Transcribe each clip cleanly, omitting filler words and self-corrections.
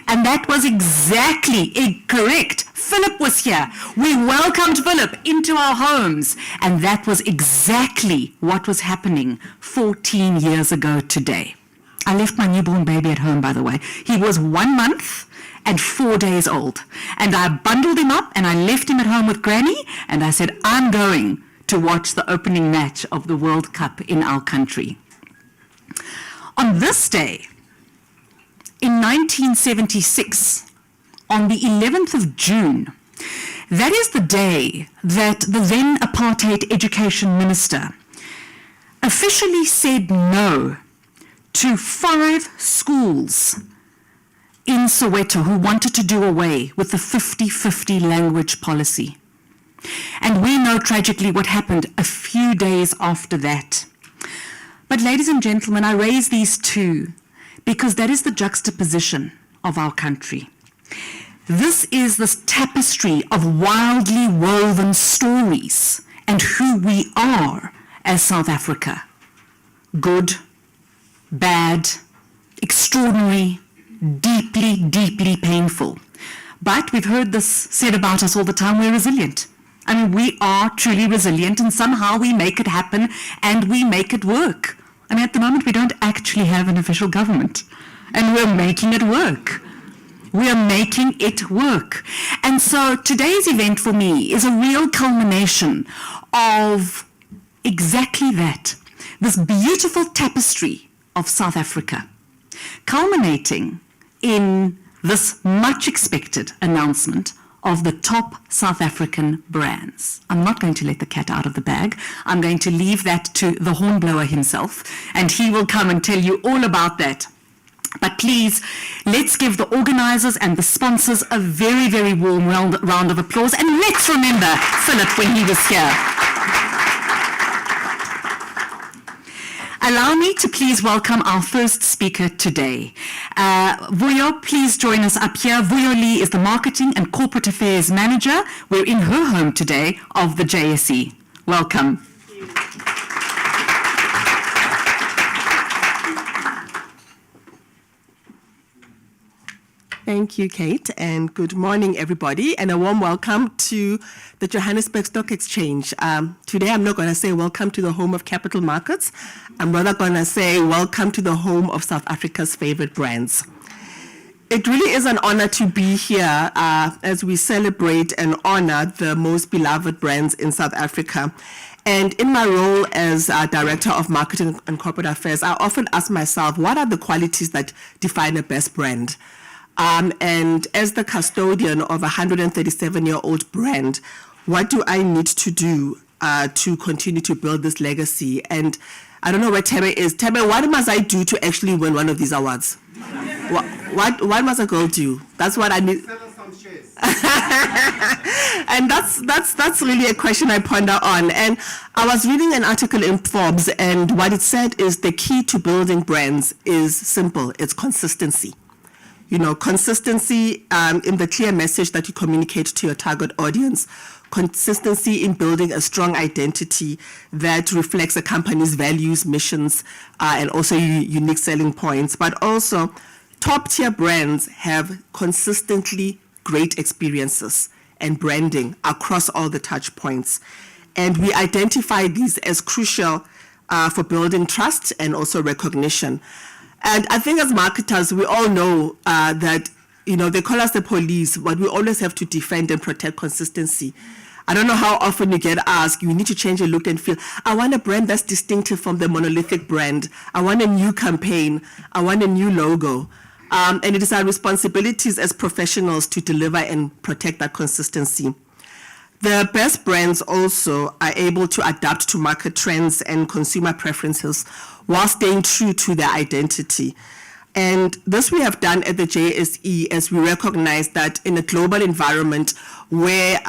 And that was exactly correct. Philip was here. We welcomed Philip into our homes. And that was exactly what was happening 14 years ago today. I left my newborn baby at home, by the way. He was 1 month and 4 days old. And I bundled him up and I left him at home with Granny. And I said, I'm going to watch the opening match of the World Cup in our country. On this day, in 1976, on the 11th of June, that is the day that the then apartheid education minister officially said no to 5 schools in Soweto who wanted to do away with the 50-50 language policy. And we know tragically what happened a few days after that. But ladies and gentlemen, I raise these two because that is the juxtaposition of our country. This is this tapestry of wildly woven stories and who we are as South Africa. Good, bad, extraordinary, deeply, deeply painful. But we've heard this said about us all the time, we're resilient. I mean, we are truly resilient and somehow we make it happen and we make it work. I mean, at the moment, we don't actually have an official government and we're making it work. We are making it work. And so today's event for me is a real culmination of exactly that, this beautiful tapestry of South Africa, culminating in this much expected announcement of the top South African brands. I'm not going to let the cat out of the bag. I'm going to leave that to the hornblower himself, and he will come and tell you all about that. But please, let's give the organizers and the sponsors a very, very warm round of applause, and let's remember Philip when he was here. Allow me to please welcome our first speaker today. Vuyo, please join us up here. Vuyo Lee is the Marketing and Corporate Affairs Manager. We're in her home today of the JSE. Welcome. Thank you, Kate, and good morning, everybody, and a warm welcome to the Johannesburg Stock Exchange. Today, I'm not going to say welcome to the home of capital markets. I'm rather going to say welcome to the home of South Africa's favorite brands. It really is an honor to be here as we celebrate and honor the most beloved brands in South Africa. And in my role as Director of Marketing and Corporate Affairs, I often ask myself, what are the qualities that define a best brand? And as the custodian of a 137-year-old brand, what do I need to do to continue to build this legacy? And I don't know where Tebe is. Tebe, what must I do to actually win one of these awards? what must a girl do? That's what I need. Sell us some shares. And that's really a question I ponder on. And I was reading an article in Forbes, and what it said is the key to building brands is simple. It's consistency. You know, consistency in the clear message that you communicate to your target audience, consistency in building a strong identity that reflects a company's values, missions, and also unique selling points. But also, top-tier brands have consistently great experiences and branding across all the touch points. And we identify these as crucial for building trust and also recognition. And I think as marketers, we all know that, you know, they call us the police, but we always have to defend and protect consistency. I don't know how often you get asked, you need to change your look and feel. I want a brand that's distinctive from the monolithic brand. I want a new campaign. I want a new logo. And it is our responsibilities as professionals to deliver and protect that consistency. The best brands also are able to adapt to market trends and consumer preferences while staying true to their identity. And this we have done at the JSE as we recognize that in a global environment where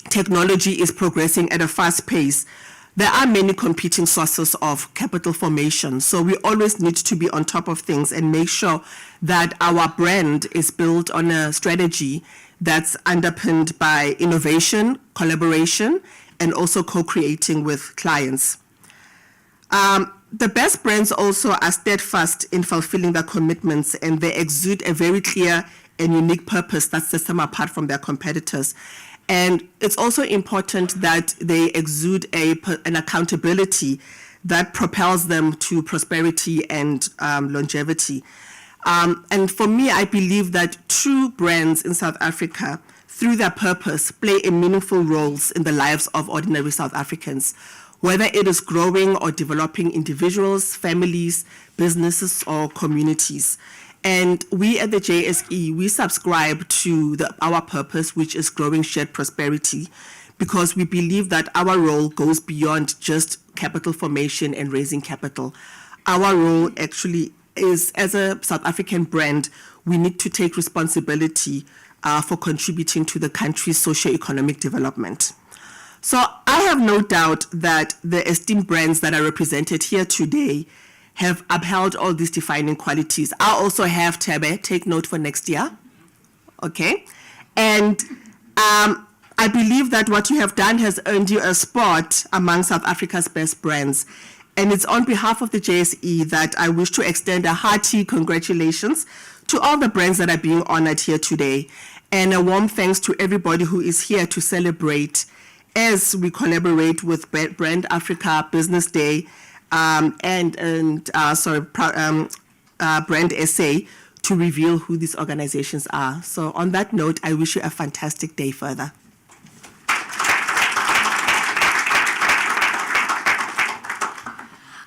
technology is progressing at a fast pace, there are many competing sources of capital formation. So we always need to be on top of things and make sure that our brand is built on a strategy that's underpinned by innovation, collaboration, and also co-creating with clients. The best brands also are steadfast in fulfilling their commitments, and they exude a very clear and unique purpose that sets them apart from their competitors. And it's also important that they exude an accountability that propels them to prosperity and longevity. And for me, I believe that true brands in South Africa, through their purpose, play a meaningful roles in the lives of ordinary South Africans, whether it is growing or developing individuals, families, businesses, or communities. And we at the JSE, we subscribe to our purpose, which is growing shared prosperity, because we believe that our role goes beyond just capital formation and raising capital. Our role actually is, as a South African brand, we need to take responsibility for contributing to the country's socio-economic development. So I have no doubt that the esteemed brands that are represented here today have upheld all these defining qualities. I also have Tebe, take note for next year, okay? And I believe that what you have done has earned you a spot among South Africa's best brands. And it's on behalf of the JSE that I wish to extend a hearty congratulations to all the brands that are being honored here today. And a warm thanks to everybody who is here to celebrate as we collaborate with Brand Africa Business Day Brand SA to reveal who these organizations are. So on that note, I wish you a fantastic day further.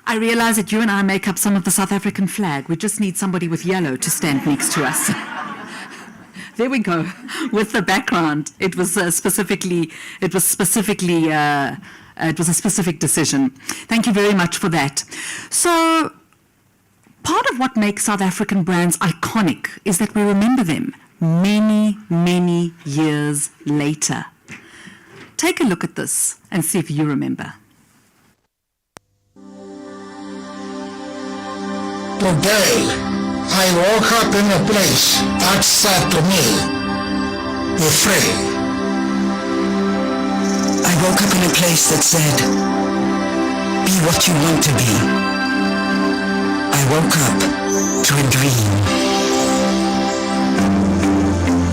I realize that you and I make up some of the South African flag. We just need somebody with yellow to stand next to us. There we go. With the background, it was a specific decision. Thank you very much for that. So, part of what makes South African brands iconic is that we remember them many, many years later. Take a look at this and see if you remember. Today, I woke up in a place that said to me, "Be free." I woke up in a place that said, "Be what you want to be." I woke up to a dream.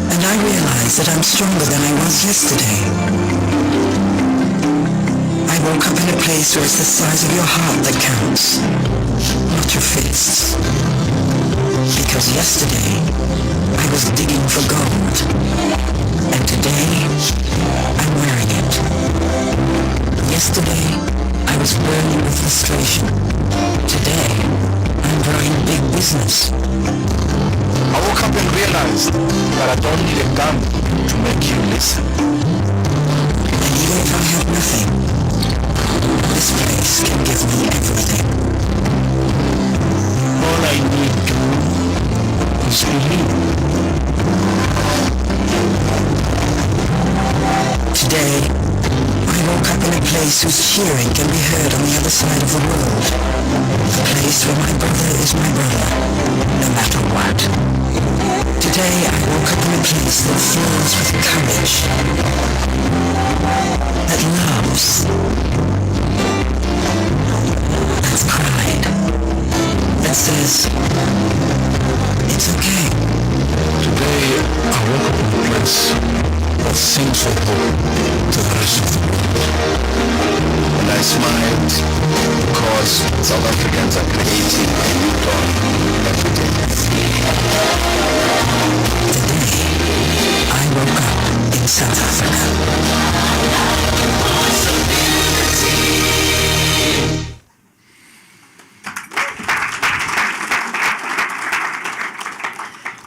And I realized that I'm stronger than I was yesterday. I woke up in a place where it's the size of your heart that counts, not your fists. Because yesterday, I was digging for gold. And today, I'm wearing it. Yesterday, I was burning with frustration. Today, I'm growing big business. I woke up and realized that I don't need a gun to make you listen. And even if I have nothing, this place can give me everything. All I need is believe. Today, I woke up in a place whose cheering can be heard on the other side of the world. A place where my brother is my brother, no matter what. Today, I woke up in a place that fills with courage, that loves, that's pride, that says, it's okay. Today, I woke up in a place that sings for hope to the rest of the world. And I smiled because South Africans are creating a new dawn every day. Today, I woke up in South Africa.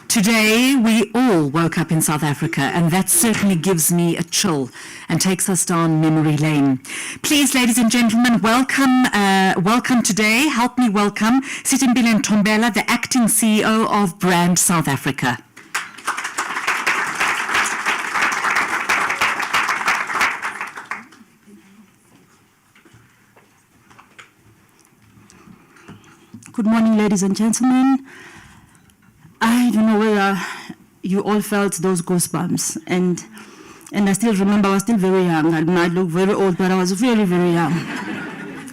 Today, we all woke up in South Africa, and that certainly gives me a chill and takes us down memory lane. Please, ladies and gentlemen, welcome today. Help me welcome Sitimbile Ntombela, the acting CEO of Brand South Africa. Good morning, ladies and gentlemen. I don't know whether you all felt those goosebumps, and I still remember I was still very young. I might look very old, but I was very, very young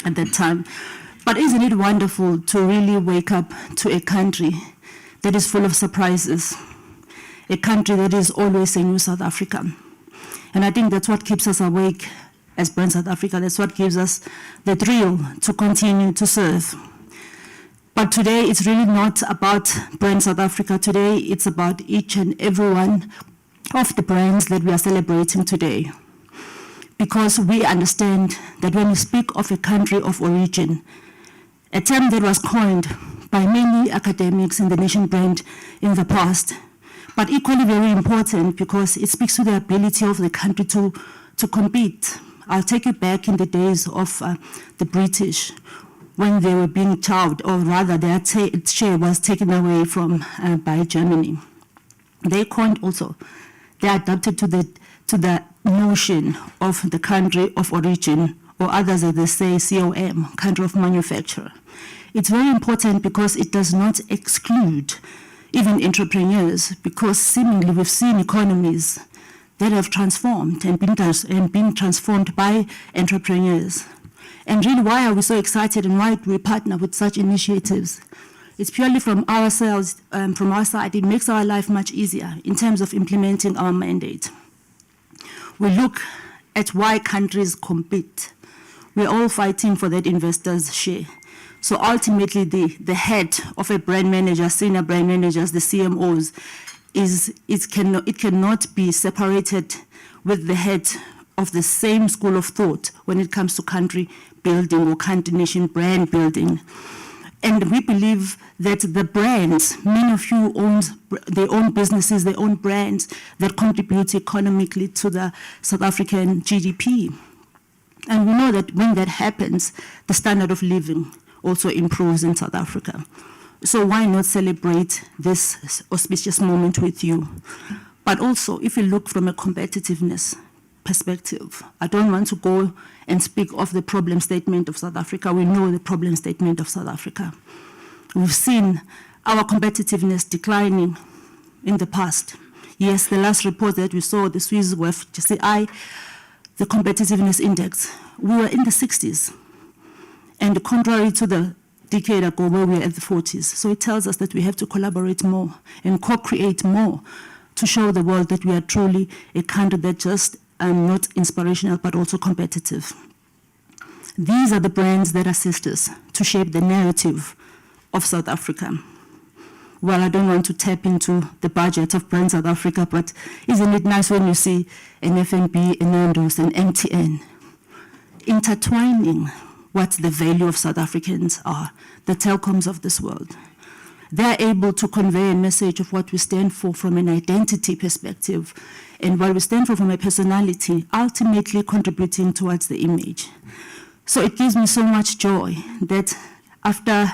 at that time. But isn't it wonderful to really wake up to a country that is full of surprises, a country that is always a new South Africa? And I think that's what keeps us awake as Brand South Africa. That's what gives us the thrill to continue to serve. But today, it's really not about Brand South Africa. Today, it's about each and every one of the brands that we are celebrating today. Because we understand that when we speak of a country of origin, a term that was coined by many academics in the nation brand in the past, but equally very important because it speaks to the ability of the country to compete. I'll take you back in the days of the British, when they were being chowed, or rather their share was taken away from by Germany. They coined also, they adapted to the notion of the country of origin, or others as they say COM, country of manufacture. It's very important because it does not exclude even entrepreneurs, because seemingly we've seen economies that have transformed and been transformed by entrepreneurs. And really, why are we so excited and why do we partner with such initiatives? It's purely from ourselves, from our side. It makes our life much easier in terms of implementing our mandate. We look at why countries compete. We're all fighting for that investor's share. So ultimately, the head of a brand manager, senior brand managers, the CMOs, it cannot be separated with the head of the same school of thought when it comes to country building or country nation brand building. And we believe that the brands, many of you own their own businesses, their own brands that contribute economically to the South African GDP. And we know that when that happens, the standard of living also improves in South Africa. So why not celebrate this auspicious moment with you? But also, if you look from a competitiveness perspective, I don't want to go and speak of the problem statement of South Africa. We know the problem statement of South Africa. We've seen our competitiveness declining in the past. Yes, the last report that we saw, the Swiss WEF GCI, the competitiveness index, we were in the 60s. And contrary to the decade ago where we were at the 40s. So it tells us that we have to collaborate more and co-create more to show the world that we are truly a country that just not inspirational but also competitive. These are the brands that assist us to shape the narrative of South Africa. Well, I don't want to tap into the budget of Brand South Africa, but isn't it nice when you see an FNB, an Nando's, an MTN intertwining what the value of South Africans are, the telecoms of this world. They're able to convey a message of what we stand for from an identity perspective and what we stand for from a personality, ultimately contributing towards the image. So it gives me so much joy that after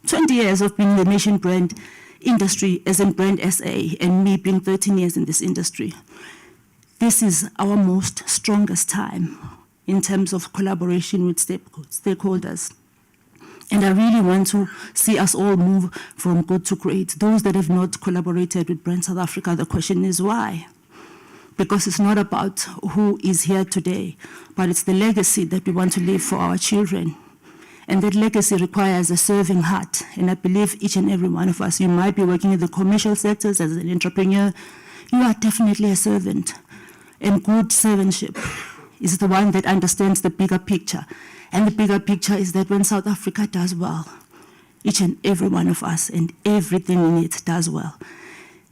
20 years of being in the nation brand industry as in Brand SA and me being 13 years in this industry, this is our most strongest time in terms of collaboration with stakeholders. And I really want to see us all move from good to great. Those that have not collaborated with Brand South Africa, the question is why? Because it's not about who is here today, but it's the legacy that we want to leave for our children. And that legacy requires a serving heart. And I believe each and every one of us, you might be working in the commercial sectors as an entrepreneur, you are definitely a servant. And good servantship is the one that understands the bigger picture. And the bigger picture is that when South Africa does well, each and every one of us and everything in it does well.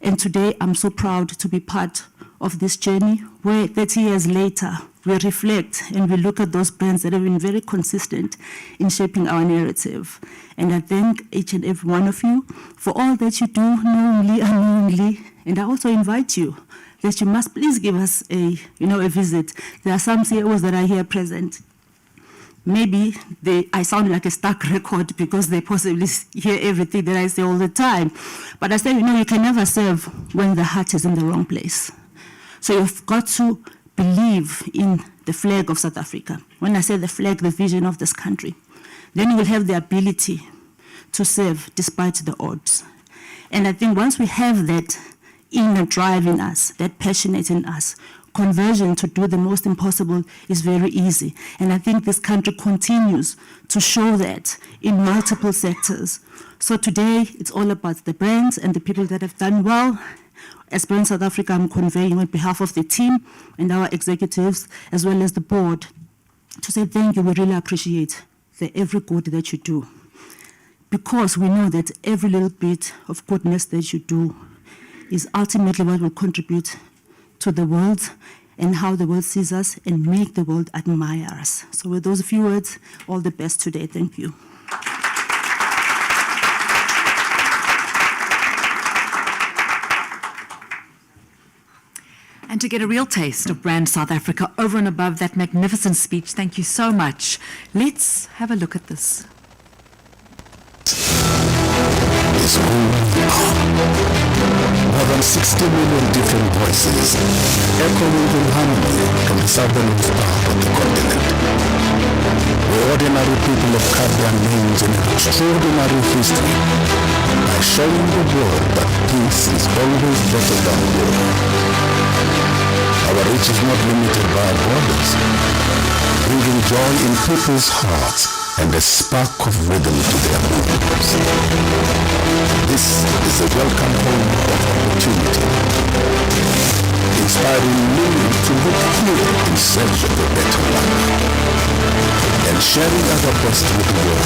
And today I'm so proud to be part of this journey where 30 years later we reflect and we look at those brands that have been very consistent in shaping our narrative. And I thank each and every one of you for all that you do, knowingly, unknowingly. And I also invite you that you must please give us a visit. There are some CEOs that are here present. Maybe I sound like a stuck record because they possibly hear everything that I say all the time. But I say, you can never serve when the heart is in the wrong place. So you've got to believe in the flag of South Africa. When I say the flag, the vision of this country, then you will have the ability to serve despite the odds. And I think once we have that inner drive in us, that passionate in us, conversion to do the most impossible is very easy. And I think this country continues to show that in multiple sectors. So today, it's all about the brands and the people that have done well. As Brand South Africa, I'm conveying on behalf of the team and our executives, as well as the board, to say thank you. We really appreciate the every good that you do. Because we know that every little bit of goodness that you do is ultimately what will contribute to the world and how the world sees us and make the world admire us. So with those few words, all the best today. Thank you. And to get a real taste of Brand South Africa over and above that magnificent speech, thank you so much. Let's have a look at this. Is who we are. More than 60 million different voices echoing in harmony from the southernmost part of the continent. We're ordinary people of Caribbean names in an extraordinary history by showing the world that peace is always better than war. Our reach is not limited by our borders, bringing joy in people's hearts and a spark of rhythm to their moves. This is a welcome home of opportunity, inspiring millions to look here in search of a better life, and sharing our best with the world.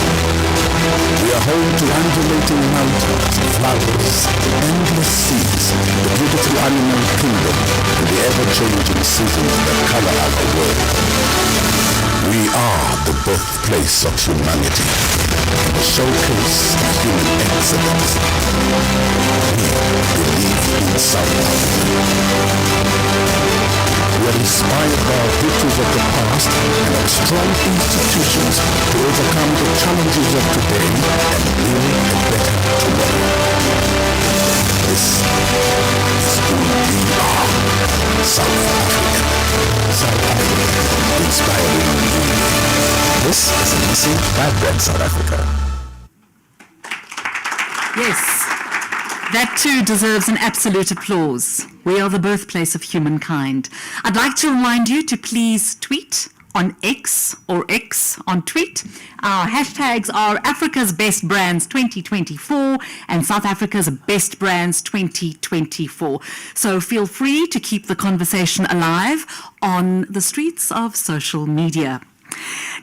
We are home to undulating mountains, flowers, endless seas, the beautiful animal kingdom, and the ever-changing seasons that color our world. We are the birthplace of humanity, a showcase of human excellence. We believe in South Africa. We are inspired by our victories of the past and our strong institutions to overcome the challenges of today and build a better tomorrow. This is who we are, South African. South Africa, inspiring you. This is a message by Brand South Africa. Yes, that too deserves an absolute applause. We are the birthplace of humankind. I'd like to remind you to please tweet on X or X on tweet. Our hashtags are Africa's Best Brands 2024 and South Africa's Best Brands 2024. So feel free to keep the conversation alive on the streets of social media.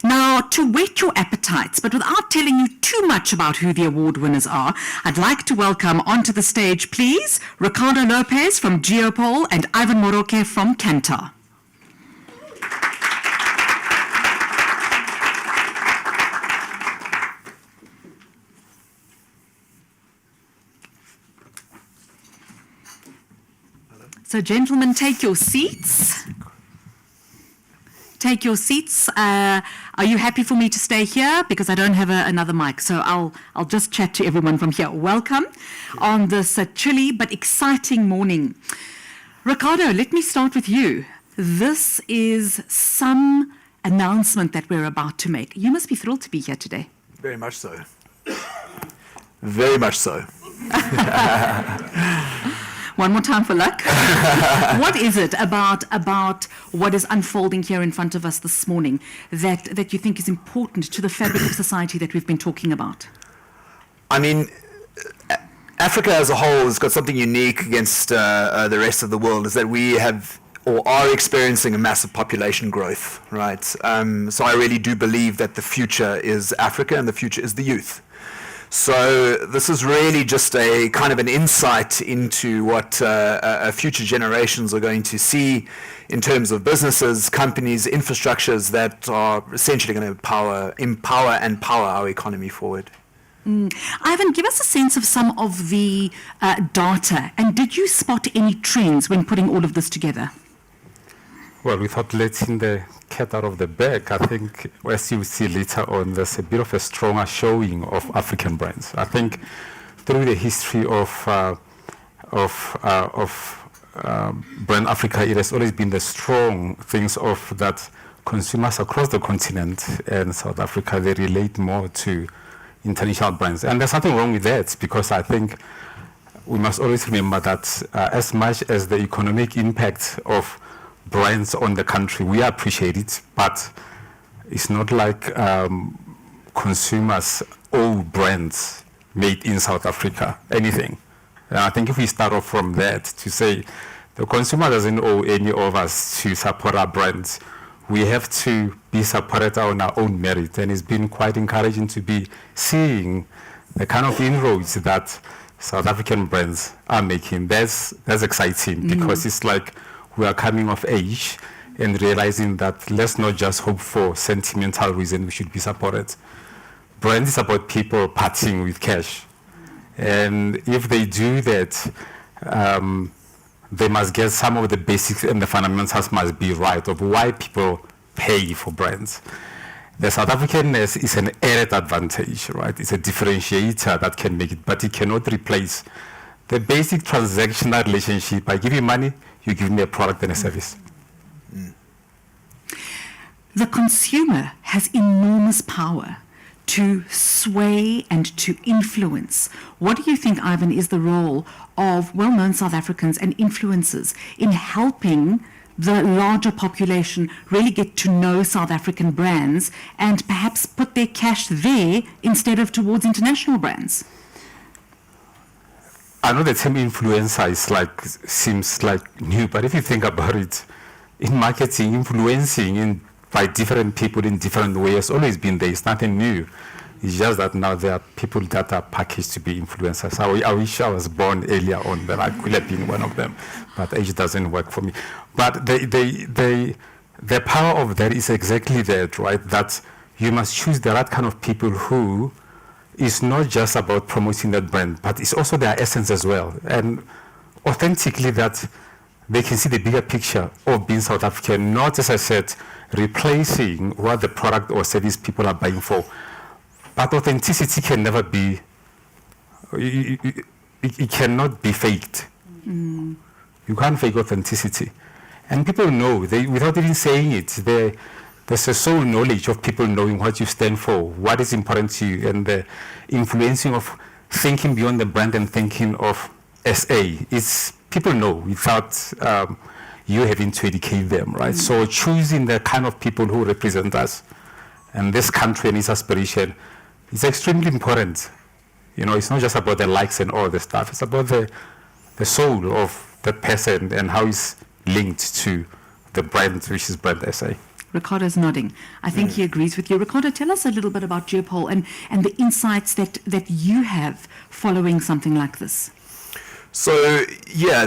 Now, to whet your appetites, but without telling you too much about who the award winners are, I'd like to welcome onto the stage, please, Ricardo Lopez from GeoPoll and Ivan Moroke from Kantar. So, gentlemen, take your seats. Take your seats. Are you happy for me to stay here? Because I don't have another mic, so I'll just chat to everyone from here. Welcome on this chilly but exciting morning. Ricardo, let me start with you. This is some announcement that we're about to make. You must be thrilled to be here today. Very much so. Very much so. One more time for luck. What is it about what is unfolding here in front of us this morning that you think is important to the fabric of society that we've been talking about? I mean, Africa as a whole has got something unique against the rest of the world, is that we have or are experiencing a massive population growth, right? So I really do believe that the future is Africa and the future is the youth. So this is really just a kind of an insight into what future generations are going to see in terms of businesses, companies, infrastructures that are essentially going to empower and power our economy forward. Ivan, give us a sense of some of the data, and did you spot any trends when putting all of this together? Well, without letting the cat out of the bag, I think, as you see later on, there's a bit of a stronger showing of African brands. I think through the history of Brand Africa, it has always been the strong things of that consumers across the continent and South Africa, they relate more to international brands. And there's nothing wrong with that, because I think we must always remember that as much as the economic impact of brands on the country. We appreciate it, but it's not like consumers owe brands made in South Africa anything. And I think if we start off from that to say the consumer doesn't owe any of us to support our brands, we have to be supported on our own merit. And it's been quite encouraging to be seeing the kind of inroads that South African brands are making. That's exciting because it's like we are coming of age and realizing that let's not just hope for sentimental reason we should be supported. Brand is about people parting with cash. And if they do that, they must get some of the basics and the fundamentals must be right of why people pay for brands. The South Africanness is an added advantage, right? It's a differentiator that can make it, but it cannot replace the basic transactional relationship. I give you money, you give me a product and a service. The consumer has enormous power to sway and to influence. What do you think, Ivan, is the role of well-known South Africans and influencers in helping the larger population really get to know South African brands and perhaps put their cash there instead of towards international brands? I know the term influencer seems like new, but if you think about it, in marketing, influencing by different people in different ways has always been there. It's nothing new. It's just that now there are people that are packaged to be influencers. I wish I was born earlier on, but I could have been one of them. But age doesn't work for me. But the power of that is exactly that, right? That you must choose the right kind of people who is not just about promoting that brand, but it's also their essence as well. And authentically that they can see the bigger picture of being South African, not, as I said, replacing what the product or service people are buying for. But authenticity can never be, it cannot be faked. You can't fake authenticity. And people know, without even saying it, there's a soul knowledge of people knowing what you stand for, what is important to you, and the influencing of thinking beyond the brand and thinking of SA. It's people know without you having to educate them, right? So choosing the kind of people who represent us and this country and its aspiration is extremely important. You know, it's not just about the likes and all the stuff. It's about the soul of the person and how it's linked to the brand, which is Brand SA. Ricardo's nodding. I think he agrees with you. Ricardo, tell us a little bit about GeoPoll and the insights that you have following something like this. So yeah,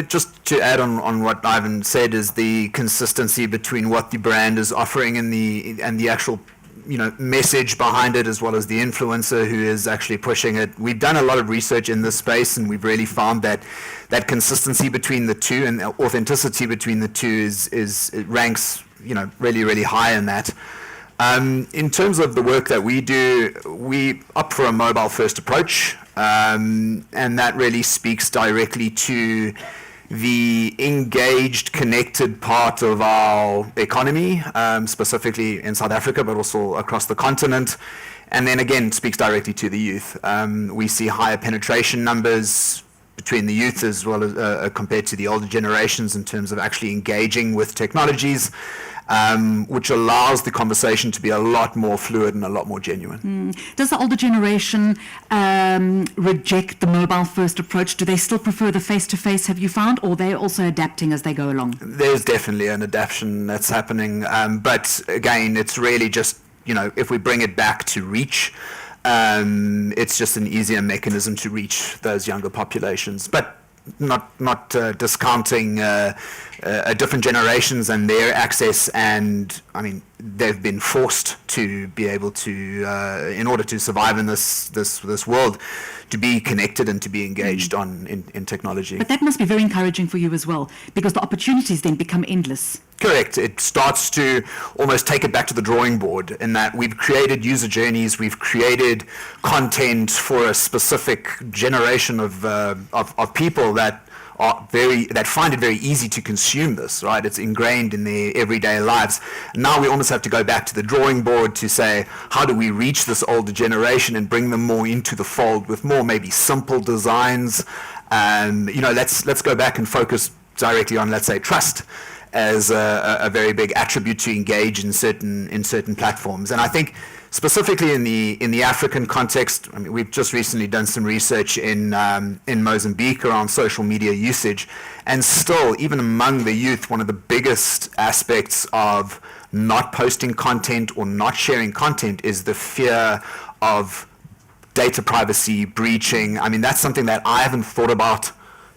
just to add on what Ivan said is the consistency between what the brand is offering and the actual message behind it, as well as the influencer who is actually pushing it. We've done a lot of research in this space, and we've really found that consistency between the two and the authenticity between the two it ranks really, really high in that. In terms of the work that we do, we opt for a mobile-first approach, and that really speaks directly to the engaged, connected part of our economy, specifically in South Africa, but also across the continent. And then again, speaks directly to the youth. We see higher penetration numbers between the youth as well as compared to the older generations in terms of actually engaging with technologies, which allows the conversation to be a lot more fluid and a lot more genuine. Does the older generation reject the mobile-first approach? Do they still prefer the face-to-face, have you found, or they're also adapting as they go along? There's definitely an adaptation that's happening, but again, it's really just, if we bring it back to reach, it's just an easier mechanism to reach those younger populations. But not discounting different generations and their access, and I mean they've been forced to be able to, in order to survive in this world, to be connected and to be engaged in technology. But that must be very encouraging for you as well, because the opportunities then become endless. Correct. It starts to almost take it back to the drawing board in that we've created user journeys, we've created content for a specific generation of people that find it very easy to consume this, right? It's ingrained in their everyday lives. Now we almost have to go back to the drawing board to say, how do we reach this older generation and bring them more into the fold with more maybe simple designs? Let's go back and focus directly on, let's say, trust as a very big attribute to engage in certain platforms. And I think specifically in the African context, I mean, we've just recently done some research in Mozambique around social media usage, and still, even among the youth, one of the biggest aspects of not posting content or not sharing content is the fear of data privacy breaching. I mean, that's something that I haven't thought about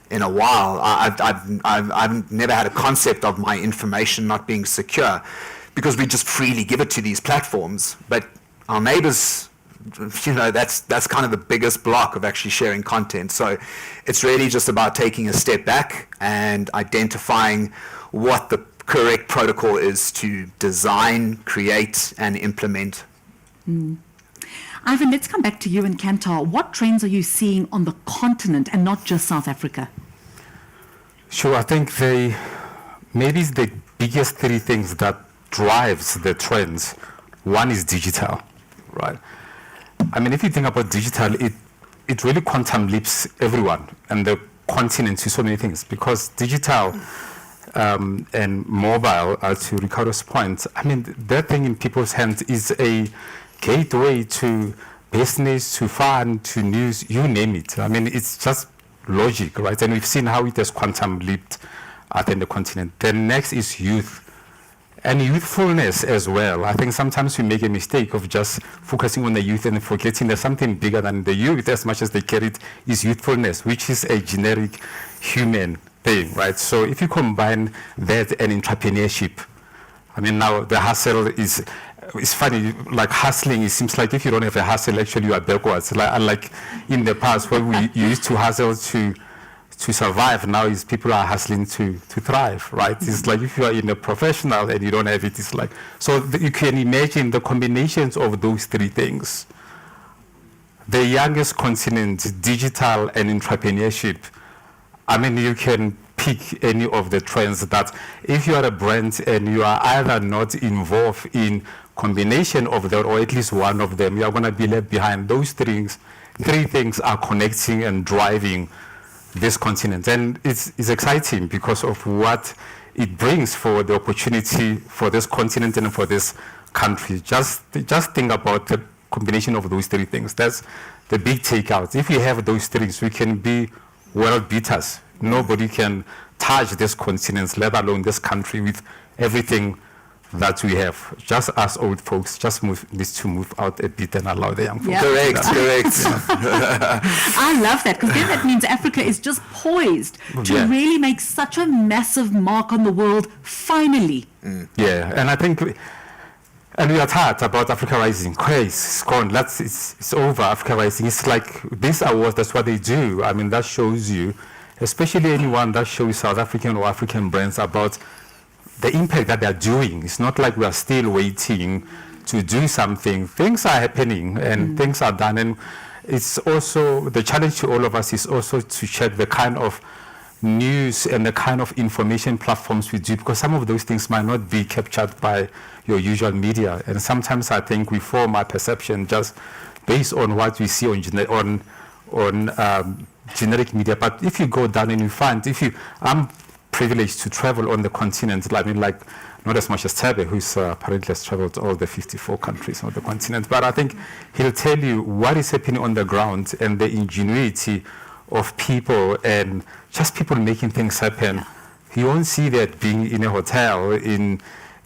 in a while. I've never had a concept of my information not being secure, because we just freely give it to these platforms. But our neighbors, that's kind of the biggest block of actually sharing content. So it's really just about taking a step back and identifying what the correct protocol is to design, create, and implement. Ivan, let's come back to you and Kantar. What trends are you seeing on the continent and not just South Africa? Sure, I think maybe it's the biggest three things that drives the trends. One is digital, right? I mean, if you think about digital, it really quantum leaps everyone and the continent to so many things, because digital and mobile, to Ricardo's point, I mean, that thing in people's hands is a gateway to business, to fun, to news, you name it. I mean, it's just logic, right? And we've seen how it has quantum leaped in the continent. The next is youth and youthfulness as well. I think sometimes we make a mistake of just focusing on the youth and forgetting there's something bigger than the youth. As much as they carry it is youthfulness, which is a generic human thing, right? So if you combine that and entrepreneurship, I mean, now the hustle is, it's funny, like hustling, it seems like if you don't have a hustle, actually you are backwards. Like in the past where we used to hustle to survive, now is people are hustling to thrive, right? It's like if you are in a professional and you don't have it, it's like, so you can imagine the combinations of those three things. The youngest continent, digital and entrepreneurship. I mean, you can pick any of the trends that if you are a brand and you are either not involved in combination of them or at least one of them, you are going to be left behind. Those three things are connecting and driving this continent. And it's exciting because of what it brings for the opportunity for this continent and for this country. Just think about the combination of those three things. That's the big takeout. If we have those things, we can be world beaters. Nobody can touch this continent, let alone this country, with everything that we have. Just us old folks just need to move out a bit and allow the young folks. Yeah. Correct. I love that, because then that means Africa is just poised to really make such a massive mark on the world, finally. Yeah, and I think, and we are tired about Africa Rising. Okay, it's gone. It's over, Africa Rising. It's like these awards, that's what they do. I mean, that shows you, especially anyone that shows South African or African brands about the impact that they're doing. It's not like we are still waiting to do something. Things are happening and things are done. And it's also, the challenge to all of us is also to check the kind of news and the kind of information platforms we do, because some of those things might not be captured by your usual media. And sometimes I think we form our perception just based on what we see on generic media. But if you go down and you find, I'm privileged to travel on the continent. I mean, like, not as much as Tebe, who's apparently has traveled all the 54 countries on the continent. But I think he'll tell you what is happening on the ground and the ingenuity of people and just people making things happen. Yeah. You won't see that being in a hotel in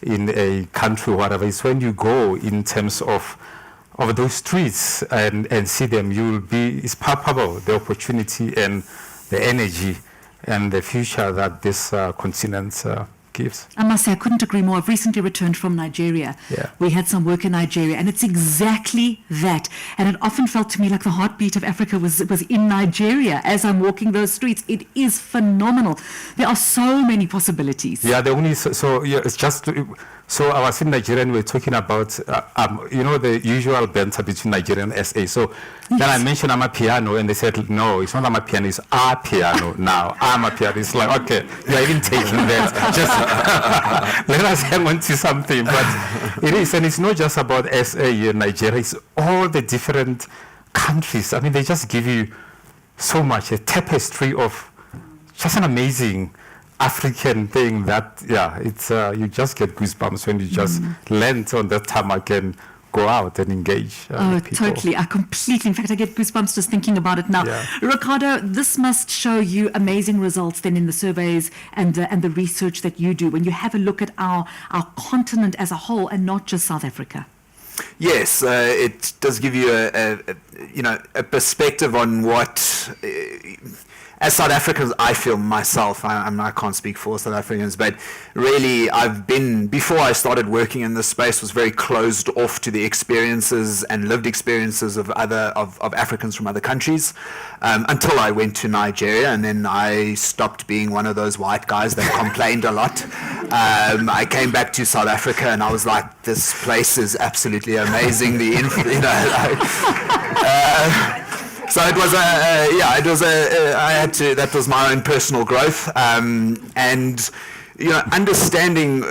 a country or whatever. It's when you go in terms of those streets and see them, it's palpable, the opportunity and the energy and the future that this continent gives. I must say, I couldn't agree more. I've recently returned from Nigeria. Yeah. We had some work in Nigeria, and it's exactly that. And it often felt to me like the heartbeat of Africa was in Nigeria as I'm walking those streets. It is phenomenal. There are so many possibilities. Yeah, it's just. So I was in Nigeria and we were talking about, the usual banter between Nigeria and SA. So then I mentioned Amapiano and they said, no, it's not Amapiano, it's our piano now. Amapiano. It's like, okay, you're even taking that. Just let us hang on to something. But it is, and it's not just about SA and Nigeria, it's all the different countries. I mean, they just give you so much, a tapestry of just an amazing African thing that, it's you just get goosebumps when you just land on that tarmac and go out and engage. Oh, with people. totally. I completely, in fact, I get goosebumps just thinking about it now. Yeah. Ricardo, this must show you amazing results then in the surveys and the research that you do when you have a look at our continent as a whole and not just South Africa. Yes, it does give you a perspective on what, as South Africans, I feel myself. I can't speak for South Africans, but really, before I started working in this space, was very closed off to the experiences and lived experiences of Africans from other countries, until I went to Nigeria, and then I stopped being one of those white guys that complained a lot. I came back to South Africa, and I was like, this place is absolutely amazing. So it was that was my own personal growth, and understanding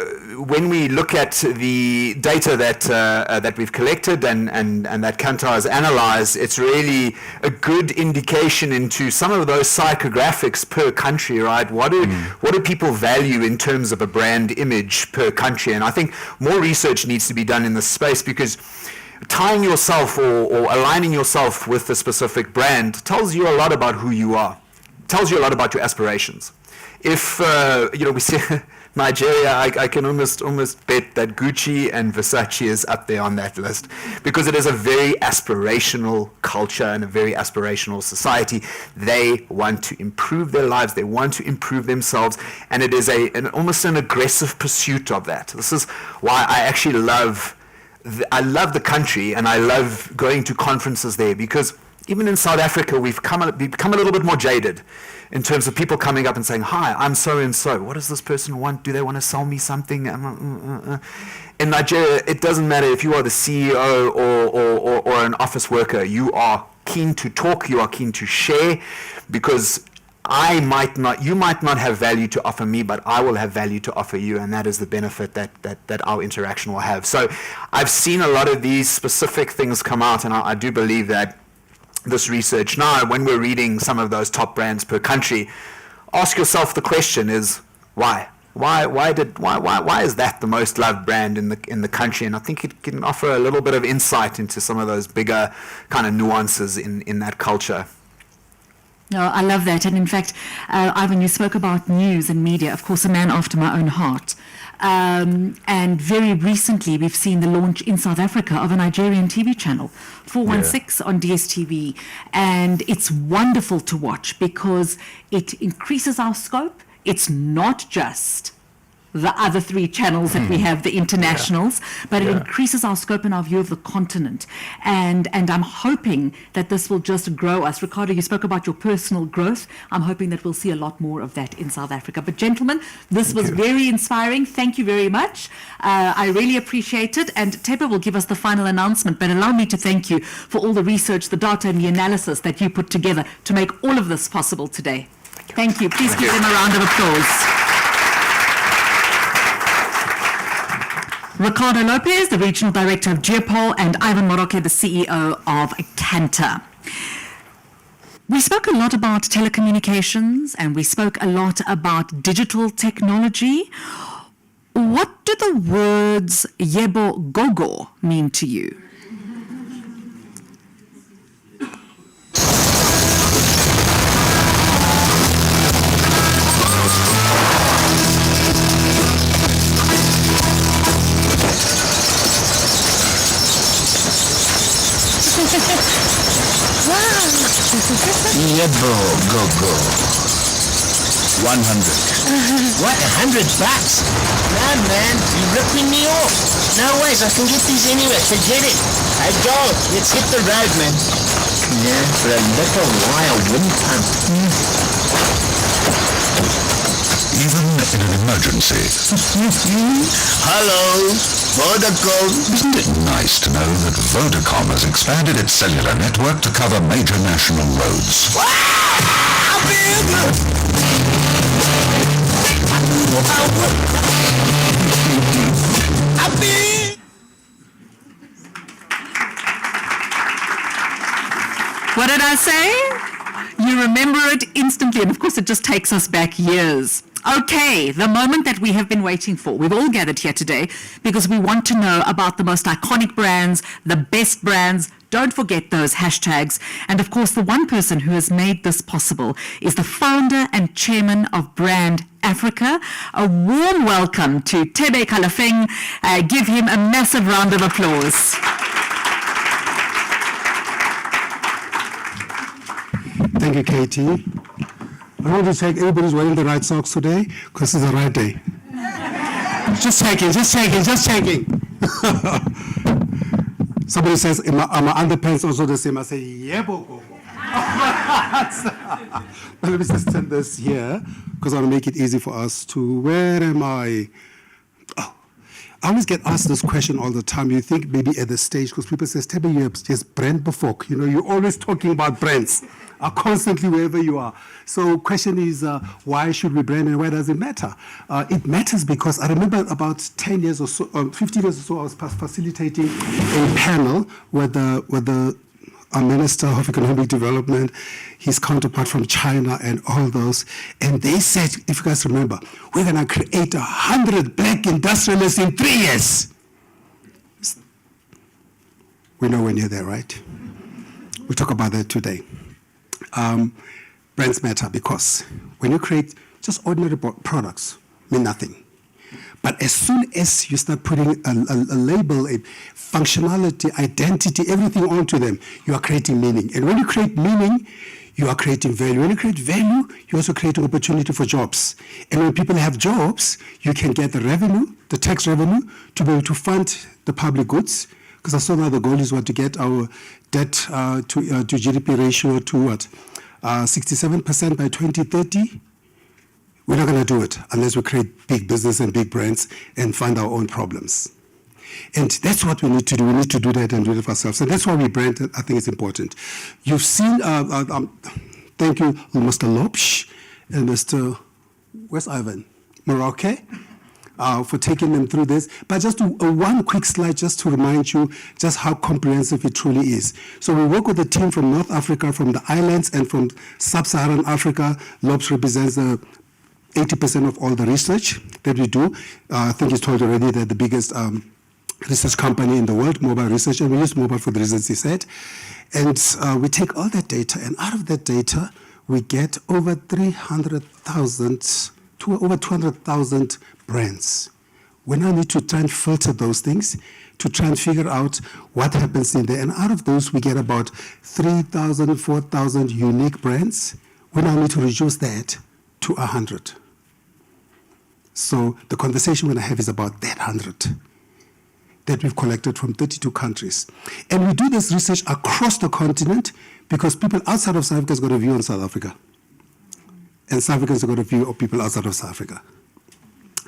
when we look at the data that we've collected and that Kantar has analyzed, it's really a good indication into some of those psychographics per country, right? What do people value in terms of a brand image per country? And I think more research needs to be done in this space, because tying yourself or aligning yourself with a specific brand tells you a lot about who you are, tells you a lot about your aspirations. If we see Nigeria, I can almost bet that Gucci and Versace is up there on that list, because it is a very aspirational culture and a very aspirational society. They want to improve their lives, they want to improve themselves, and it is almost an aggressive pursuit of that. This is why I actually love the country, and I love going to conferences there, because even in South Africa, we've become a little bit more jaded in terms of people coming up and saying, "Hi, I'm so-and-so. What does this person want? Do they want to sell me something?" In Nigeria, it doesn't matter if you are the CEO or an office worker. You are keen to talk, you are keen to share, because you might not have value to offer me, but I will have value to offer you, and that is the benefit that our interaction will have. So I've seen a lot of these specific things come out, and I do believe that this research now, when we're reading some of those top brands per country, ask yourself the question is, why? Why is that the most loved brand in the country? And I think it can offer a little bit of insight into some of those bigger kind of nuances in that culture. No, I love that. And in fact, Ivan, you spoke about news and media, of course, a man after my own heart. And very recently, we've seen the launch in South Africa of a Nigerian TV channel, 416 on DSTV. And it's wonderful to watch because it increases our scope. It's not just the other three channels that we have, the internationals, but it increases our scope and our view of the continent. And I'm hoping that this will just grow us. Ricardo, you spoke about your personal growth. I'm hoping that we'll see a lot more of that in South Africa. But gentlemen, this was very inspiring. Thank you very much. I really appreciate it. And Tepe will give us the final announcement, but allow me to thank you for all the research, the data and the analysis that you put together to make all of this possible today. Thank you. Please give them a round of applause. Ricardo Lopez, the Regional Director of GeoPoll, and Ivan Moroke, the CEO of Kantar. We spoke a lot about telecommunications and we spoke a lot about digital technology. What do the words Yebo Gogo mean to you? Yebo Gogo. 100. What, $100? Nah, man, you're ripping me off. No ways, I can get these anywhere. Forget it. I go. Let's hit the road, man. Yeah, for a little wire wind pump. Even in an emergency. Hello, Vodacom. Isn't it nice to know that Vodacom has expanded its cellular network to cover major national roads? What did I say? You remember it instantly, and of course it just takes us back years. Okay, the moment that we have been waiting for. We've all gathered here today because we want to know about the most iconic brands, the best brands. Don't forget those hashtags. And of course, the one person who has made this possible is the founder and chairman of Brand Africa. A warm welcome to Tebe Kalafeng. Give him a massive round of applause. Thank you, Katie. I want to check everybody's wearing the right socks today because it's the right day. Just checking. Somebody says, are my underpants also the same? I say, yeah, go. But let me just send this here because I want to make it easy for us to, where am I? Oh, I always get asked this question all the time. You think maybe at the stage, because people say, Tebe, you're just brand before. You know, you're always talking about brands. Constantly wherever you are. So question is, why should we brand and why does it matter? It matters because I remember about 10 years or so, 15 years or so, I was facilitating a panel with the Minister of Economic Development, his counterpart from China and all those. And they said, if you guys remember, we're going to create 100 black industrialists in 3 years. We know we're near there, right? We'll talk about that today. Brands matter because when you create just ordinary products, mean nothing. But as soon as you start putting a label, a functionality, identity, everything onto them, you are creating meaning. And when you create meaning, you are creating value. When you create value, you're also creating opportunity for jobs. And when people have jobs, you can get the revenue, the tax revenue, to be able to fund the public goods. Because I saw now the goal is what, to get our debt to GDP ratio to what? 67% by 2030. We're not going to do it unless we create big business and big brands and find our own problems. And that's what we need to do. We need to do that and do it for ourselves. And that's why we brand. I think it's important. You've seen, thank you, Mr. Lopsh and Mr. Where's Ivan? Morocco. For taking them through this. But just one quick slide just to remind you just how comprehensive it truly is. So we work with a team from North Africa, from the islands, and from sub-Saharan Africa. Lopes represents 80% of all the research that we do. I think he's told already that the biggest research company in the world, mobile research, and we use mobile for the reasons he said. And we take all that data, and out of that data, we get over 300,000 to over 200,000 brands. We now need to try and filter those things to try and figure out what happens in there. And out of those, we get about 3,000, 4,000 unique brands. We now need to reduce that to 100. So the conversation we're going to have is about that 100 that we've collected from 32 countries. And we do this research across the continent because people outside of South Africa have got a view on South Africa. And South Africans have got a view of people outside of South Africa.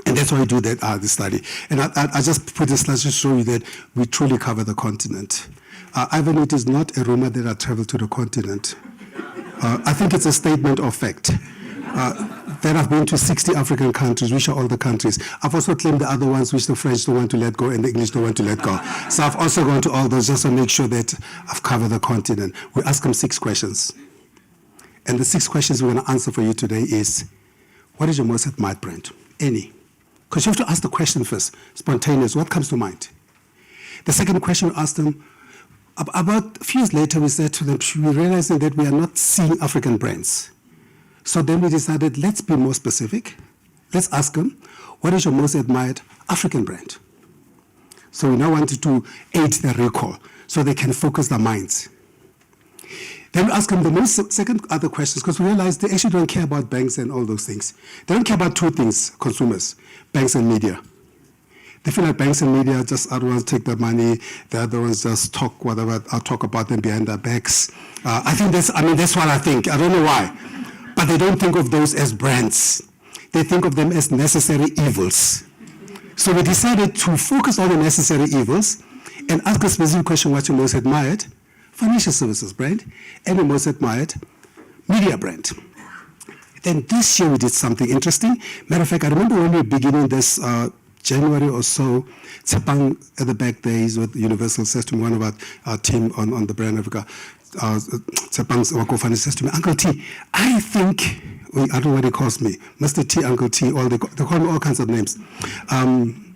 And that's why we do that, this study. And I just put this slide to show you that we truly cover the continent. Ivan, it is not a rumor that I traveled to the continent. I think it's a statement of fact. That I've been to 60 African countries, which are all the countries. I've also claimed the other ones which the French don't want to let go and the English don't want to let go. So I've also gone to all those just to make sure that I've covered the continent. We ask them 6 questions. And the 6 questions we're going to answer for you today is, what is your most admired brand? Any. Because you have to ask the question first, spontaneous, what comes to mind? The second question we asked them, about a few years later we said to them, we realizing that we are not seeing African brands. So then we decided, let's be more specific. Let's ask them, what is your most admired African brand? So we now wanted to aid their recall so they can focus their minds. Then we ask them the second other questions because we realized they actually don't care about banks and all those things. They don't care about 2 things, consumers, banks and media. They feel like banks and media just other ones take their money, the other ones just talk whatever, I'll talk about them behind their backs. That's what I think. I don't know why. But they don't think of those as brands. They think of them as necessary evils. So we decided to focus on the necessary evils and ask a specific question, what's your most admired financial services brand and your most admired media brand. Then this year we did something interesting. Matter of fact, I remember when we were beginning this January or so, Tsepang at the back there is with Universal System, one of our team on the Brand Africa. Tsepang Wakofani says to me, Uncle T, I think, I don't know what he calls me, Mr. T, Uncle T, they call me all kinds of names. And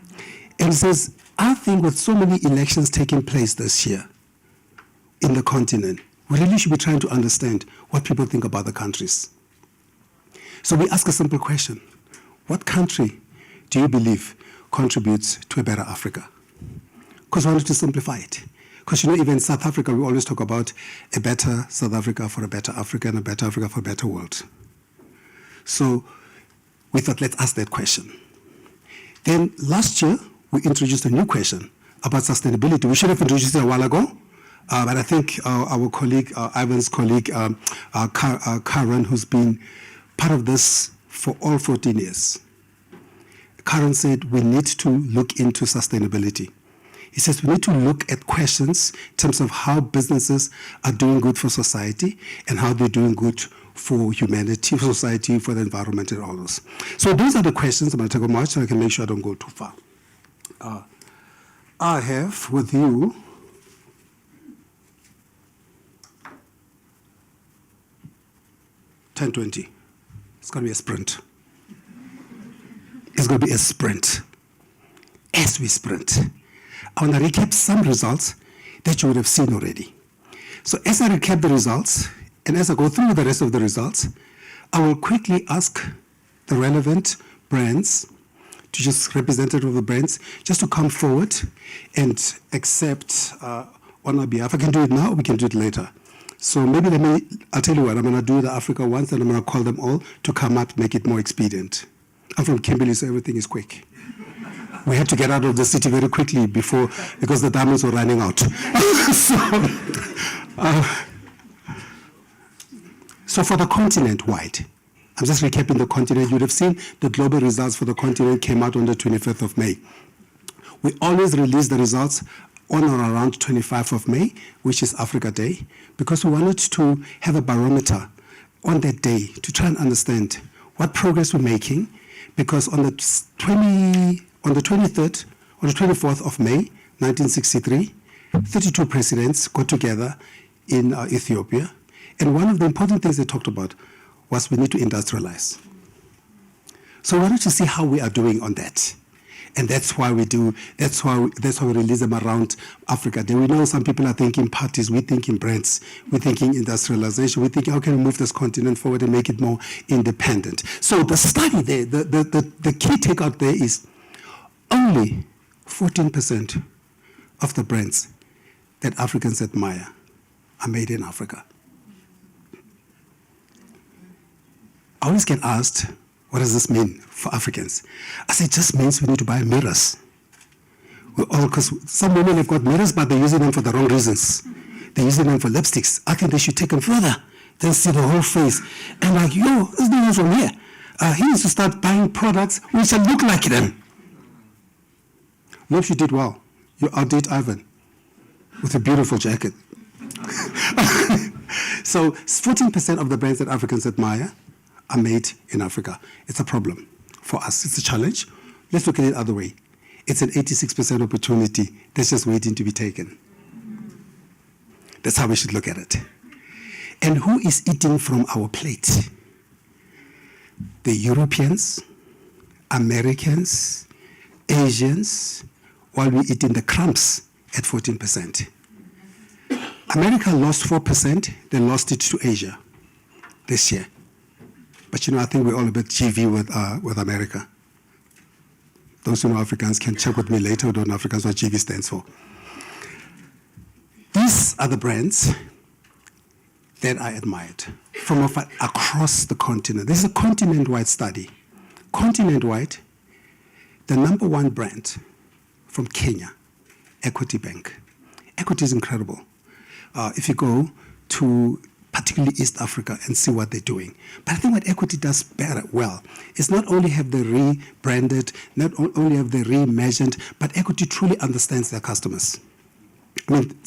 he says, I think with so many elections taking place this year in the continent, we really should be trying to understand what people think about the countries. So we ask a simple question. What country do you believe contributes to a better Africa? Because we wanted to simplify it. Because, you know, even in South Africa, we always talk about a better South Africa for a better Africa and a better Africa for a better world. So we thought, let's ask that question. Then last year, we introduced a new question about sustainability. We should have introduced it a while ago, but I think our colleague, Ivan's colleague, Karen, who's been part of this for all 14 years, Karen said we need to look into sustainability. He says we need to look at questions in terms of how businesses are doing good for society and how they're doing good for humanity, for society, for the environment, and all those. So those are the questions. I'm going to take a march so I can make sure I don't go too far. I have with you $10.20. It's going to be a sprint. It's going to be a sprint. As we sprint, I want to recap some results that you would have seen already. So as I recap the results, and as I go through the rest of the results, I will quickly ask the relevant brands, to just representative of the brands, just to come forward and accept on our behalf. I can do it now, we can do it later. So maybe I'll tell you what, I'm going to do the Africa ones, and I'm going to call them all to come up, make it more expedient. I'm from Kimberley, so everything is quick. We had to get out of the city very quickly because the diamonds were running out. So for the continent-wide, I'm just recapping the continent. You would have seen the global results for the continent came out on the 25th of May. We always release the results on or around 25th of May, which is Africa Day, because we wanted to have a barometer on that day to try and understand what progress we're making, because on the 23rd, on the 24th of May, 1963, 32 presidents got together in Ethiopia, and one of the important things they talked about was we need to industrialize. So we wanted to see how we are doing on that. And that's why we release them around Africa Day. We know some people are thinking parties, we think in brands, we're thinking industrialization, we think how can we move this continent forward and make it more independent. So the study there, the key takeout there is only 14% of the brands that Africans admire are made in Africa. I always get asked, what does this mean for Africans? I say, it just means we need to buy mirrors. Because some women have got mirrors, but they're using them for the wrong reasons. They're using them for lipsticks. I think they should take them further, then see the whole face. And like, yo, this is from here. He needs to start buying products which look like them. Look, you did well. You outdid Ivan with a beautiful jacket. So 14% of the brands that Africans admire are made in Africa. It's a problem for us. It's a challenge. Let's look at it the other way. It's an 86% opportunity that's just waiting to be taken. That's how we should look at it. And who is eating from our plate? The Europeans, Americans, Asians, while we're eating the crumbs at 14%. America lost 4%, they lost it to Asia this year. But you know, I think we're all a bit GV with America. Those who know Africans can check with me later who don't know Africans what GV stands for. These are the brands that I admired from across the continent. This is a continent-wide study. Continent-wide, the number one brand from Kenya, Equity Bank. Equity is incredible. If you go to particularly East Africa and see what they're doing. But I think what Equity does better well is not only have they rebranded, not only have they reimagined, but Equity truly understands their customers. I mean,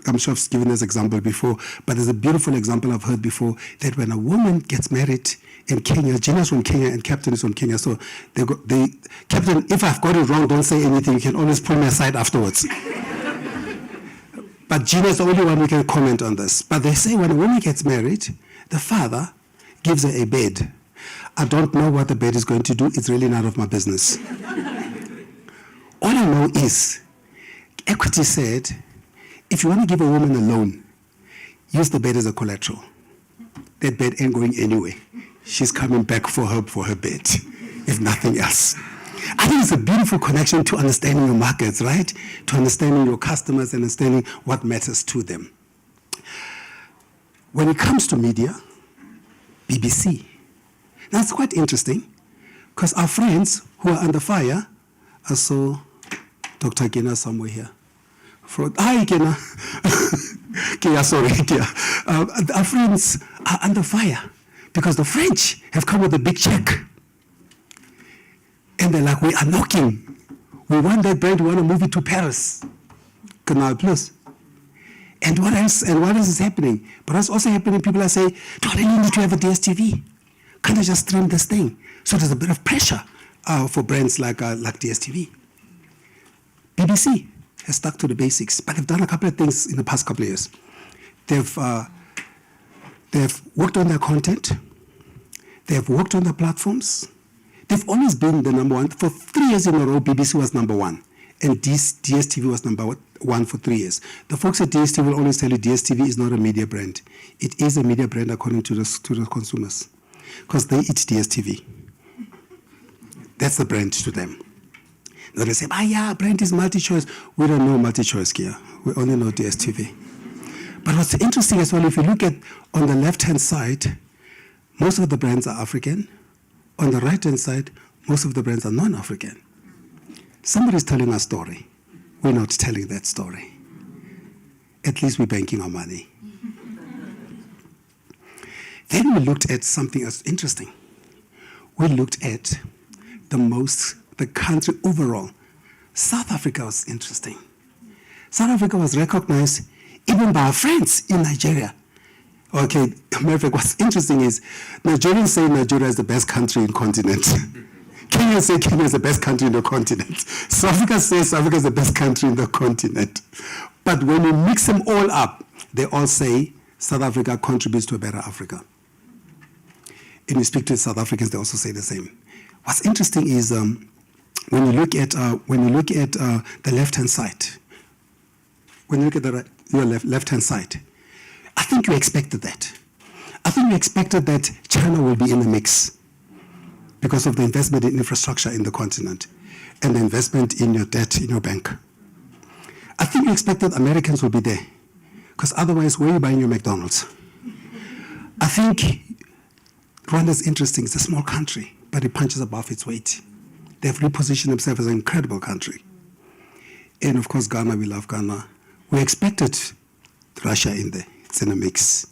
I'm sure I've given this example before, but there's a beautiful example I've heard before that when a woman gets married in Kenya, Gina's from Kenya and Captain is from Kenya, so Captain, if I've got it wrong, don't say anything, you can always pull me aside afterwards. But Gina is the only one who can comment on this. But they say when a woman gets married, the father gives her a bed. I don't know what the bed is going to do. It's really none of my business. All I know is, Equity said, if you want to give a woman a loan, use the bed as a collateral. That bed ain't going anywhere. She's coming back for her bed, if nothing else. I think it's a beautiful connection to understanding your markets, right? To understanding your customers, understanding what matters to them. When it comes to media, BBC. Now it's quite interesting, because our friends who are under fire, I saw Dr. Kena somewhere here. Hi, Kena. Kia, sorry, Kia. Our friends are under fire because the French have come with a big check. And they're like, we are knocking. We want that brand, we want to move it to Paris. Canal Plus. And what else is happening? But what's also happening, people are saying, do I really need to have a DSTV? Can't I just stream this thing? So there's a bit of pressure for brands like DSTV. BBC has stuck to the basics, but they've done a couple of things in the past couple of years. They've worked on their content. They've worked on their platforms. They've always been the number one. For 3 years in a row, BBC was number one, and DSTV was number one for 3 years. The folks at DSTV will always tell you DSTV is not a media brand. It is a media brand according to the consumers, because they eat DSTV. That's the brand to them. Now they say, brand is multi-choice. We don't know multi-choice here. We only know DSTV. But what's interesting as well, if you look at on the left-hand side, most of the brands are African. On the right-hand side, most of the brands are non-African. Somebody's telling a story. We're not telling that story. At least we're banking our money. Then we looked at something else interesting. We looked at the country overall. South Africa was interesting. South Africa was recognized even by our friends in Nigeria. Okay, what's interesting is Nigerians say Nigeria is the best country in the continent. Kenyans say Kenya is the best country in the continent. South Africa says South Africa is the best country in the continent. But when you mix them all up, they all say South Africa contributes to a better Africa. And you speak to South Africans, they also say the same. What's interesting is when you look at the left-hand side, when you look at your left-hand side, I think you expected that. I think you expected that China will be in the mix because of the investment in infrastructure in the continent and the investment in your debt in your bank. I think you expected Americans will be there because otherwise, where are you buying your McDonald's? I think Rwanda is interesting. It's a small country, but it punches above its weight. They've repositioned themselves as an incredible country. And of course, Ghana, we love Ghana. We expected Russia in there. It's in a mix.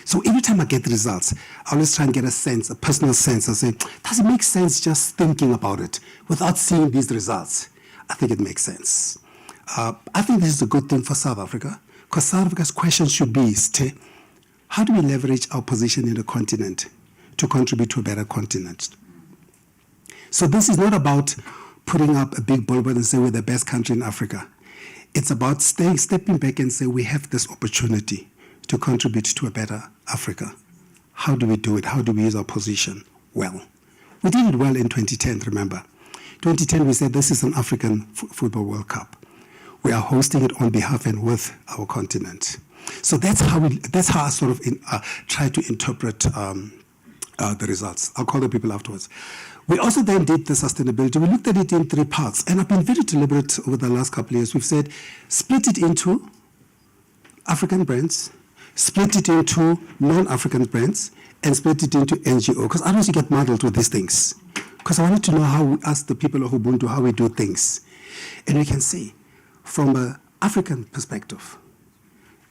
So every time I get the results, I always try and get a sense, a personal sense. I say, does it make sense just thinking about it without seeing these results? I think it makes sense. I think this is a good thing for South Africa, because South Africa's question should be, how do we leverage our position in the continent to contribute to a better continent? So this is not about putting up a big billboard and say we're the best country in Africa. It's about stepping back and say we have this opportunity to contribute to a better Africa. How do we do it? How do we use our position well? We did it well in 2010, remember. 2010, we said this is an African Football World Cup. We are hosting it on behalf and with our continent. So that's how I sort of try to interpret the results. I'll call the people afterwards. We also then did the sustainability. We looked at it in 3 parts, and I've been very deliberate over the last couple of years. We've said, split it into African brands, split it into non-African brands, and split it into NGO, because otherwise you get muddled with these things. Because I wanted to know how we ask the people of Ubuntu how we do things. And we can see, from an African perspective,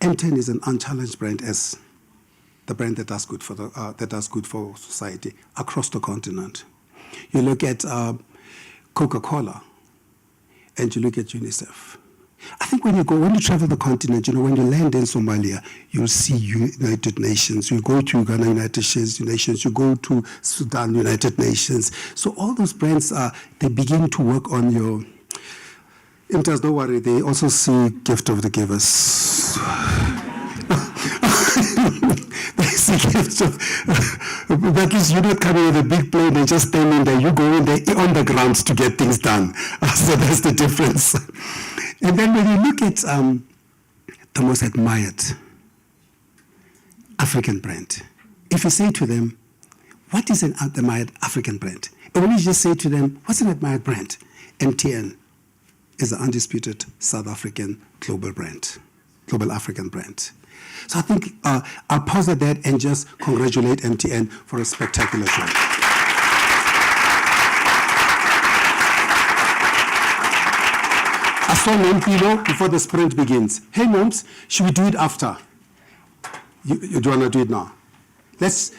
M10 is an unchallenged brand as the brand that does good for society across the continent. You look at Coca-Cola, and you look at UNICEF. I think when you travel the continent, when you land in Somalia, you'll see United Nations. You go to Uganda, United Nations. You go to Sudan, United Nations. So all those brands, they begin to work on your. Don't worry, they also see Gift of the Givers. That's the gift of, but at least you're not coming with a big plane and just standing there. You go in there on the ground to get things done. So that's the difference. And then when you look at the most admired African brand, if you say to them, what is an admired African brand? And when you just say to them, what's an admired brand? MTN is the undisputed South African global brand, global African brand. So I think I'll pause at that and just congratulate MTN for a spectacular show. I saw Nompilo before the sprint begins. Hey, Nomps, should we do it after? You do want to do it now? Let's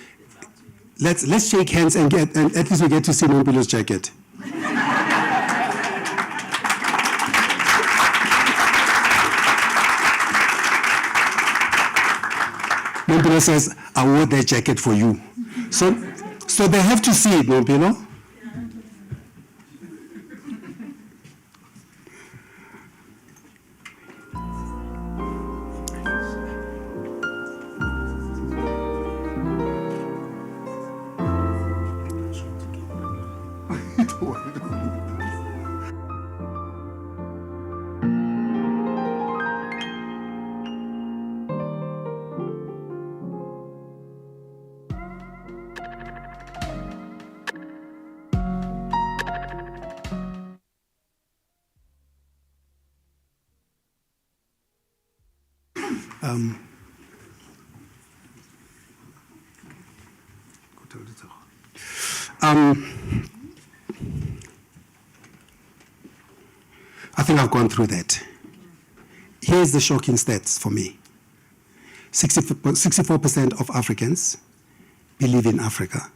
shake hands and at least we get to see Nompilo's jacket. Nompilo says, I wore that jacket for you. So they have to see it, Nompilo. I think I've gone through that. Here's the shocking stats for me. 64% of Africans believe in Africa,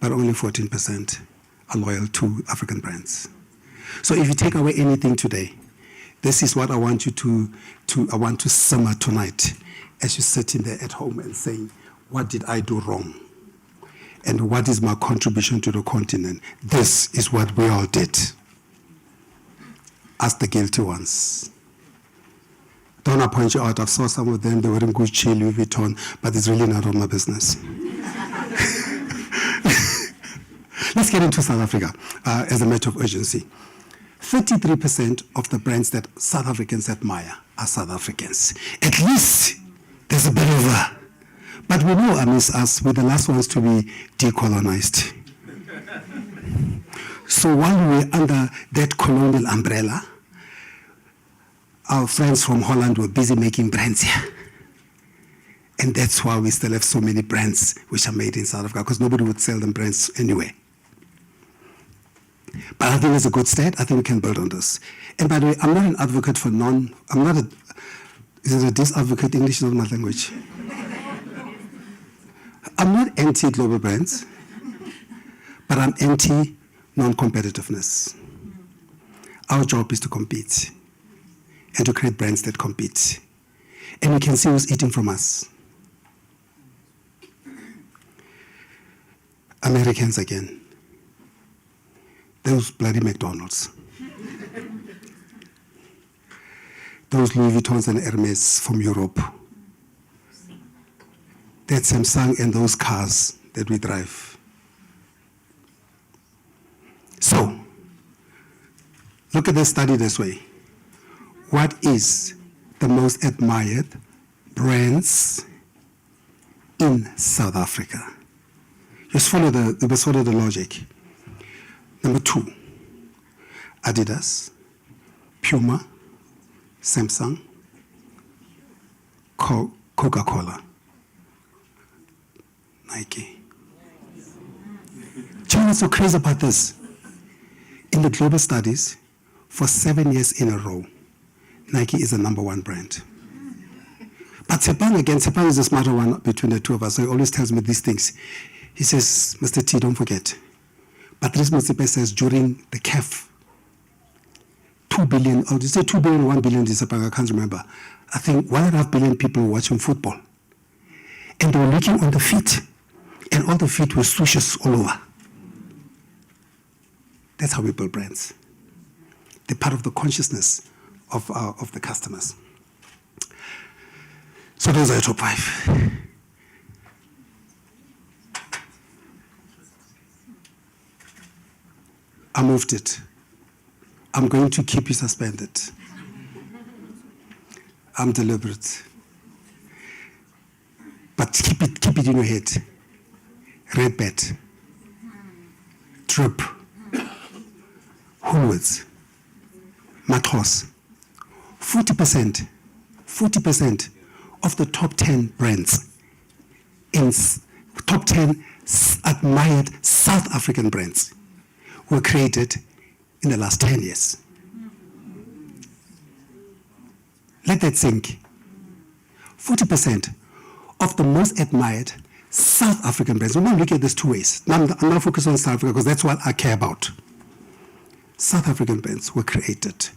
but only 14% are loyal to African brands. So if you take away anything today, this is what I want you I want to simmer tonight as you're sitting there at home and saying, what did I do wrong? And what is my contribution to the continent? This is what we all did. As the guilty ones. Don't I point you out? I saw some of them, they were in Gucci, Louis Vuitton, but it's really none of my business. Let's get into South Africa as a matter of urgency. 33% of the brands that South Africans admire are South Africans. At least there's a bit of a, but we know amidst us, we're the last ones to be decolonized. So while we're under that colonial umbrella, our friends from Holland were busy making brands here. And that's why we still have so many brands which are made in South Africa, because nobody would sell them brands anyway. But I think it's a good state. I think we can build on this. And by the way, I'm not an advocate for is it a disadvocate? English is not my language. I'm not anti-global brands, but I'm anti-non-competitiveness. Our job is to compete and to create brands that compete. And we can see who's eating from us. Americans again. Those bloody McDonald's. Those Louis Vuittons and Hermes from Europe. That Samsung and those cars that we drive. So, look at the study this way. What is the most admired brands in South Africa? Just follow the logic. Number 2, Adidas, Puma, Samsung, Coca-Cola, Nike. Do you know what's so crazy about this? In the global studies, for 7 years in a row, Nike is the #1 brand. But Sepang is the smarter one between the two of us, so he always tells me these things. He says, Mr. T, don't forget. Patrice Motsepe says during the CAF, 2 billion, or did you say 2 billion, 1 billion, I can't remember. I think 1.5 billion people were watching football. And they were looking on the feet, and all the feet were swooshes all over. That's how we build brands. They're part of the consciousness of the customers. So those are your top 5. I moved it. I'm going to keep you suspended. I'm deliberate. But keep it in your head. Red Bat, Trip, Woolworths, Macross. 40% of the top 10 brands in top 10 admired South African brands were created in the last 10 years. Let that sink. 40% of the most admired South African brands. We're going to look at this 2 ways. Now, I'm not focused on South Africa because that's what I care about. South African brands were created.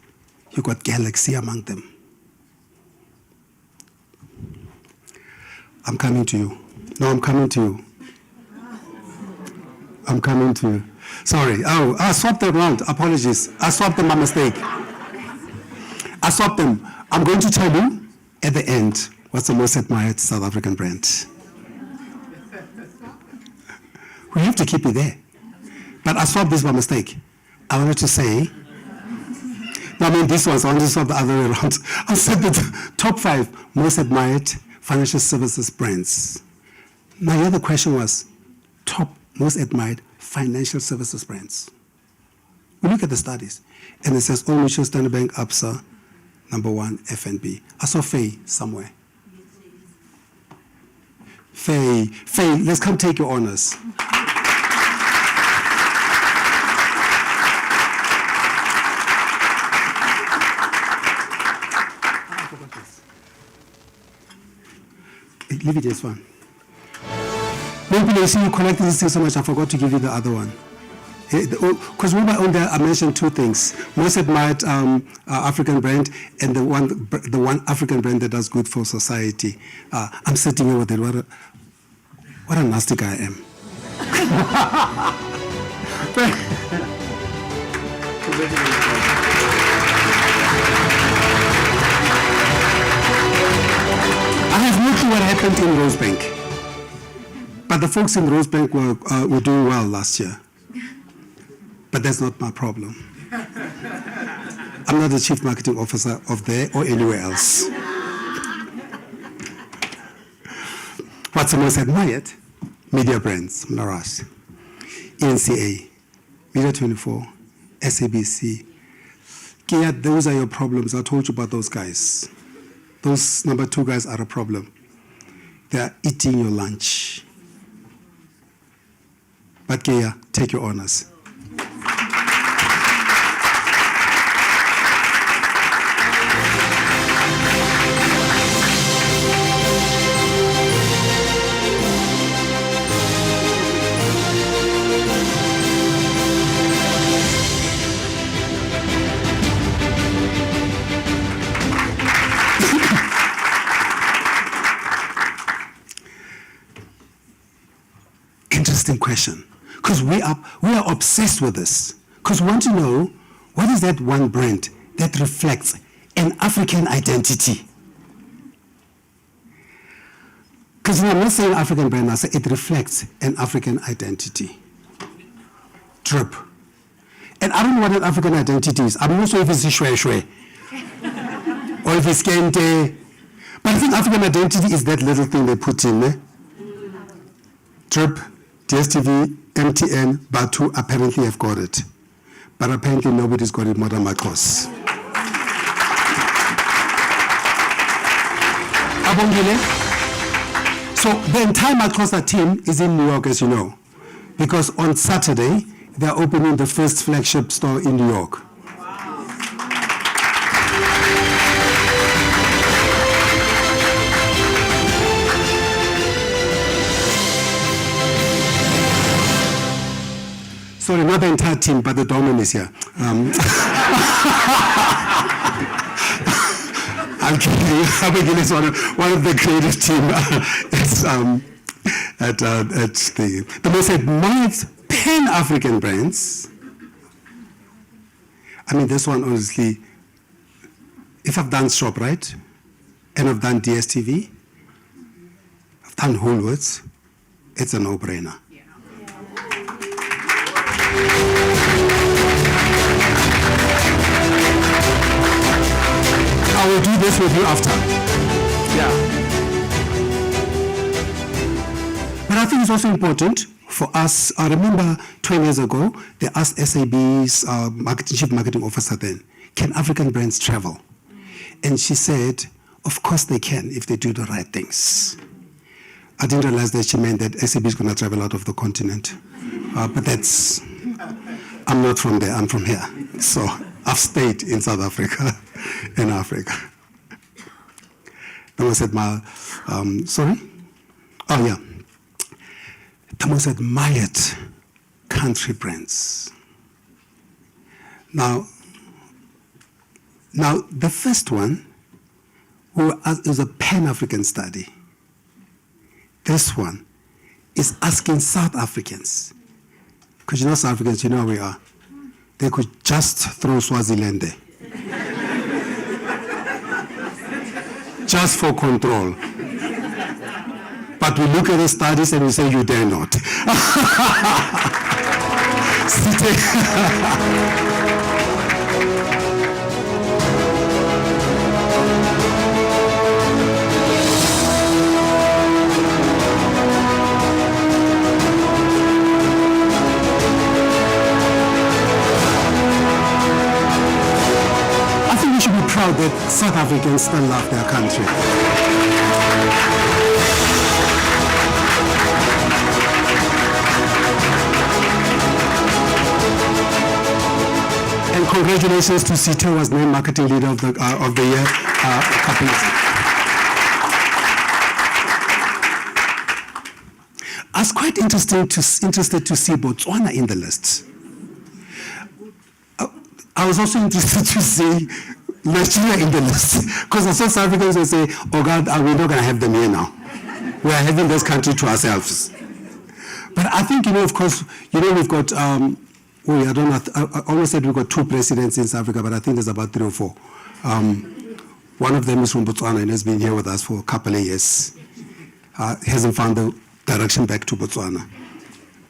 You got Galaxy among them. I'm coming to you. No, I'm coming to you. I'm coming to you. Sorry. Oh, I swapped them around. Apologies. I swapped them by mistake. I swapped them. I'm going to tell you at the end what's the most admired South African brand. We have to keep it there. But I swapped this by mistake. I wanted to say, no, I mean this one, so I wanted to swap the other way around. I said the top 5 most admired financial services brands. My other question was, top most admired financial services brands. We look at the studies, and it says Old Mutual, Standard Bank, Absa, number 1, FNB. I saw Faye somewhere. Faye, let's come take your honors. Leave it as one. Maybe you see you collected this thing so much, I forgot to give you the other one. Because when I owned there, I mentioned 2 things: most admired African brand, and the one African brand that does good for society. I'm sitting here with it. What a nasty guy I am. I have no clue what happened in Rosebank. But the folks in Rosebank were doing well last year. But that's not my problem. I'm not the chief marketing officer of there or anywhere else. What's the most admired? Media brands, Mnaras, ENCA, Media 24, SABC. Kia, those are your problems. I told you about those guys. Those number 2 guys are a problem. They are eating your lunch. But Kia, take your honors. Interesting question, because we are obsessed with this, because we want to know what is that one brand that reflects an African identity. Because I'm not saying African brand, I say it reflects an African identity. Drip. And I don't know what that African identity is. I'm not sure if it's shwe shwe or if it's kente. But I think African identity is that little thing they put in. Drip, DSTV, MTN, Batu apparently have got it. But apparently nobody's got it more than Marcos. Abongile. So the entire Marcosa team is in New York, as you know, because on Saturday, they're opening the first flagship store in New York. Sorry, not the entire team, but the doorman is here. I'm kidding. Abigail is one of the creative team at the most admired Pan-African brands. I mean, this one, honestly, if I've done ShopRite, and I've done DSTV, than Woolworths, it's a no-brainer. I will do this with you after. Yeah. But I think it's also important for us. I remember 20 years ago, they asked SAB's chief marketing officer then, can African brands travel? And she said, of course they can if they do the right things. I didn't realize that she meant that SAB is going to travel out of the continent. But I'm not from there, I'm from here. So I've stayed in South Africa, in Africa. Then I said, sorry? Oh, yeah. The most admired country brands. Now, the first one was a Pan-African study. This one is asking South Africans, because you know South Africans, you know how we are. They could just throw Swaziland there. Just for control. But we look at the studies and we say, you dare not. I think we should be proud that South Africans still love their country. And congratulations to Sita, who was named Marketing Leader of the Year a couple of years. I was quite interested to see Botswana in the list. I was also interested to see Nigeria in the list, because I saw South Africans will say, oh God, we're not going to have them here now. We are having this country to ourselves. But I think, of course, we've got, I don't know, I always said we've got 2 presidents in South Africa, but I think there's about 3 or 4. One of them is from Botswana and has been here with us for a couple of years. Hasn't found the direction back to Botswana.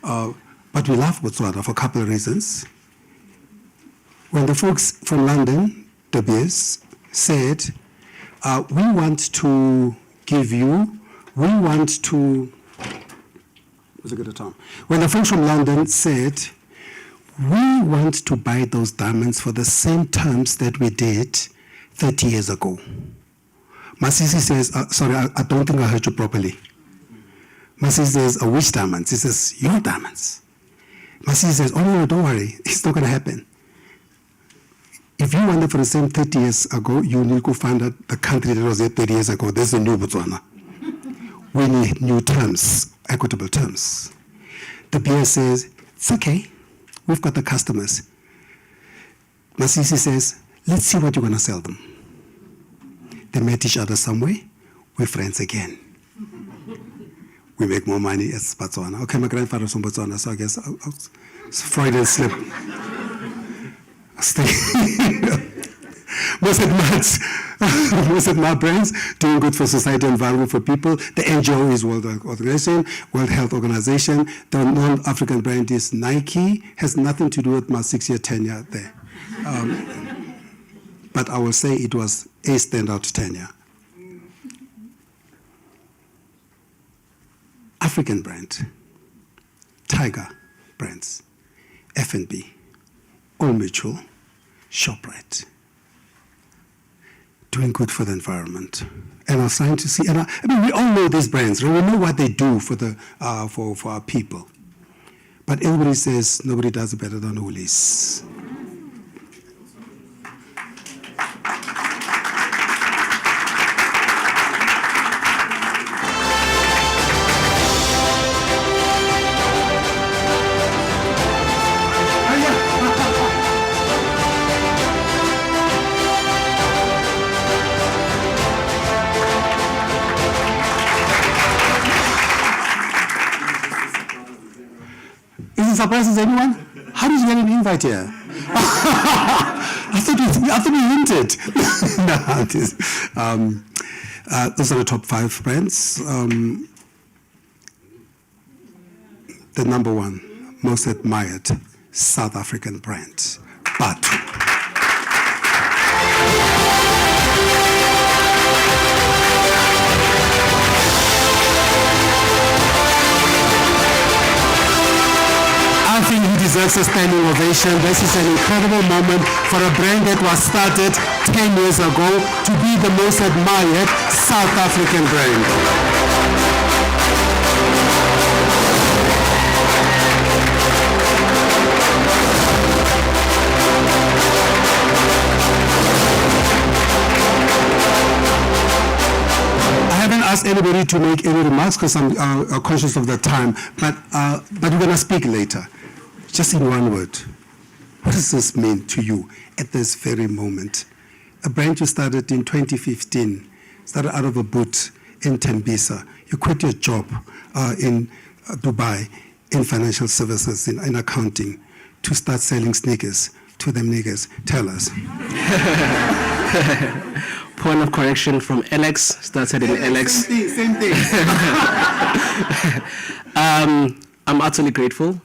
But we love Botswana for a couple of reasons. When the folks from London, De Beers, said, we want to give you, when the folks from London said, we want to buy those diamonds for the same terms that we did 30 years ago. Masisi says, sorry, I don't think I heard you properly. Masisi says, which diamonds? He says, your diamonds. Masisi says, oh no, don't worry, it's not going to happen. If you want it for the same 30 years ago, you need to find out the country that was there 30 years ago. There's a new Botswana. We need new terms, equitable terms. The BS says, it's okay. We've got the customers. Masisi says, let's see what you're going to sell them. They met each other somewhere. We're friends again. We make more money as Botswana. Okay, my grandfather's from Botswana, so I guess it's a Freudian slip. Most admired brands, doing good for society and environment for people. The NGO is World Organization, World Health Organization. The non-African brand is Nike. Has nothing to do with my 6-year tenure there. But I will say it was a standout tenure. African brand, Tiger brands, F&B, Old Mutual, ShopRite. Doing good for the environment. And I was trying to see, I mean, we all know these brands, right? We know what they do for our people. But everybody says nobody does it better than Woolies. Surprises anyone? How did you get an invite here? I thought we hinted. No, those are the top 5 brands. the number one most admired South African brand, Batu. I think he deserves a standing ovation. This is an incredible moment for a brand that was started 10 years ago to be the most admired South African brand. I haven't asked anybody to make any remarks because I'm conscious of the time, but we're going to speak later. Just in one word, what does this mean to you at this very moment? A brand you started in 2015, started out of a boot in Tembisa. You quit your job in Dubai in financial services, in accounting, to start selling sneakers to them niggas. Tell us. Point of correction from LX, started in LX. Same thing. I'm utterly grateful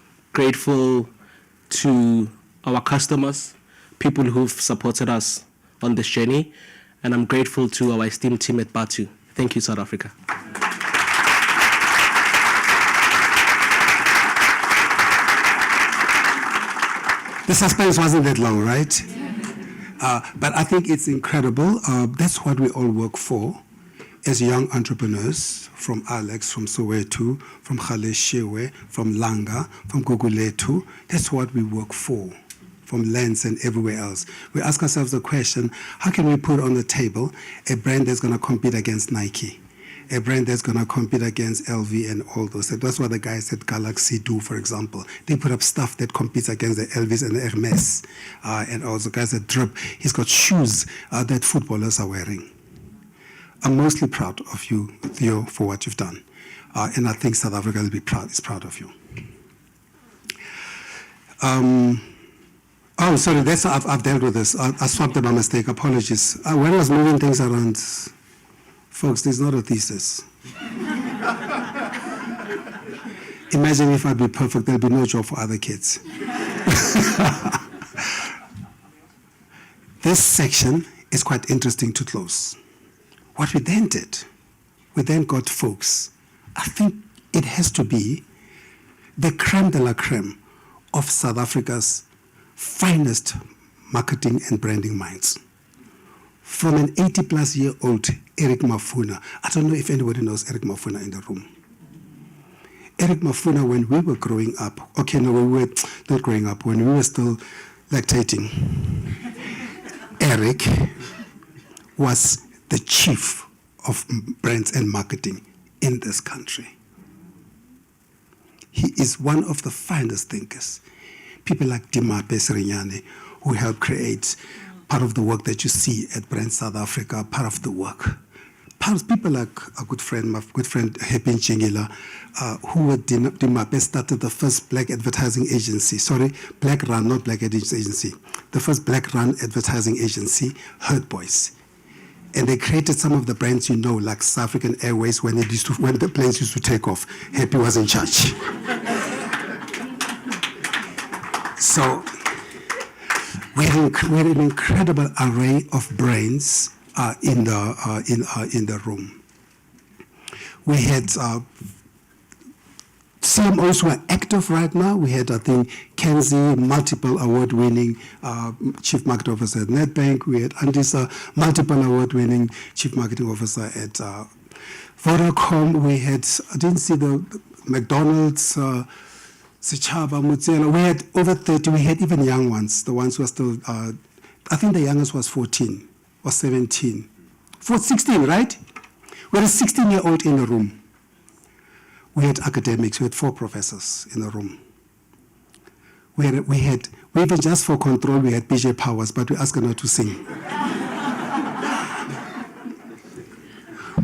to our customers, people who've supported us on this journey, and I'm grateful to our esteemed team at Batu. Thank you, South Africa. The suspense wasn't that long, right? But I think it's incredible. That's what we all work for as young entrepreneurs, from Alex, from Soweto, from Khale Shewe, from Langa, from Guguletu. That's what we work for, from Lens and everywhere else. We ask ourselves the question, how can we put on the table a brand that's going to compete against Nike? A brand that's going to compete against LV and all those. That's what the guys at Galaxy do, for example. They put up stuff that competes against the Elvis and the Hermes. And also guys at Drip, he's got shoes that footballers are wearing. I'm mostly proud of you, Theo, for what you've done. And I think South Africa will be proud of you. Oh, sorry, I've dealt with this. I swapped it by mistake, apologies. When I was moving things around, folks, there's not a thesis. Imagine if I'd be perfect, there'd be no job for other kids. This section is quite interesting to close. What we then did, we then got folks, I think it has to be the creme de la creme of South Africa's finest marketing and branding minds. From an 80-plus-year-old Eric Mafuna. I don't know if anybody knows Eric Mafuna in the room. Eric Mafuna, when we were growing up, we were not growing up, when we were still lactating, Eric was the chief of brands and marketing in this country. He is one of the finest thinkers. People like Dimape Serinyane, who helped create part of the work that you see at Brand South Africa, part of the work. People like my good friend Happy Chingila, who were Dimape started the first black advertising agency. Black run, not black agency. The first black run advertising agency, Hurt Boys. And they created some of the brands like South African Airways when the planes used to take off. Happy was in charge. So we had an incredible array of brains in the room. We had CMOs who are active right now. We had, I think, Kenzie, multiple award-winning Chief Marketing Officer at Nedbank. We had Andisa, multiple award-winning Chief Marketing Officer at Vodacom. We had, I didn't see the McDonald's, Sichaba, Mutsela. We had over 30. We had even young ones, the ones who are still, I think the youngest was 14 or 17. 16, right? We had a 16-year-old in the room. We had academics. We had 4 professors in the room. We even just for control, we had PJ Powers, but we asked her not to sing.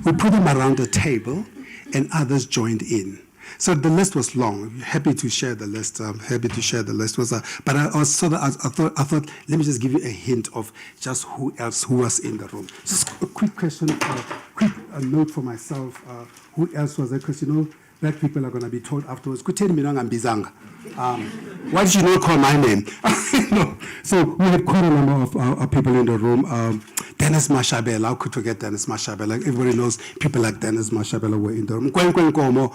We put them around the table, and others joined in. So the list was long. Happy to share the list. But I thought, let me just give you a hint of just who was in the room. Just a quick question, a note for myself. Who else was there? Because black people are going to be told afterwards, "Kutheni mina ungambizanga?" Why did you not call my name? No. So we had quite a number of people in the room. Dennis Mashabela, how could forget Dennis Mashabela? Everybody knows people like Dennis Mashabela were in the room. Nkwenkwe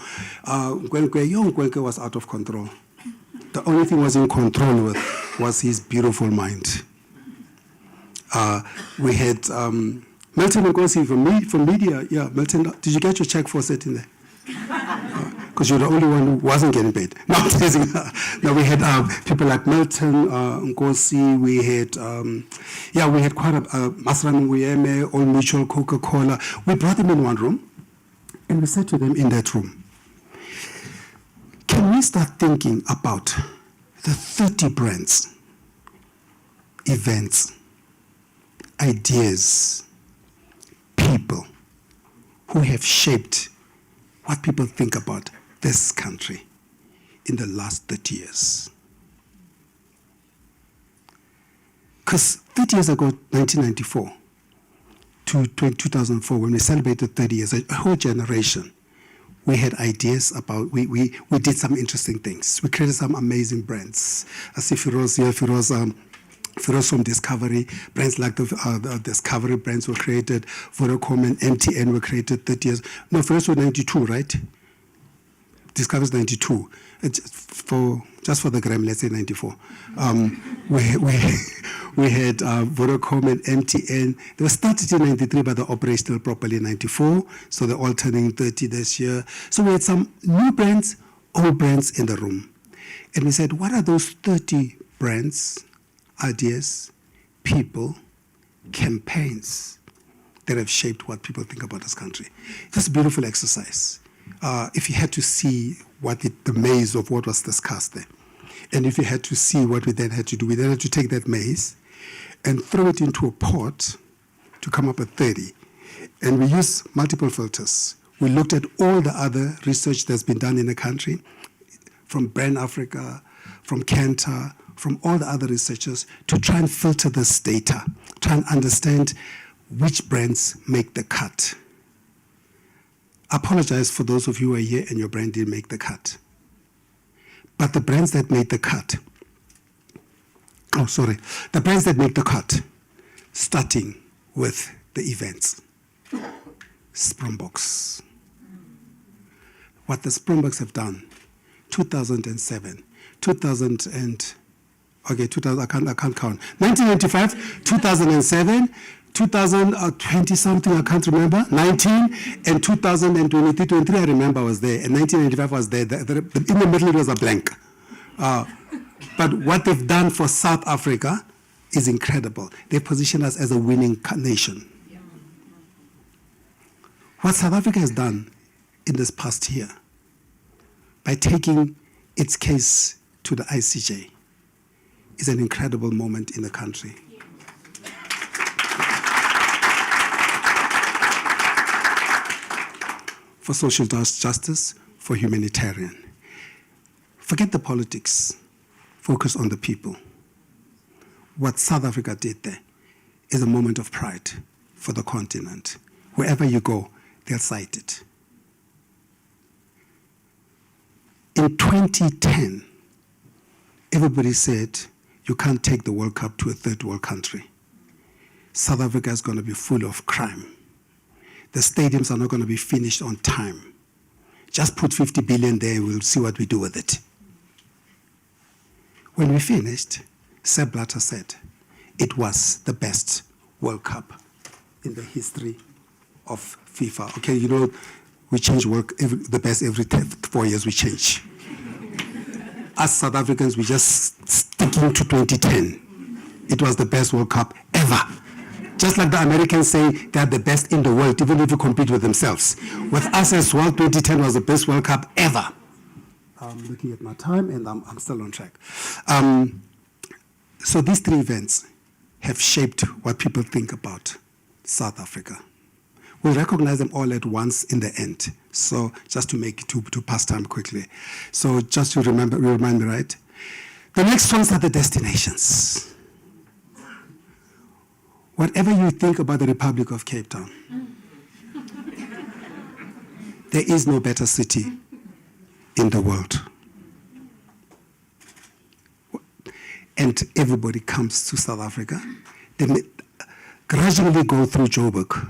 was out of control. The only thing was in control with was his beautiful mind. We had Milton Ngozi from media. Yeah, Milton, did you get your check for sitting there? Because you're the only one who wasn't getting paid. No, I'm teasing. No, we had people like Milton Ngozi. We had, we had quite a Masrani Nguyeme, Old Mutual, Coca-Cola. We brought them in one room, and we said to them in that room, can we start thinking about the 30 brands, events, ideas, people who have shaped what people think about this country in the last 30 years. Because 30 years ago, 1994 to 2004, when we celebrated 30 years, a whole generation, we had ideas about, we did some interesting things. We created some amazing brands. I see Firoz here, Firoz from Discovery. Brands like the Discovery brands were created. Vodacom and MTN were created 30 years. No, Firoz was 92, right? Discovery's 92. Just for the gram, let's say 94. We had Vodacom and MTN. They were started in 93, but they're operational properly in 94. So they're all turning 30 this year. So we had some new brands, old brands in the room. And we said, what are those 30 brands, ideas, people, campaigns that have shaped what people think about this country? It's a beautiful exercise. If you had to see the maze of what was discussed there, and if you had to see what we then had to do, we then had to take that maze and throw it into a pot to come up with 30. And we used multiple filters. We looked at all the other research that's been done in the country, from Brand Africa, from Kantar, from all the other researchers, to try and filter this data, try and understand which brands make the cut. I apologize for those of you who are here and your brand didn't make the cut. But the brands that made the cut, the brands that make the cut, starting with the events. Springboks. What the Springboks have done, 2007, 2000 and, okay, 2000, I can't count. 1995, 2007, 2020 something, I can't remember, 19, and 2023, 23 I remember was there, and 1995 was there. In the middle it was a blank. But what they've done for South Africa is incredible. They've positioned us as a winning nation. What South Africa has done in this past year, by taking its case to the ICJ, is an incredible moment in the country. For social justice, for humanitarian. Forget the politics. Focus on the people. What South Africa did there is a moment of pride for the continent. Wherever you go, they'll cite it. In 2010, everybody said you can't take the World Cup to a third world country. South Africa is going to be full of crime. The stadiums are not going to be finished on time. Just put 50 billion there, we'll see what we do with it. When we finished, Sepp Blatter said it was the best World Cup in the history of FIFA. Okay, you know, we change the best every 4 years we change. As South Africans, we just sticking to 2010. It was the best World Cup ever. Just like the Americans say they're the best in the world, even if you compete with themselves. With us as well, 2010 was the best World Cup ever. I'm looking at my time, and I'm still on track. So these three events have shaped what people think about South Africa. We'll recognize them all at once in the end. So just to make it to pass time quickly. So just to remind me, right? The next ones are the destinations. Whatever you think about the Republic of Cape Town, there is no better city in the world. And everybody comes to South Africa. They gradually go through Joburg,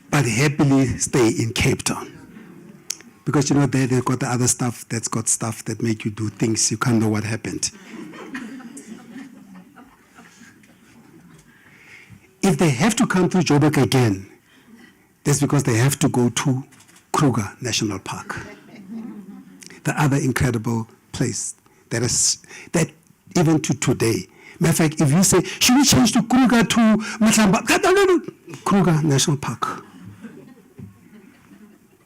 but happily stay in Cape Town. Because there they've got the other stuff that's got stuff that make you do things you can't know what happened. If they have to come through Joburg again, that's because they have to go to Kruger National Park, the other incredible place that even to today. Matter of fact, if you say, should we change to Kruger to Matlamba? No. Kruger National Park.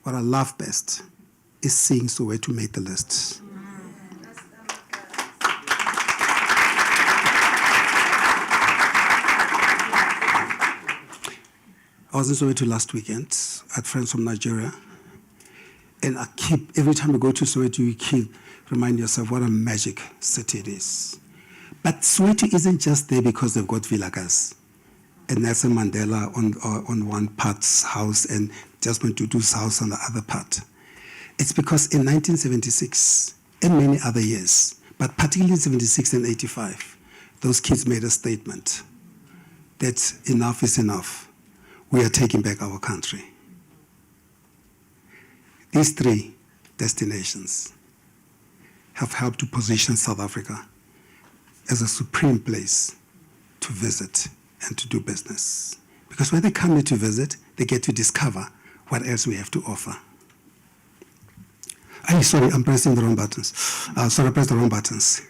What I love best is seeing Soweto make the list. I was in Soweto last weekend. I had friends from Nigeria. And every time I go to Soweto, you remind yourself what a magic city it is. But Soweto isn't just there because they've got villagas and Nelson Mandela on one part's house and Desmond Tutu's house on the other part. It's because in 1976 and many other years, but particularly in 76 and 85, those kids made a statement that enough is enough. We are taking back our country. These three destinations have helped to position South Africa as a supreme place to visit and to do business. Because when they come here to visit, they get to discover what else we have to offer. Sorry, I'm pressing the wrong buttons. I pressed the wrong buttons.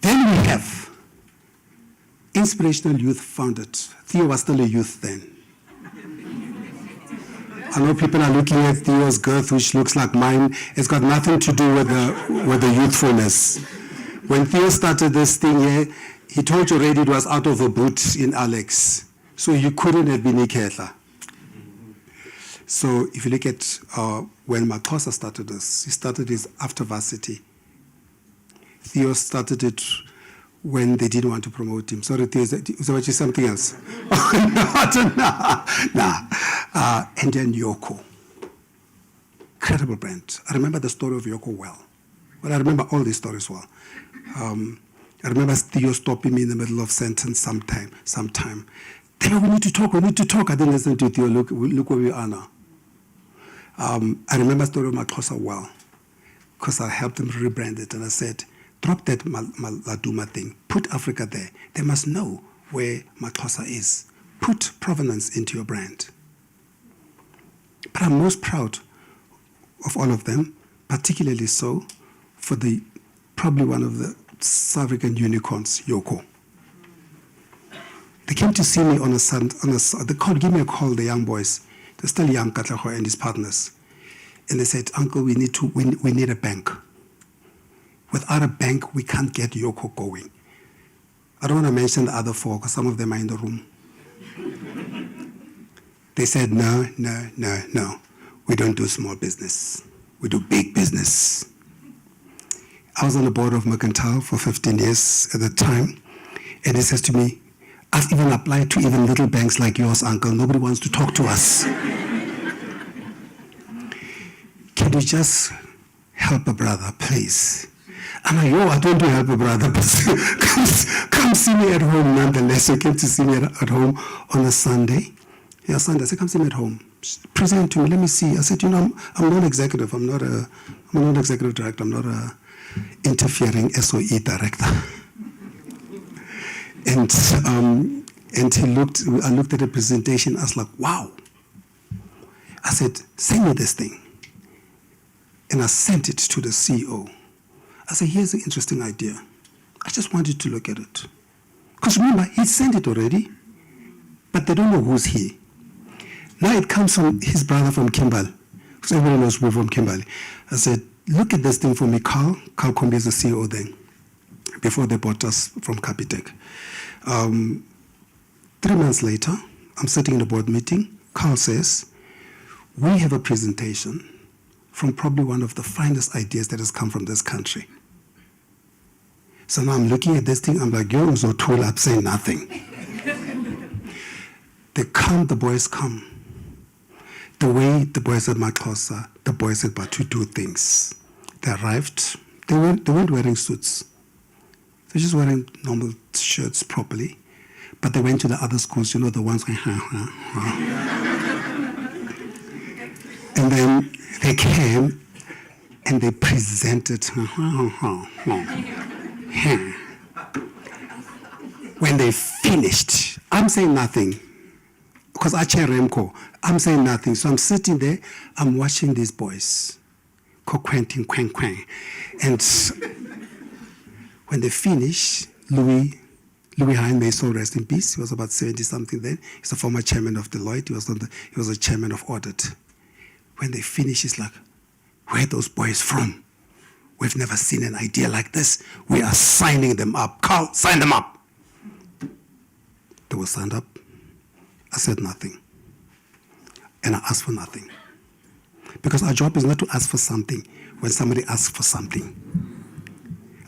Then we have Inspirational Youth founded. Theo was still a youth then. I know people are looking at Theo's girth, which looks like mine. It's got nothing to do with the youthfulness. When Theo started this thing here, he told you already it was out of a boot in Alex. So you couldn't have been Iketla. So if you look at when Maxhosa started this, he started this after varsity. Theo started it when they didn't want to promote him. Sorry, Theo, is that something else? No. And then Yoko. Incredible brand. I remember the story of Yoko well. Well, I remember all these stories well. I remember Theo stopping me in the middle of sentence sometime. Theo, we need to talk. I didn't listen to Theo. Look where we are now. I remember the story of Maxhosa well, because I helped them rebrand it, and I said, drop that Laduma thing. Put Africa there. They must know where Maxhosa is. Put provenance into your brand. But I'm most proud of all of them, particularly so for probably one of the South African unicorns, Yoko. They came to see me on a Sunday. They gave me a call, the young boys. They're still young, Katlaho and his partners. And they said, Uncle, we need a bank. Without a bank, we can't get Yoko going. I don't want to mention the other four because some of them are in the room. They said, no. We don't do small business. We do big business. I was on the board of Mercantile for 15 years at the time. And he says to me, I've even applied to even little banks like yours, Uncle. Nobody wants to talk to us. Can you just help a brother, please? I'm like, I don't do help a brother, but come see me at home nonetheless. You came to see me at home on a Sunday. Yeah, Sunday. I said, come see me at home. Present to me, let me see. I said, I'm not executive. I'm not an executive director. I'm not a interfering SOE director. And I looked at the presentation. I was like, wow. I said, send me this thing. And I sent it to the CEO. I said, here's an interesting idea. I just wanted to look at it. Because remember, he sent it already, but they don't know who's he. Now it comes from his brother from Kimberley. Because everyone knows we're from Kimberley. I said, look at this thing for me, Carl. Carl Kombi is the CEO then, before they bought us from Capitec. 3 months later, I'm sitting in a board meeting. Carl says, we have a presentation from probably one of the finest ideas that has come from this country. So now I'm looking at this thing, I'm like, yo, so tool up, saying nothing. The boys come. the way the boys at Maxhosa, the boys at Batu do things. They arrived, they weren't wearing suits. They're just wearing normal shirts properly. But they went to the other schools, the ones going, And then they came and they presented. When they finished, I'm saying nothing. Because I chair Remco, I'm saying nothing. So I'm sitting there, I'm watching these boys. Quang. And when they finished, Louis Hein, may so rest in peace. He was about 70-something then. He's a former chairman of Deloitte. He was a chairman of audit. When they finished, he's like, where are those boys from? We've never seen an idea like this. We are signing them up. Carl, sign them up. They were signed up. I said nothing. And I asked for nothing. Because our job is not to ask for something when somebody asks for something.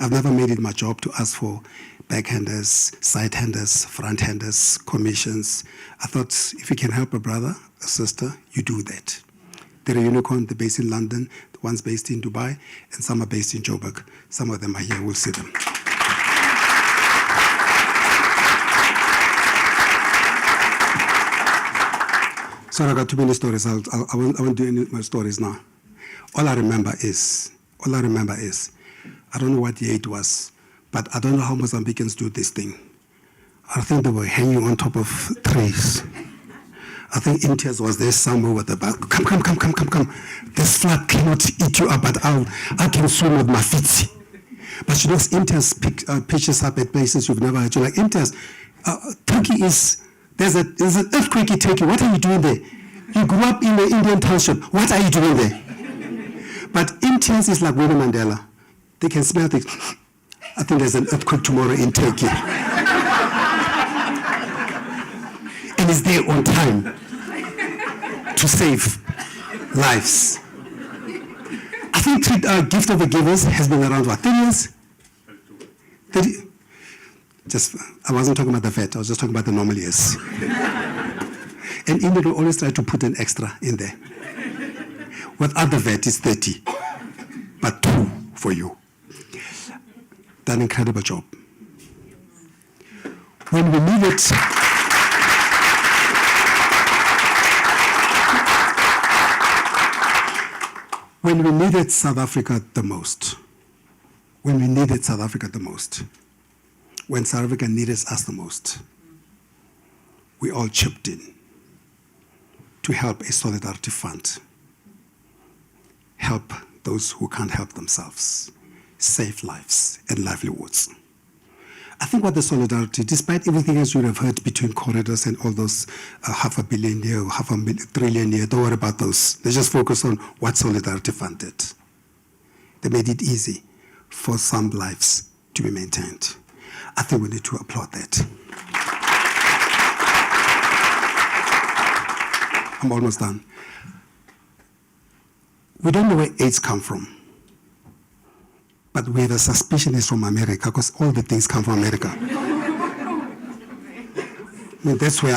I've never made it my job to ask for backhanders, side-handers, front-handers, commissions. I thought if you can help a brother, a sister, you do that. They're a unicorn, they're based in London, the one's based in Dubai, and some are based in Joburg. Some of them are here, we'll see them. So I got too many stories. I won't do any more stories now. All I remember is, I don't know what year it was, but I don't know how Mozambicans do this thing. I think they were hanging on top of trees. I think Intias was there somewhere with the back. Come. This flag cannot eat you up, but I can swim with my feet. But Intias pitches up at places you've never heard. You're like, Intias, Turkey is... There's an earthquake in Turkey. What are you doing there? You grew up in the Indian township. What are you doing there? But Indians is like Winnie Mandela. They can smell things. I think there's an earthquake tomorrow in Turkey. And it's there on time to save lives. I think Gift of the Givers has been around, what, 10 years? 30? I wasn't talking about the vet, I was just talking about the normal years. And India will always try to put an extra in there. Without the vet, it's 30, but 2 for you. Done an incredible job. When we needed South Africa the most, when South Africa needed us the most, we all chipped in to help a solidarity fund, help those who can't help themselves, save lives and livelihoods. I think what the solidarity, despite everything else you have heard between corridors and all those $500 million here or $500 billion here, don't worry about those. They just focus on what solidarity fund did. They made it easy for some lives to be maintained. I think we need to applaud that. I'm almost done. We don't know where AIDS come from, but we have a suspicion it's from America because all the things come from America. I mean, that's where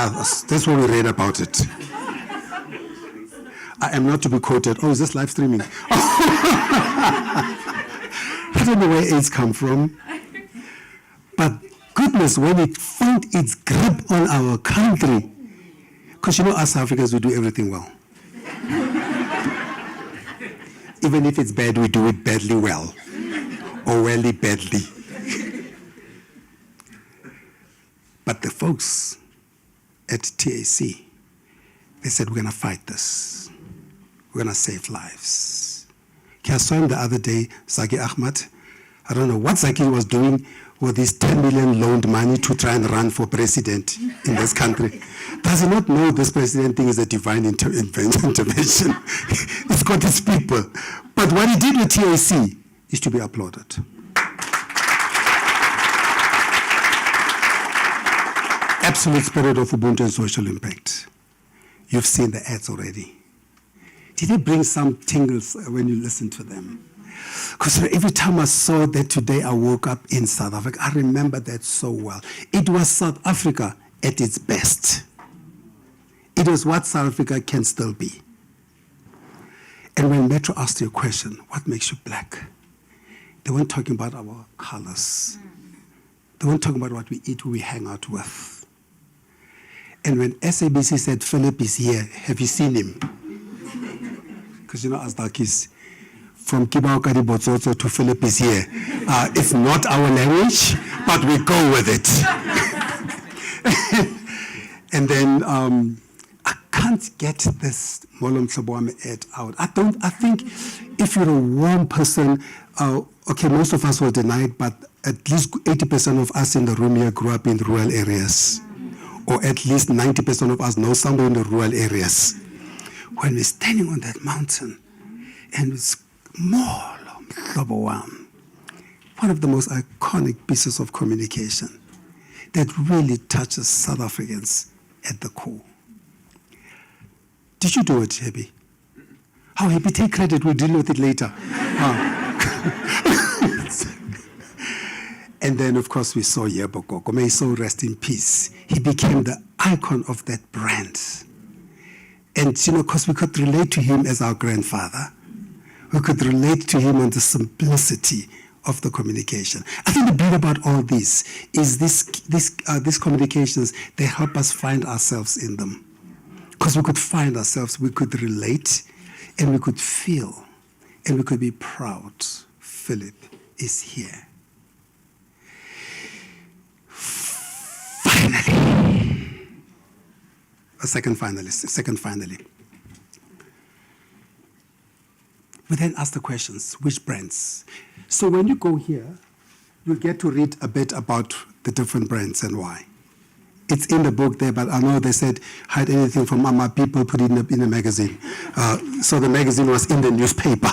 we read about it. I am not to be quoted. Oh, is this live streaming? I don't know where AIDS come from. But goodness, when it found its grip on our country, because us Africans, we do everything well. Even if it's bad, we do it badly well, or welly badly. But the folks at TAC, they said, we're going to fight this. We're going to save lives. I saw him the other day, Zaki Ahmad. I don't know what Zaki was doing with this 10 million loaned money to try and run for president in this country. Does he not know this president thing is a divine intervention? It's got its people. But what he did with TAC is to be applauded. Absolute spirit of Ubuntu and social impact. You've seen the ads already. Did it bring some tingles when you listen to them? Because every time I saw that today, I woke up in South Africa. I remember that so well. It was South Africa at its best. It was what South Africa can still be. And when Metro asked you a question, what makes you black? They weren't talking about our colors. They weren't talking about what we eat, who we hang out with. And when SABC said, Philip is here, have you seen him? Because you know, as Dakis, from Kibaokadi Botsotso to Philip is here. It's not our language, but we go with it. And then I can't get this Molom Tlabwame ad out. I think if you're a warm person, okay, most of us will deny it, but at least 80% of us in the room here grew up in rural areas. Or at least 90% of us know somewhere in the rural areas. When we're standing on that mountain, and it's Molom Tlabwame, one of the most iconic pieces of communication that really touches South Africans at the core. Did you do it, Happy? How Happy? Take credit, we'll deal with it later. And then, of course, we saw Yebo Gogo. May his soul rest in peace. He became the icon of that brand. And, you know, because we could relate to him as our grandfather. We could relate to him on the simplicity of the communication. I think the beauty about all this is these communications, they help us find ourselves in them. Because we could find ourselves, we could relate, and we could feel, and we could be proud. Philip is here. Finally. A second finally. We then ask the questions, which brands? So when you go here, you get to read a bit about the different brands and why. It's in the book there, but I know they said, hide anything from Mama, people put it in the magazine. So the magazine was in the newspaper.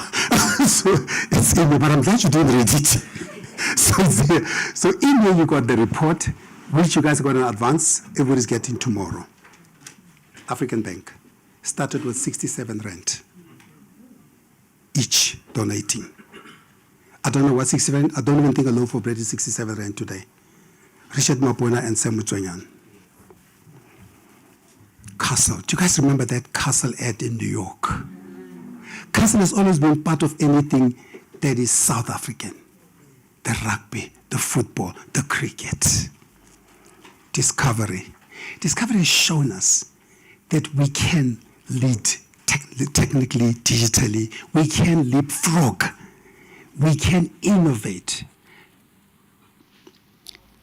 So it's in there, but I'm glad you didn't read it. So it's there. So in here you got the report, which you guys are going to advance. Everybody's getting tomorrow. African Bank started with 67 rand. Each donating. I don't know what 67, I don't even think a loaf of bread is 67 rand today. Richard Mapona and Sam Mutwanyan. Castle. Do you guys remember that Castle ad in New York? Castle has always been part of anything that is South African. The rugby, the football, the cricket. Discovery. Discovery has shown us that we can lead technically, digitally. We can leapfrog. We can innovate.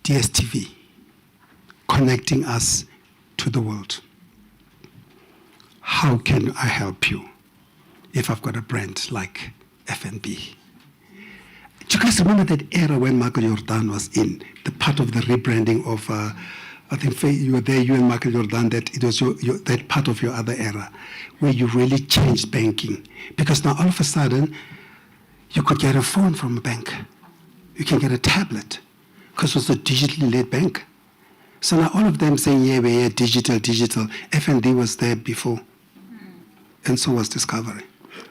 DSTV, connecting us to the world. How can I help you if I've got a brand like FNB? Do you guys remember that era when Michael Jordan was in, the part of the rebranding of, I think you were there, you and Michael Jordan, that it was that part of your other era where you really changed banking. Because now all of a sudden, you could get a phone from a bank. You can get a tablet because it was a digitally led bank. So now all of them saying, yeah, we're digital. FND was there before. And so was Discovery.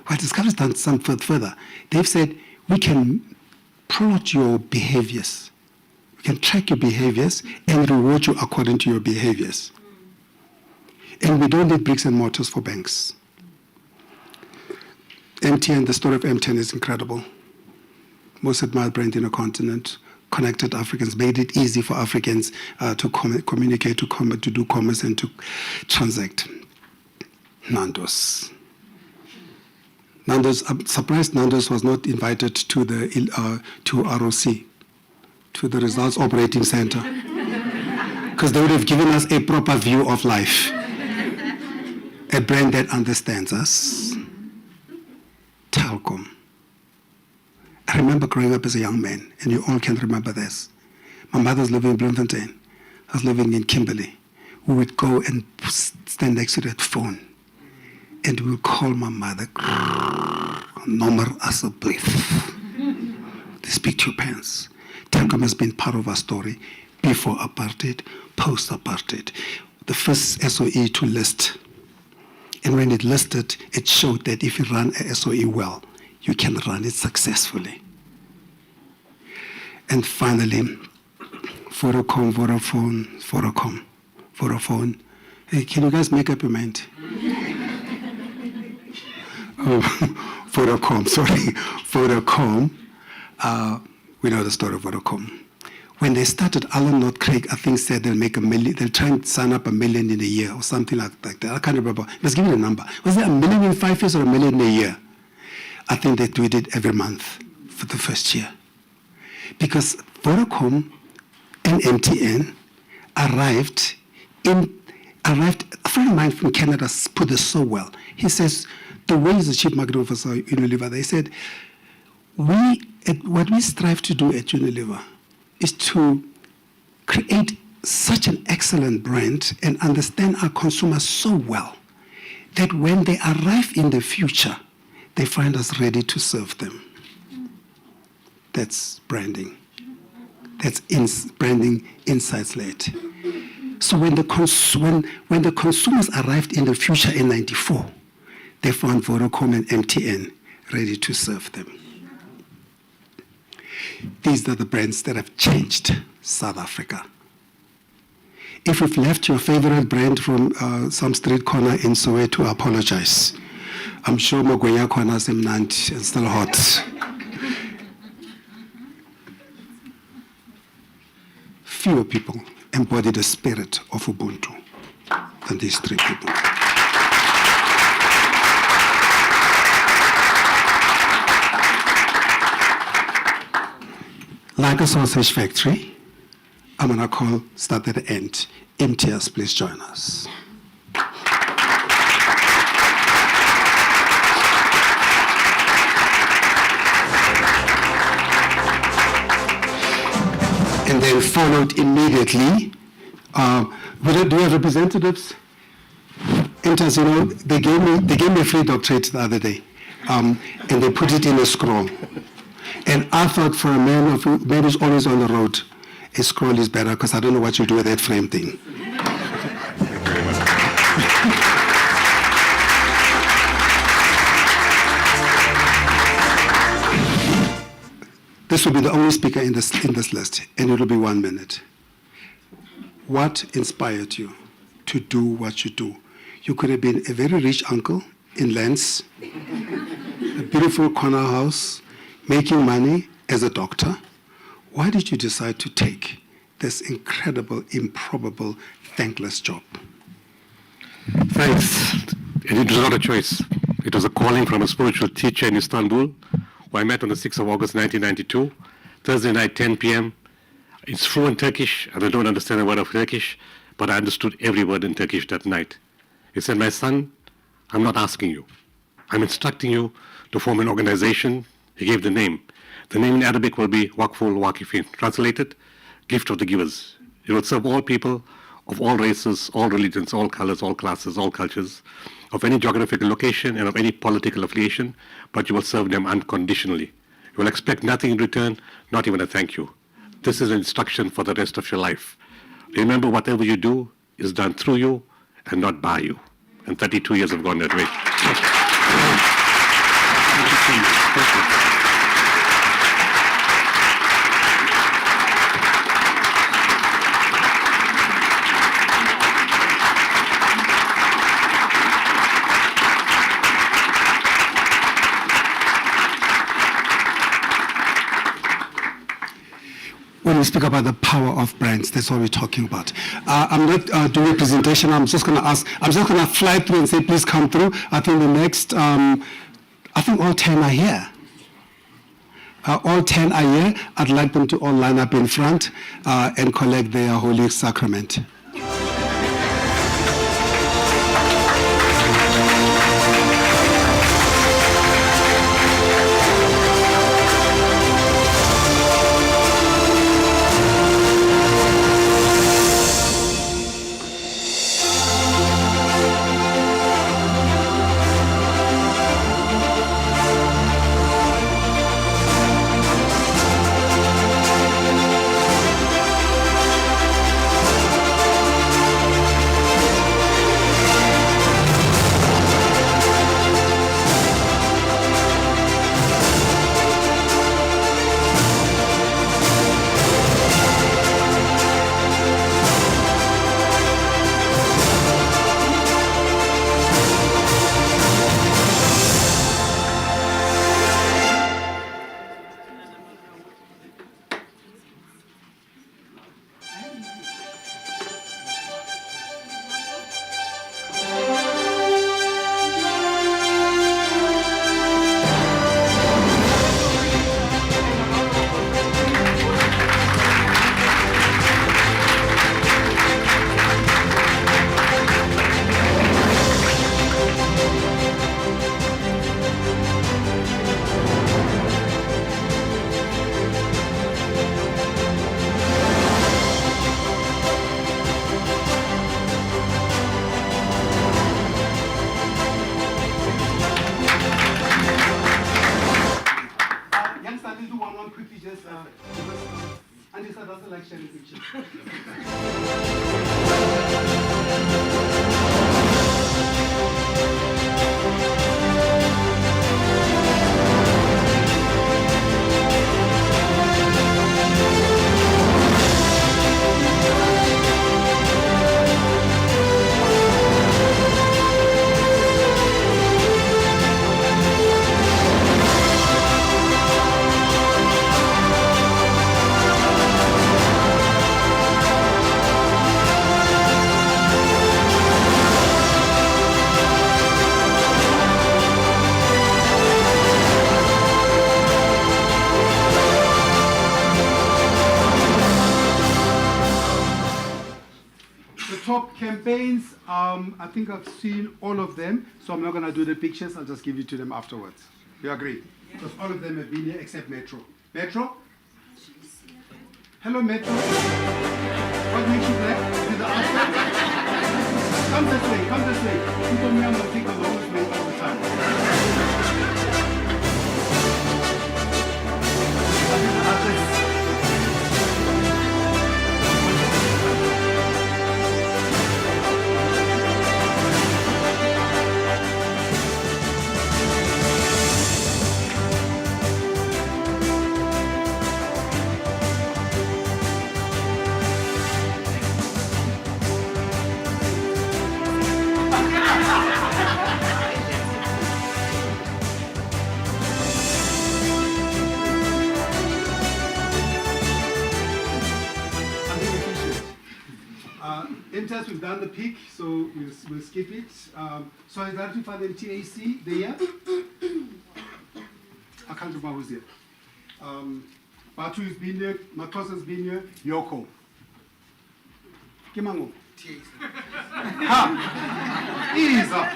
Well, Discovery's done some further. They've said, we can plot your behaviors. We can track your behaviors and reward you according to your behaviors. And we don't need bricks and mortars for banks. MTN, the story of MTN is incredible. Most admired brand in a continent, connected Africans, made it easy for Africans to communicate, to do commerce and to transact. Nando's. I'm surprised Nando's was not invited to the to ROC, to the Results Operating Center, because they would have given us a proper view of life. A brand that understands us. Telkom. I remember growing up as a young man, and you all can remember this. My mother was living in Bloemfontein. I was living in Kimberley. We would go and stand next to that phone, and we would call my mother, Nommer asseblief. They speak to your parents. Telkom has been part of our story before apartheid, post-apartheid. The first SOE to list. And when it listed, it showed that if you run a SOE well, you can run it successfully. And finally, Vodafone. Hey, can you guys make up your mind? Vodacom, we know the story of Vodacom. When they started, Alan North Craig, I think, said they'll make $1 million, they'll try and sign up $1 million in a year or something like that. I can't remember. Let's give it a number. Was it $1 million in 5 years or $1 million in a year? I think they do it every month for the first year. Because Vodacom and MTN arrived, a friend of mine from Canada put this so well. He says, the way he's the chief marketing officer at Unilever, they said, what we strive to do at Unilever is to create such an excellent brand and understand our consumers so well that when they arrive in the future, they find us ready to serve them. That's branding. That's branding insights-led. So when the consumers arrived in the future in '94, they found Vodacom and MTN ready to serve them. These are the brands that have changed South Africa. If we've left your favorite brand from some street corner in Soweto, I apologize. I'm sure Mogoya Kwana is imnant and still hot. Fewer people embody the spirit of Ubuntu than these three people. Like a sausage factory, I'm going to start at the end. MTS, please join us. And then followed immediately, do we have representatives? MTS, you know, they gave me a free doctorate the other day, and they put it in a scroll. And I thought for a man who's always on the road, a scroll is better because I don't know what you'll do with that frame thing. This will be the only speaker in this list, and it will be 1 minute. What inspired you to do what you do? You could have been a very rich uncle in Lens, a beautiful corner house, making money as a doctor. Why did you decide to take this incredible, improbable, thankless job? Thanks. It was not a choice. It was a calling from a spiritual teacher in Istanbul, who I met on the 6th of August, 1992, Thursday night, 10 p.m. It's fluent Turkish, and I don't understand a word of Turkish, but I understood every word in Turkish that night. He said, my son, I'm not asking you. I'm instructing you to form an organization. He gave the name. The name in Arabic will be Waqful Waqifin. Translated, gift of the givers. It will serve all people of all races, all religions, all colors, all classes, all cultures, of any geographical location and of any political affiliation, but you will serve them unconditionally. You will expect nothing in return, not even a thank you. This is an instruction for the rest of your life. Remember, whatever you do is done through you and not by you. And 32 years have gone that way. Thank you. When we speak about the power of brands, that's what we're talking about. I'm not doing a presentation. I'm just going to fly through and say, please come through. I think the next, I think all 10 are here. All 10 are here. I'd like them to all line up in front and collect their Holy Sacrament. Youngster, let's do one quickly, just because Andisa doesn't like sharing pictures. Top campaigns, I think I've seen all of them, so I'm not going to do the pictures, I'll just give it to them afterwards. You agree? Because all of them have been here except Metro. Metro? Hello, Metro. What makes you black? Is it the outside? Come this way, come this way. People may not think I'm always late all the time. Interest, we've done the peak, so we'll skip it. Solidarity Fund and TAC, there. I can't remember who's here. Batu has been here, Matosa's been here, Yoko. Kimango. TAC. Ha! It is up.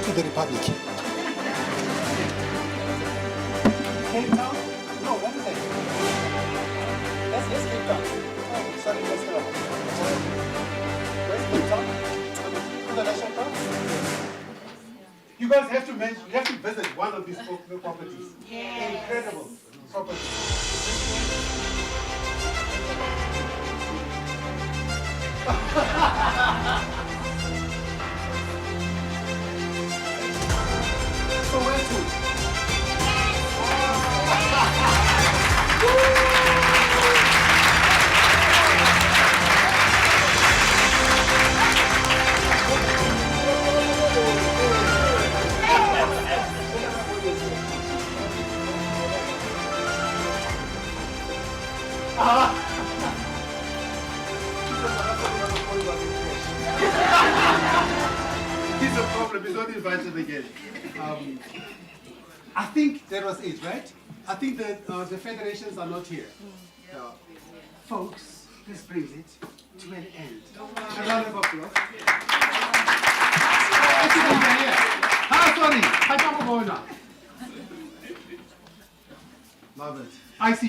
To the Republic. Cape Town? No, what is that? That's Cape Town. Oh, sorry, that's the where's Cape Town? To the National Park? You guys have to mention, you have to visit one of these properties. Yes. Incredible properties. So where to? He's a problem, he's not invited again. I think that was it, right? I think that the federations are not here. Folks, this brings it to an end. A round of applause.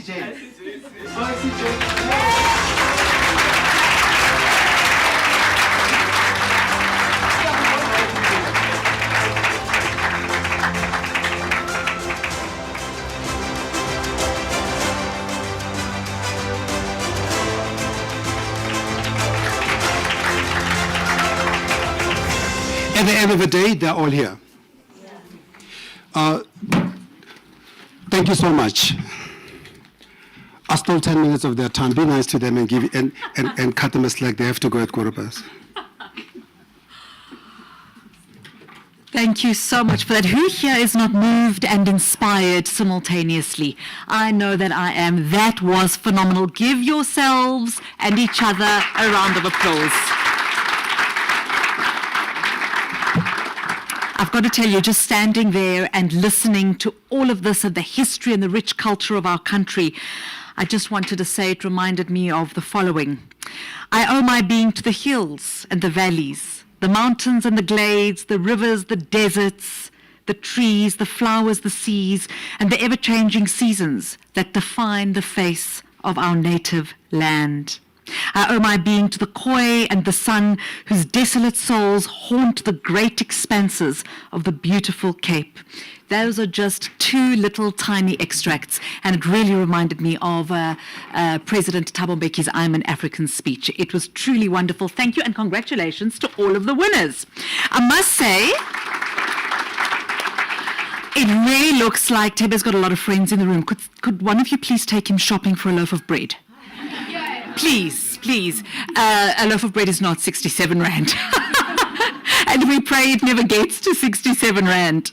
At the end of the day, they're all here. Thank you so much. I stole 10 minutes of their time. Be nice to them and give and cut them a slack. They have to go at 4:15. Thank you so much for that. Who here is not moved and inspired simultaneously? I know that I am. That was phenomenal. Give yourselves and each other a round of applause. I've got to tell you, just standing there and listening to all of this and the history and the rich culture of our country, I just wanted to say it reminded me of the following. I owe my being to the hills and the valleys, the mountains and the glades, the rivers, the deserts, the trees, the flowers, the seas, and the ever-changing seasons that define the face of our native land. I owe my being to the Khoi and the sun, whose desolate souls haunt the great expanses of the beautiful Cape. Those are just two little tiny extracts, and it really reminded me of President Thabo Mbeki's I'm an African speech. It was truly wonderful. Thank you, and congratulations to all of the winners. I must say, it really looks like Tebe's got a lot of friends in the room. Could one of you please take him shopping for a loaf of bread? Please, please. A loaf of bread is not 67 Rand. And we pray it never gets to 67 Rand.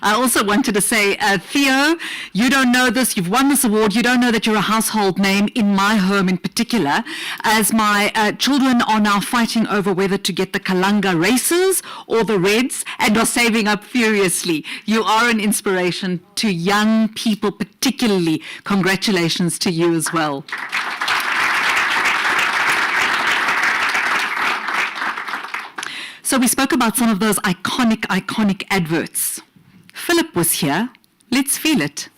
I also wanted to say, Theo, you don't know this, you've won this award, you don't know that you're a household name in my home in particular, as my children are now fighting over whether to get the Kalanga races or the Reds and are saving up furiously. You are an inspiration to young people particularly. Congratulations to you as well. So we spoke about some of those iconic adverts. Philip was here. Let's feel it.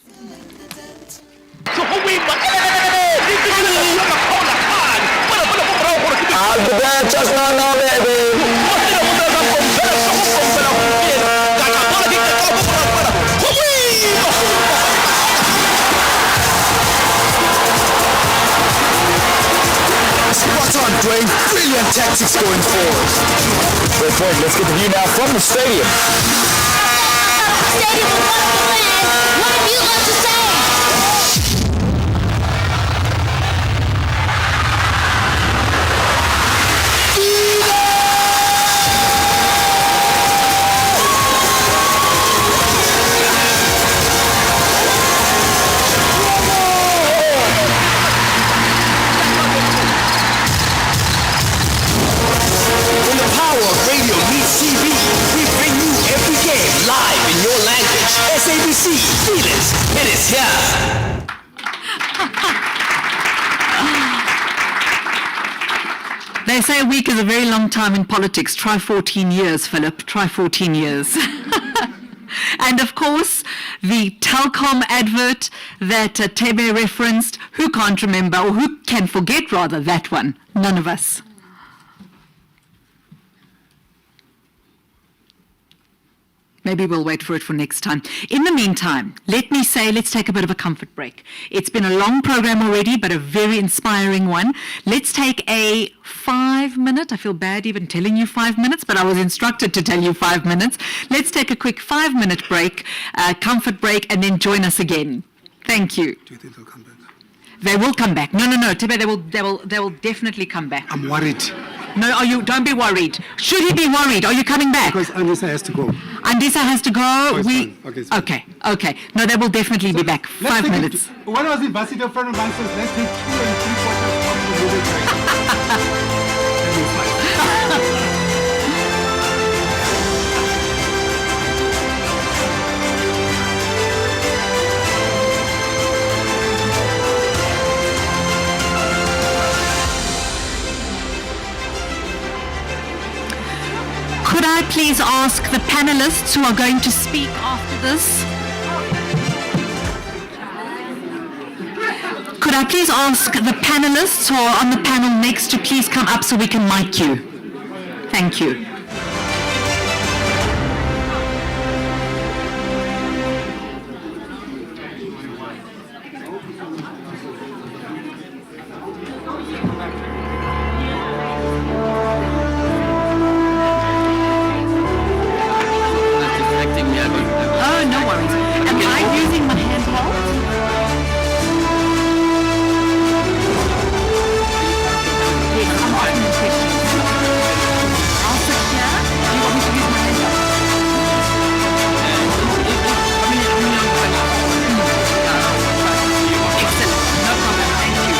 Spot on, Dwayne. Brilliant tactics going forward. Great point. Let's get the view now from the stadium. Stadium was wonderful, man. What have you got to say? When the power of radio meets TV, we bring you every game live in your language. SABC, feel it. It is here. They say a week is a very long time in politics. Try 14 years, Philip. Try 14 years. And of course, the Telkom advert that Tebe referenced. Who can't remember, or who can forget rather, that one? None of us. Maybe we'll wait for it for next time. In the meantime, let me say, let's take a bit of a comfort break. It's been a long program already, but a very inspiring one. Let's take a 5-minute, I feel bad even telling you 5 minutes, but I was instructed to tell you 5 minutes. Let's take a quick 5-minute break, comfort break, and then join us again. Thank you. Do you think they'll come back? They will come back. No, Tebe, they will definitely come back. I'm worried. No, don't be worried. Should he be worried? Are you coming back? Because Andisa has to go. Andisa has to go. Oh, it's fine. Okay, it's fine. Okay. No, they will definitely be back. 5 minutes. When I was in Varsity, a friend of mine says, let's take 2 and 3/4 of the movie break. And it's fine. Could I please ask the panelists who are going to speak after this? Could I please ask the panelists who are on the panel next to please come up so we can mic you? Thank you. Oh, no worries. Am I using my handheld? Yes, I'm asking questions. I'll sit here. Do you want me to use my handheld? Excellent. No problem. Thank you.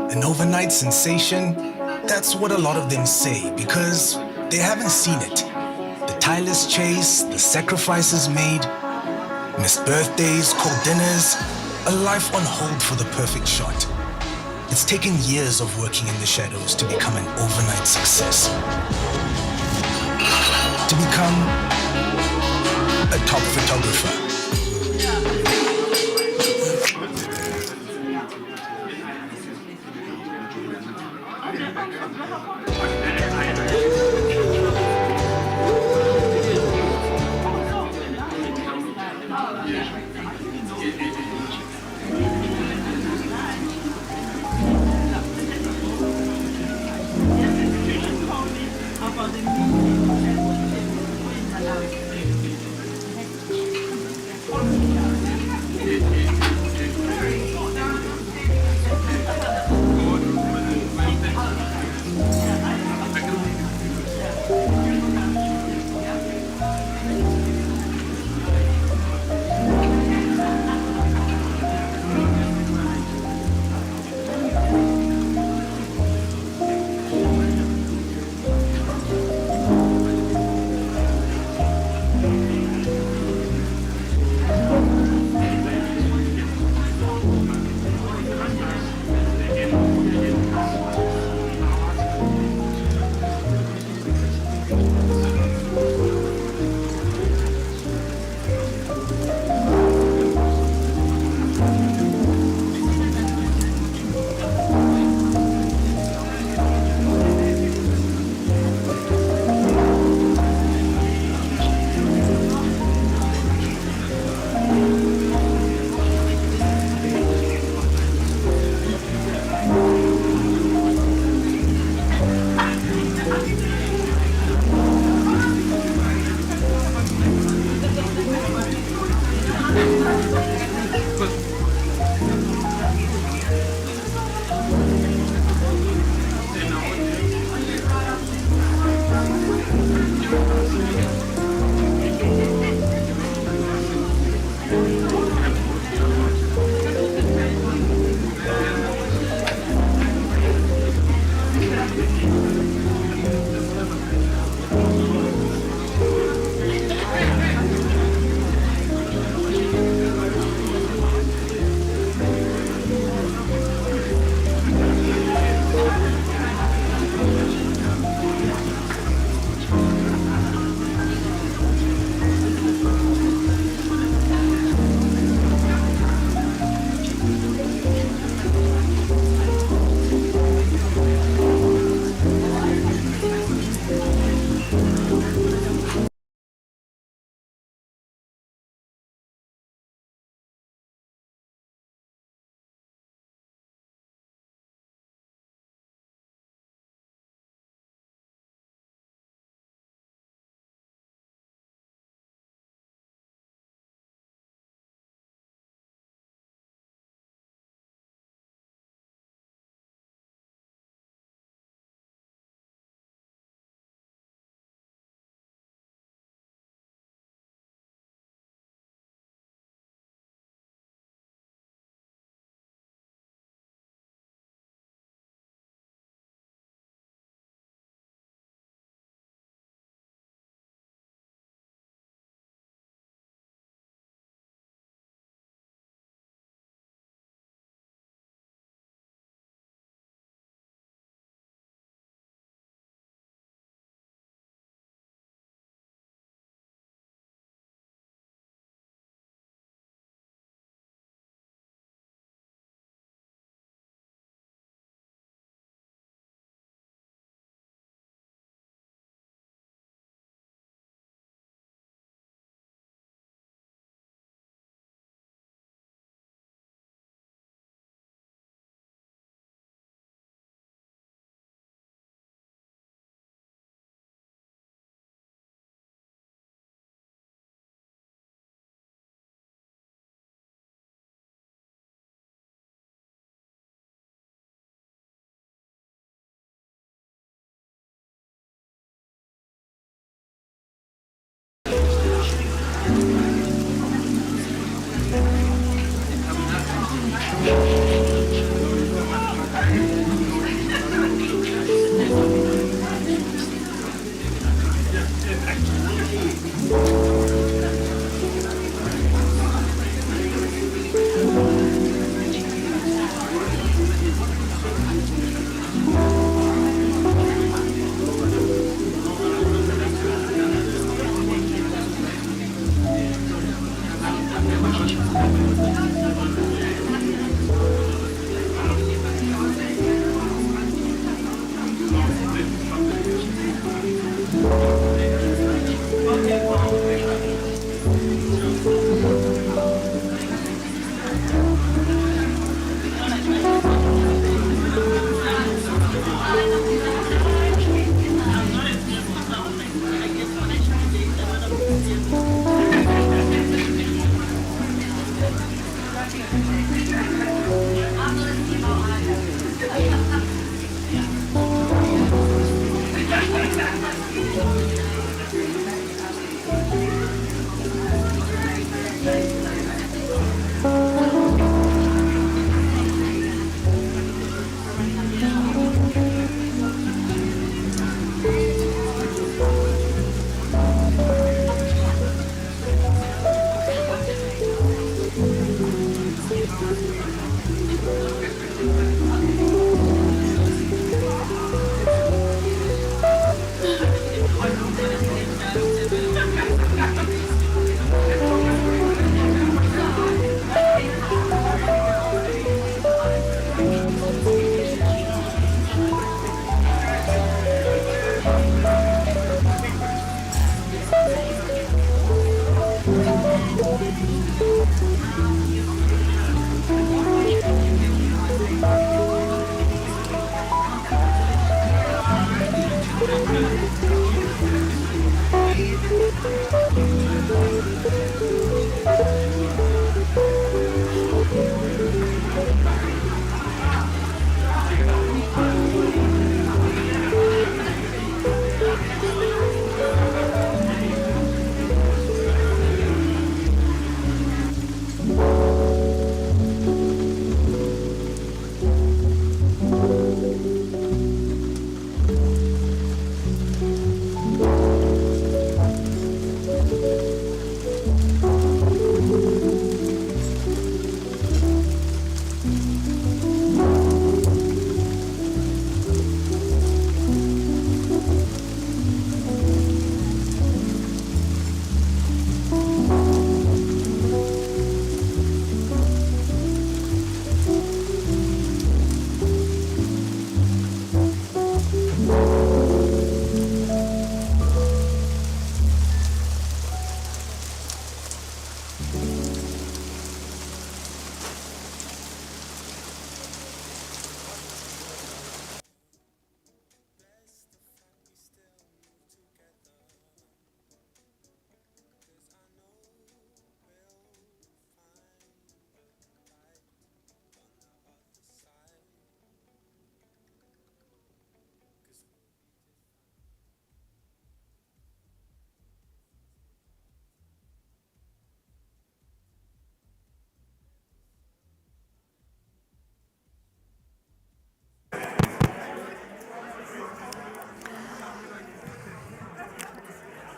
An overnight sensation? That's what a lot of them say because they haven't seen it. The tireless chase, the sacrifices made, missed birthdays, cold dinners, a life on hold for the perfect shot. It's taken years of working in the shadows to become an overnight success. To become a top photographer.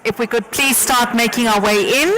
if we could please start making our way in.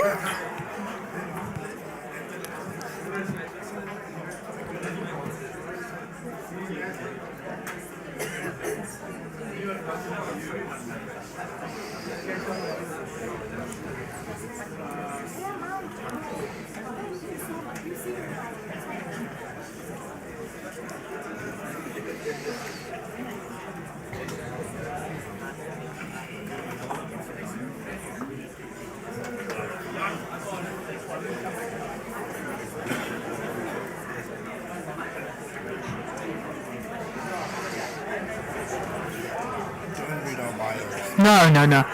No.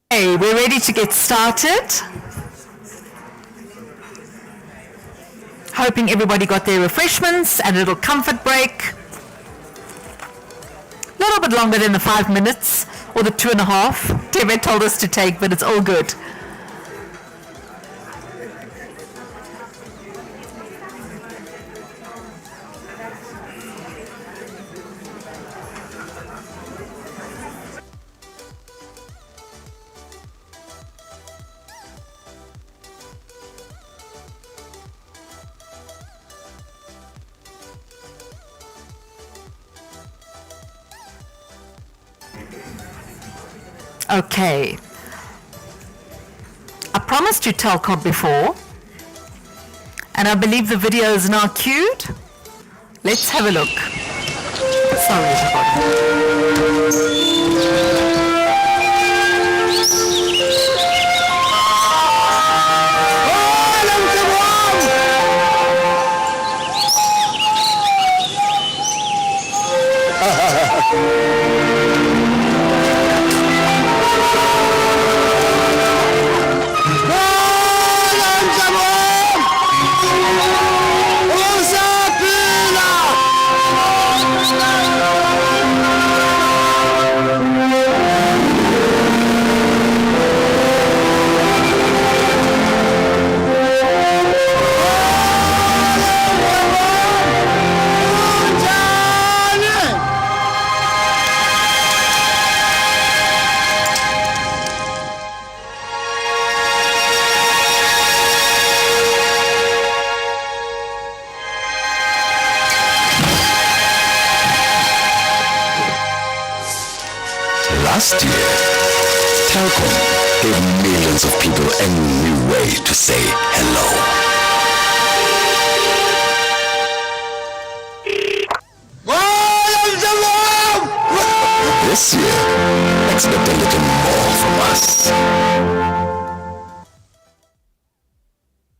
Okay, we're ready to get started. Hoping everybody got their refreshments and a little comfort break. A little bit longer than the 5 minutes or the 2.5 Tebe told us to take, but it's all good. Okay. I promised you Telkom before, and I believe the video is now queued. Let's have a look. Sorry, everybody. Last year, Telkom gave millions of people a new way to say hello. This year, expect a little more from us.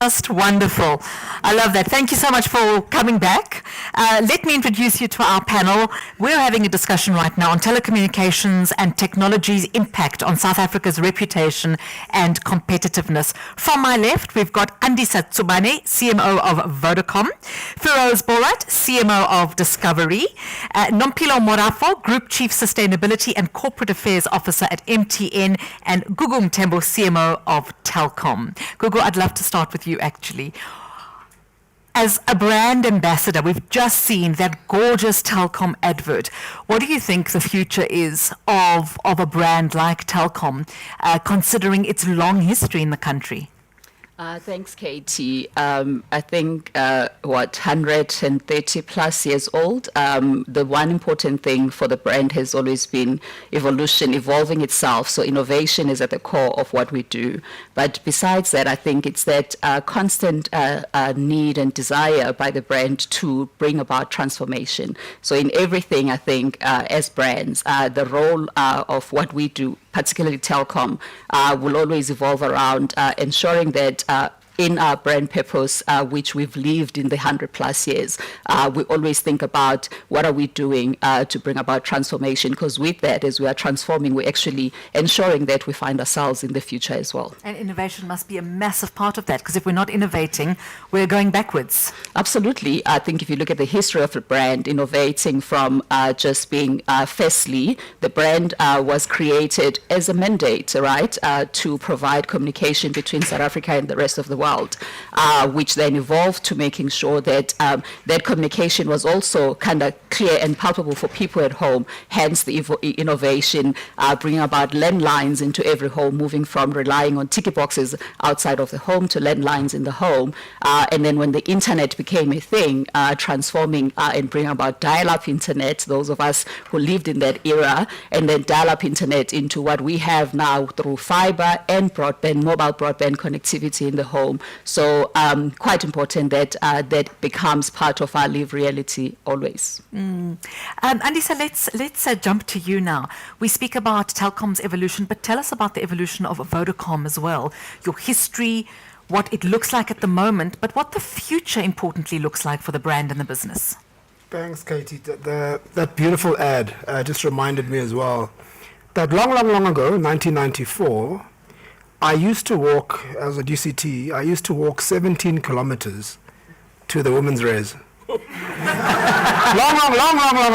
Just wonderful. I love that. Thank you so much for coming back. Let me introduce you to our panel. We're having a discussion right now on telecommunications and technology's impact on South Africa's reputation and competitiveness. From my left, we've got Andisa Tsubane, CMO of Vodacom, Firoz Borat, CMO of Discovery, Nompilo Morafo, Group Chief Sustainability and Corporate Affairs Officer at MTN, and Gugu Mtembo, CMO of Telkom. Gugu, I'd love to start with you actually. As a brand ambassador, we've just seen that gorgeous Telkom advert. What do you think the future is of a brand like Telkom, considering its long history in the country? Thanks, Katie. I think, 130 plus years old. The one important thing for the brand has always been evolution, evolving itself. So innovation is at the core of what we do. But besides that, I think it's that constant need and desire by the brand to bring about transformation. So in everything, I think, as brands, the role of what we do, particularly telecom, will always evolve around ensuring that in our brand purpose, which we've lived in the 100 plus years, we always think about what are we doing to bring about transformation, because with that, as we are transforming, we're actually ensuring that we find ourselves in the future as well. And innovation must be a massive part of that, because if we're not innovating, we're going backwards. Absolutely. I think if you look at the history of the brand, innovating from just being, firstly, the brand was created as a mandate, right, to provide communication between South Africa and the rest of the world, which then evolved to making sure that that communication was also kind of clear and palpable for people at home, hence the innovation, bringing about landlines into every home, moving from relying on ticket boxes outside of the home to landlines in the home. And then when the internet became a thing, transforming and bringing about dial-up internet, those of us who lived in that era, and then dial-up internet into what we have now through fiber and broadband, mobile broadband connectivity in the home. So quite important that that becomes part of our live reality always. Andisa, let's jump to you now. We speak about Telkom's evolution, but tell us about the evolution of Vodacom as well. Your history, what it looks like at the moment, but what the future importantly looks like for the brand and the business. Thanks, Katie. That beautiful ad just reminded me as well that long ago, 1994, I used to walk, as a UCT, I used to walk 17 kilometers to the women's res. long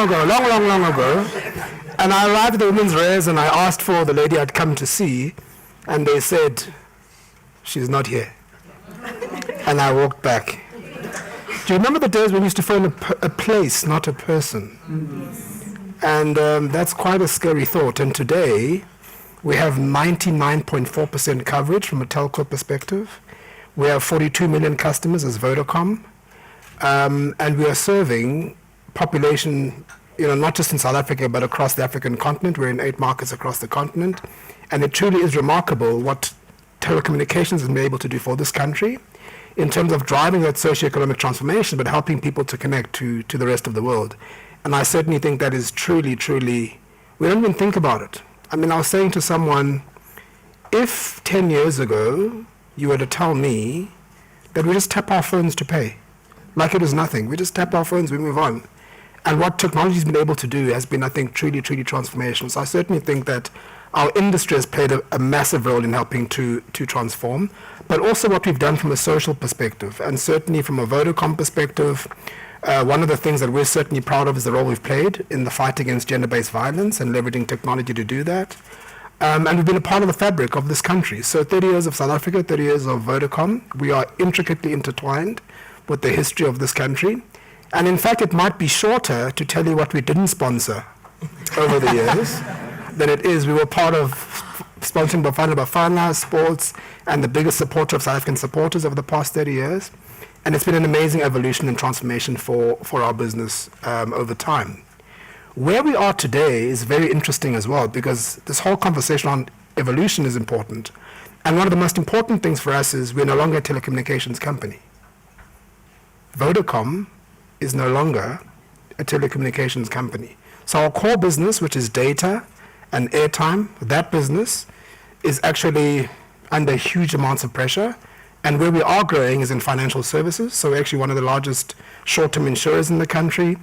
ago. And I arrived at the women's res and I asked for the lady I'd come to see, and they said, she's not here. And I walked back. Do you remember the days when we used to phone a place, not a person? And that's quite a scary thought. And today, we have 99.4% coverage from a telco perspective. We have 42 million customers as Vodacom. And we are serving population, not just in South Africa, but across the African continent. We're in 8 markets across the continent. And it truly is remarkable what telecommunications has been able to do for this country in terms of driving that socioeconomic transformation, but helping people to connect to the rest of the world. And I certainly think that is truly, we don't even think about it. I mean, I was saying to someone, if 10 years ago you were to tell me that we just tap our phones to pay, like it is nothing, we just tap our phones, we move on. And what technology has been able to do has been, I think, truly transformational. So I certainly think that our industry has played a massive role in helping to transform, but also what we've done from a social perspective, and certainly from a Vodacom perspective. One of the things that we're certainly proud of is the role we've played in the fight against gender-based violence and leveraging technology to do that. And we've been a part of the fabric of this country. So 30 years of South Africa, 30 years of Vodacom, we are intricately intertwined with the history of this country. And in fact, it might be shorter to tell you what we didn't sponsor over the years than it is. We were part of sponsoring Bafana, sports, and the biggest supporter of South African supporters over the past 30 years. And it's been an amazing evolution and transformation for our business over time. Where we are today is very interesting as well, because this whole conversation on evolution is important. And one of the most important things for us is we're no longer a telecommunications company. Vodacom is no longer a telecommunications company. So our core business, which is data and airtime, that business is actually under huge amounts of pressure. And where we are growing is in financial services. So we're actually one of the largest short-term insurers in the country.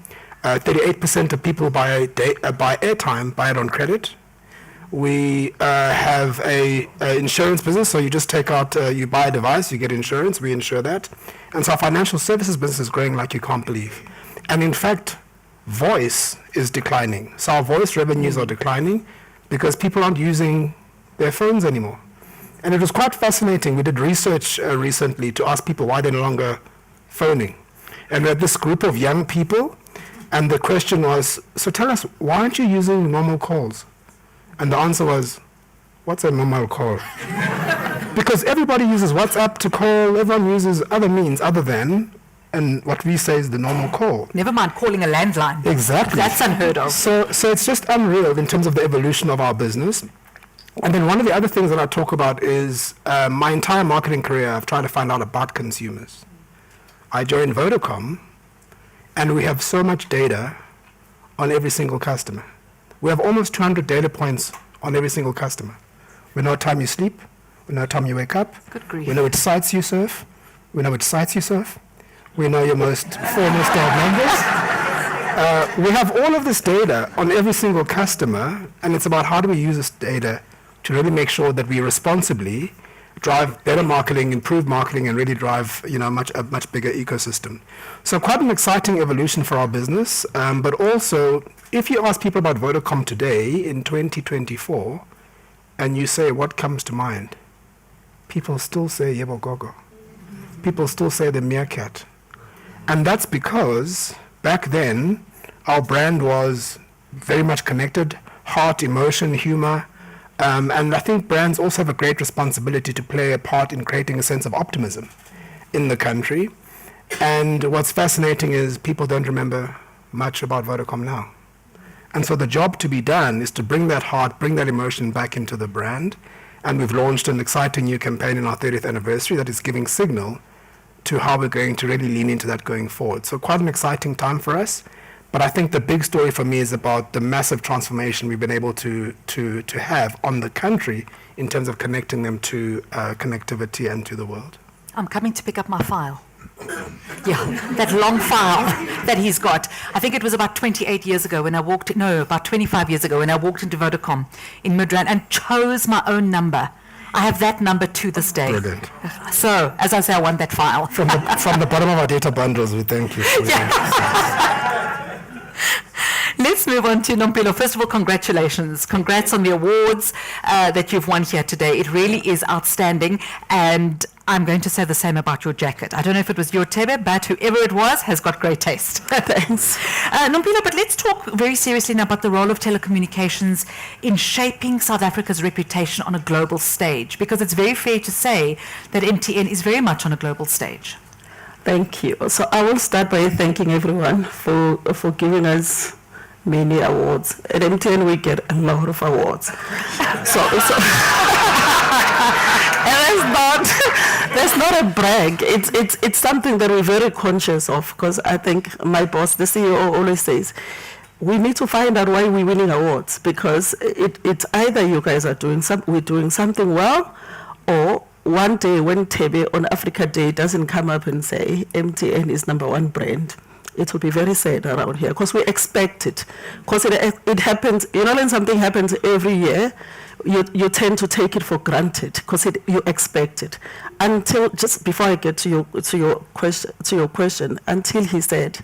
38% of people buy airtime, buy it on credit. We have a insurance business, so you just take out, you buy a device, you get insurance, we insure that. And so our financial services business is growing like you can't believe. And in fact, voice is declining. So our voice revenues are declining because people aren't using their phones anymore. And it was quite fascinating. We did research recently to ask people why they're no longer phoning. And we had this group of young people, and the question was, so tell us, why aren't you using normal calls? And the answer was, what's a normal call? Because everybody uses WhatsApp to call, everyone uses other means other than, and what we say is the normal call. Never mind calling a landline. Exactly. That's unheard of. So it's just unreal in terms of the evolution of our business. And then one of the other things that I talk about is my entire marketing career, I've tried to find out about consumers. I joined Vodacom, and we have so much data on every single customer. We have almost 200 data points on every single customer. We know what time you sleep. We know what time you wake up. Good grief. We know which sites you surf. We know which sites you surf. We know your most foremost dog numbers. We have all of this data on every single customer, and it's about how do we use this data to really make sure that we responsibly drive better marketing, improve marketing, and really drive a much bigger ecosystem. So quite an exciting evolution for our business. But also, if you ask people about Vodacom today in 2024, and you say what comes to mind, people still say Yebo Gogo. People still say the meerkat. And that's because back then our brand was very much connected, heart, emotion, humor. And I think brands also have a great responsibility to play a part in creating a sense of optimism in the country. And what's fascinating is people don't remember much about Vodacom now. And so the job to be done is to bring that heart, bring that emotion back into the brand. And we've launched an exciting new campaign in our 30th anniversary that is giving signal to how we're going to really lean into that going forward. So quite an exciting time for us. But I think the big story for me is about the massive transformation we've been able to have on the country in terms of connecting them to connectivity and to the world. I'm coming to pick up my file. Yeah, that long file that he's got. I think it was about 28 years ago when I walked, about 25 years ago when I walked into Vodacom in Midrand and chose my own number. I have that number to this day. Brilliant. So, as I say, I want that file. From the bottom of our data bundles, we thank you. Let's move on to Nompilo. First of all, congratulations. Congrats on the awards that you've won here today. It really is outstanding. And I'm going to say the same about your jacket. I don't know if it was your Tebe, but whoever it was has got great taste. Thanks. Nompilo, but let's talk very seriously now about the role of telecommunications in shaping South Africa's reputation on a global stage, because it's very fair to say that MTN is very much on a global stage. Thank you. So I will start by thanking everyone for giving us many awards. At MTN, we get a lot of awards. And that's not a brag. It's something that we're very conscious of, because I think my boss, the CEO, always says, we need to find out why we're winning awards, because it's either you guys are we're doing something well, or one day when Tebe on Africa Day doesn't come up and say MTN is #1 brand, it will be very sad around here, because we expect it. Because it happens, when something happens every year, you tend to take it for granted, because you expect it. Until, just before I get to your question, until he said,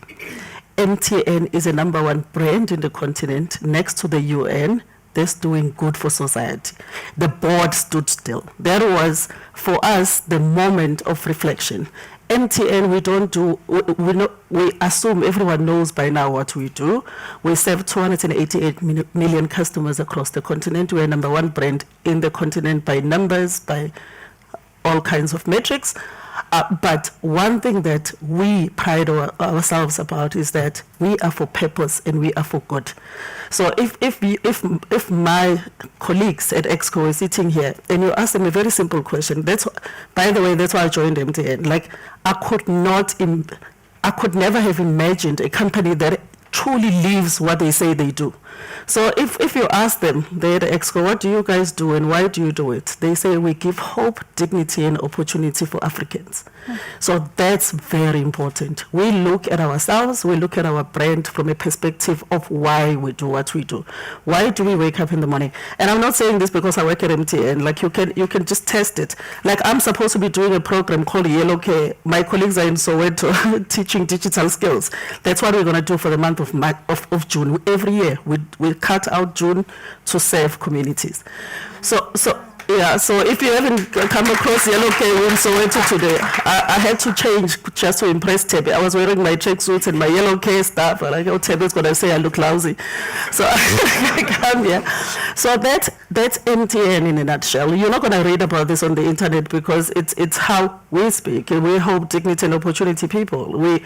MTN is a #1 brand in the continent next to the UN, that's doing good for society. The board stood still. That was, for us, the moment of reflection. MTN, we assume everyone knows by now what we do. We serve 288 million customers across the continent. We're #1 brand in the continent by numbers, by all kinds of metrics. But one thing that we pride ourselves about is that we are for purpose and we are for good. So if my colleagues at EXCO are sitting here and you ask them a very simple question, by the way, that's why I joined MTN. Like, I could never have imagined a company that truly lives what they say they do. So if you ask them, they're at EXCO, what do you guys do and why do you do it? They say we give hope, dignity and opportunity for Africans. So that's very important. We look at ourselves, we look at our brand from a perspective of why we do what we do. Why do we wake up in the morning? And I'm not saying this because I work at MTN. Like, you can just test it. Like, I'm supposed to be doing a program called Yellow Care. My colleagues are in Soweto teaching digital skills. That's what we're going to do for the month of June. Every year we cut out June to serve communities. So if you haven't come across Yellow Care in Soweto today, I had to change just to impress Tebe. I was wearing my tracksuits and my Yellow Care stuff, and I know Tebe's going to say I look lousy. So I come here. So that's MTN in a nutshell. You're not going to read about this on the internet because it's how we speak. We hope dignity and opportunity people. We're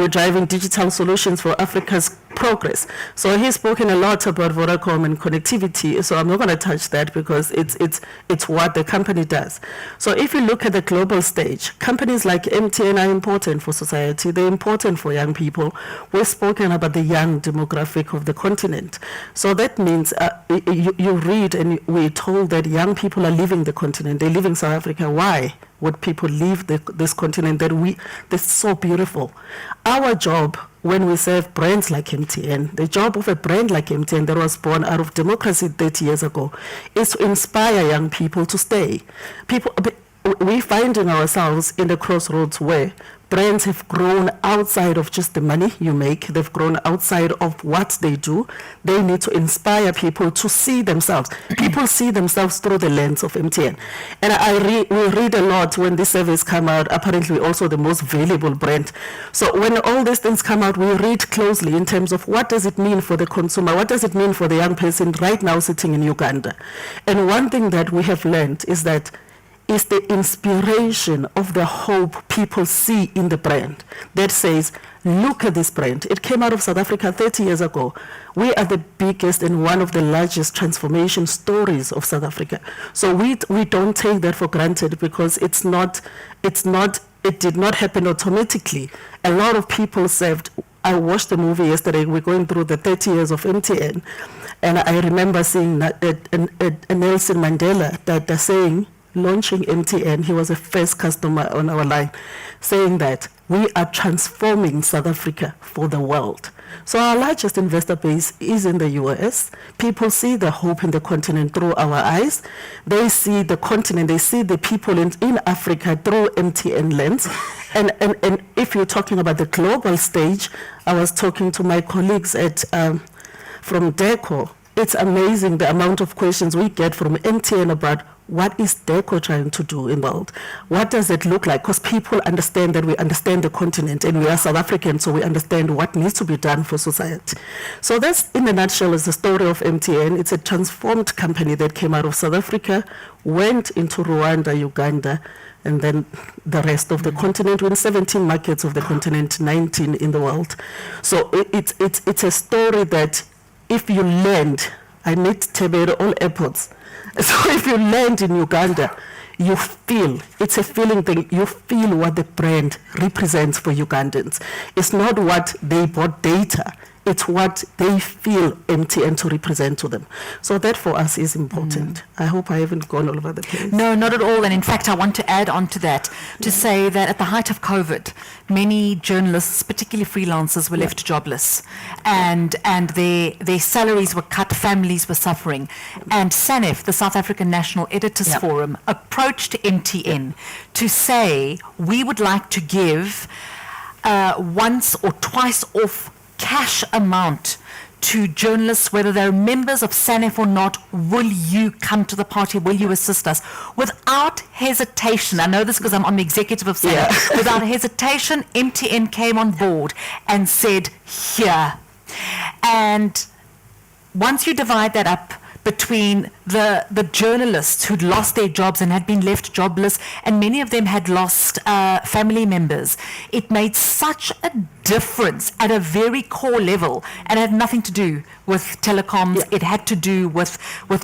driving digital solutions for Africa's progress. So he's spoken a lot about Vodacom and connectivity. So I'm not going to touch that because it's what the company does. So if you look at the global stage, companies like MTN are important for society. They're important for young people. We've spoken about the young demographic of the continent. So that means you read and we're told that young people are leaving the continent. They're leaving South Africa. Why would people leave this continent that's so beautiful? Our job when we serve brands like MTN, the job of a brand like MTN that was born out of democracy 30 years ago is to inspire young people to stay. We're finding ourselves in the crossroads where brands have grown outside of just the money you make. They've grown outside of what they do. They need to inspire people to see themselves. People see themselves through the lens of MTN. And we read a lot when these surveys come out, apparently also the most valuable brand. So when all these things come out, we read closely in terms of what does it mean for the consumer? What does it mean for the young person right now sitting in Uganda? And one thing that we have learned is that is the inspiration of the hope people see in the brand that says, look at this brand. It came out of South Africa 30 years ago. We are the biggest and one of the largest transformation stories of South Africa. So we don't take that for granted because it did not happen automatically. A lot of people served. I watched the movie yesterday. We're going through the 30 years of MTN. And I remember seeing Nelson Mandela that saying, launching MTN, he was the first customer on our line, saying that we are transforming South Africa for the world. So our largest investor base is in the US. People see the hope in the continent through our eyes. They see the continent, they see the people in Africa through MTN lens. And if you're talking about the global stage, I was talking to my colleagues from DECO. It's amazing the amount of questions we get from MTN about what is DECO trying to do in the world? What does it look like? Because people understand that we understand the continent and we are South African, so we understand what needs to be done for society. So that's, in a nutshell, is the story of MTN. It's a transformed company that came out of South Africa, went into Rwanda, Uganda, and then the rest of the continent. We're in 17 markets of the continent, 19 in the world. So it's a story that if you land, I need Tebero all airports. So if you land in Uganda, you feel, it's a feeling thing, you feel what the brand represents for Ugandans. It's not what they bought data, it's what they feel MTN to represent to them. So that for us is important. I hope I haven't gone all over the place. No, not at all. And in fact, I want to add on to that, to say that at the height of COVID, many journalists, particularly freelancers, were left jobless. And their salaries were cut, families were suffering. And SANEF, the South African National Editors Forum, approached MTN to say, we would like to give once or twice off cash amount to journalists, whether they're members of SANEF or not. Will you come to the party? Will you assist us? Without hesitation, I know this because I'm on the executive of SANEF, without hesitation, MTN came on board and said, here. And once you divide that up between the journalists who'd lost their jobs and had been left jobless, and many of them had lost family members, it made such a difference at a very core level, and it had nothing to do with telecoms. It had to do with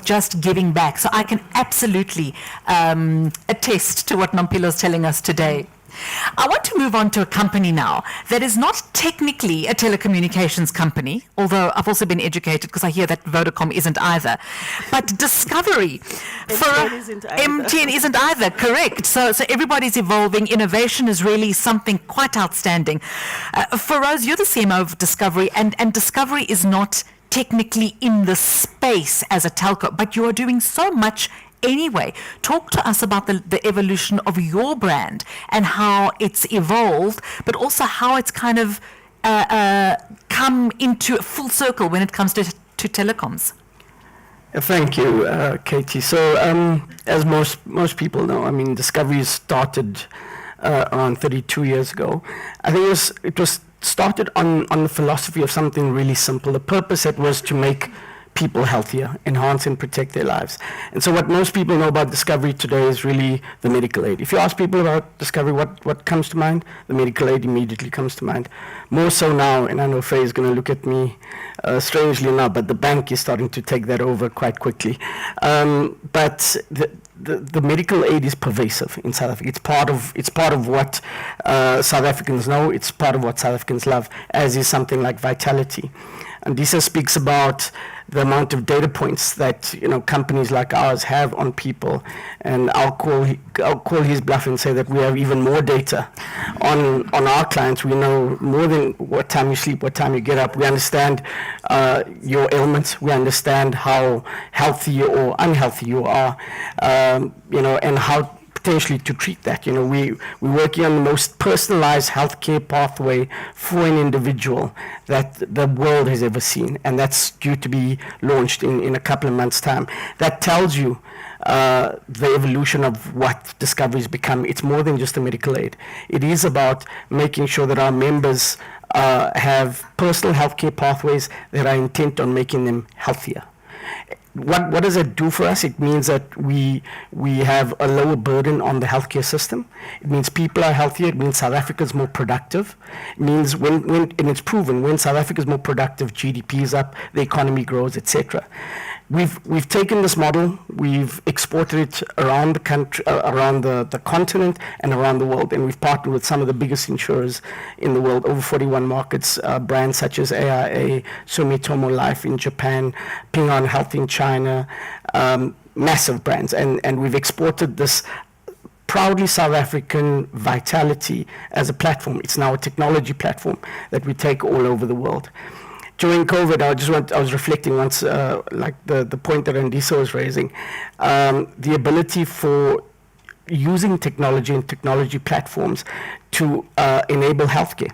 just giving back. So I can absolutely attest to what Nompilo is telling us today. I want to move on to a company now that is not technically a telecommunications company, although I've also been educated because I hear that Vodacom isn't either. But Discovery for MTN isn't either, correct. So everybody's evolving. Innovation is really something quite outstanding. Feroz, you're the CMO of Discovery, and Discovery is not technically in the space as a telco, but you are doing so much anyway. Talk to us about the evolution of your brand and how it's evolved, but also how it's kind of come into full circle when it comes to telecoms. Thank you, Katie. So as most people know, I mean, Discovery started around 32 years ago. I think it was started on the philosophy of something really simple. The purpose it was to make people healthier, enhance and protect their lives. And so what most people know about Discovery today is really the medical aid. If you ask people about Discovery, what comes to mind? The medical aid immediately comes to mind. More so now, and I know Faye is going to look at me strangely now, but the bank is starting to take that over quite quickly. But the medical aid is pervasive in South Africa. It's part of what South Africans know. It's part of what South Africans love, as is something like Vitality. And Disa speaks about the amount of data points that companies like ours have on people, and I'll call his bluff and say that we have even more data on our clients. We know more than what time you sleep, what time you get up. We understand your ailments. We understand how healthy or unhealthy you are, and how potentially to treat that. We're working on the most personalized healthcare pathway for an individual that the world has ever seen, and that's due to be launched in a couple of months' time. That tells you the evolution of what Discovery has become. It's more than just a medical aid. It is about making sure that our members have personal healthcare pathways that are intent on making them healthier. What does it do for us? It means that we have a lower burden on the healthcare system. It means people are healthier. It means South Africa is more productive. It means and it's proven, when South Africa is more productive, GDP is up, the economy grows, etc. We've taken this model, we've exported it around the country, around the continent, and around the world, and we've partnered with some of the biggest insurers in the world, over 41 markets, brands such as AIA, Sumitomo Life in Japan, Ping An Health in China, massive brands, and we've exported this proudly South African Vitality as a platform. It's now a technology platform that we take all over the world. During COVID, I was reflecting once, like the point that Andisa was raising, the ability for using technology and technology platforms to enable healthcare.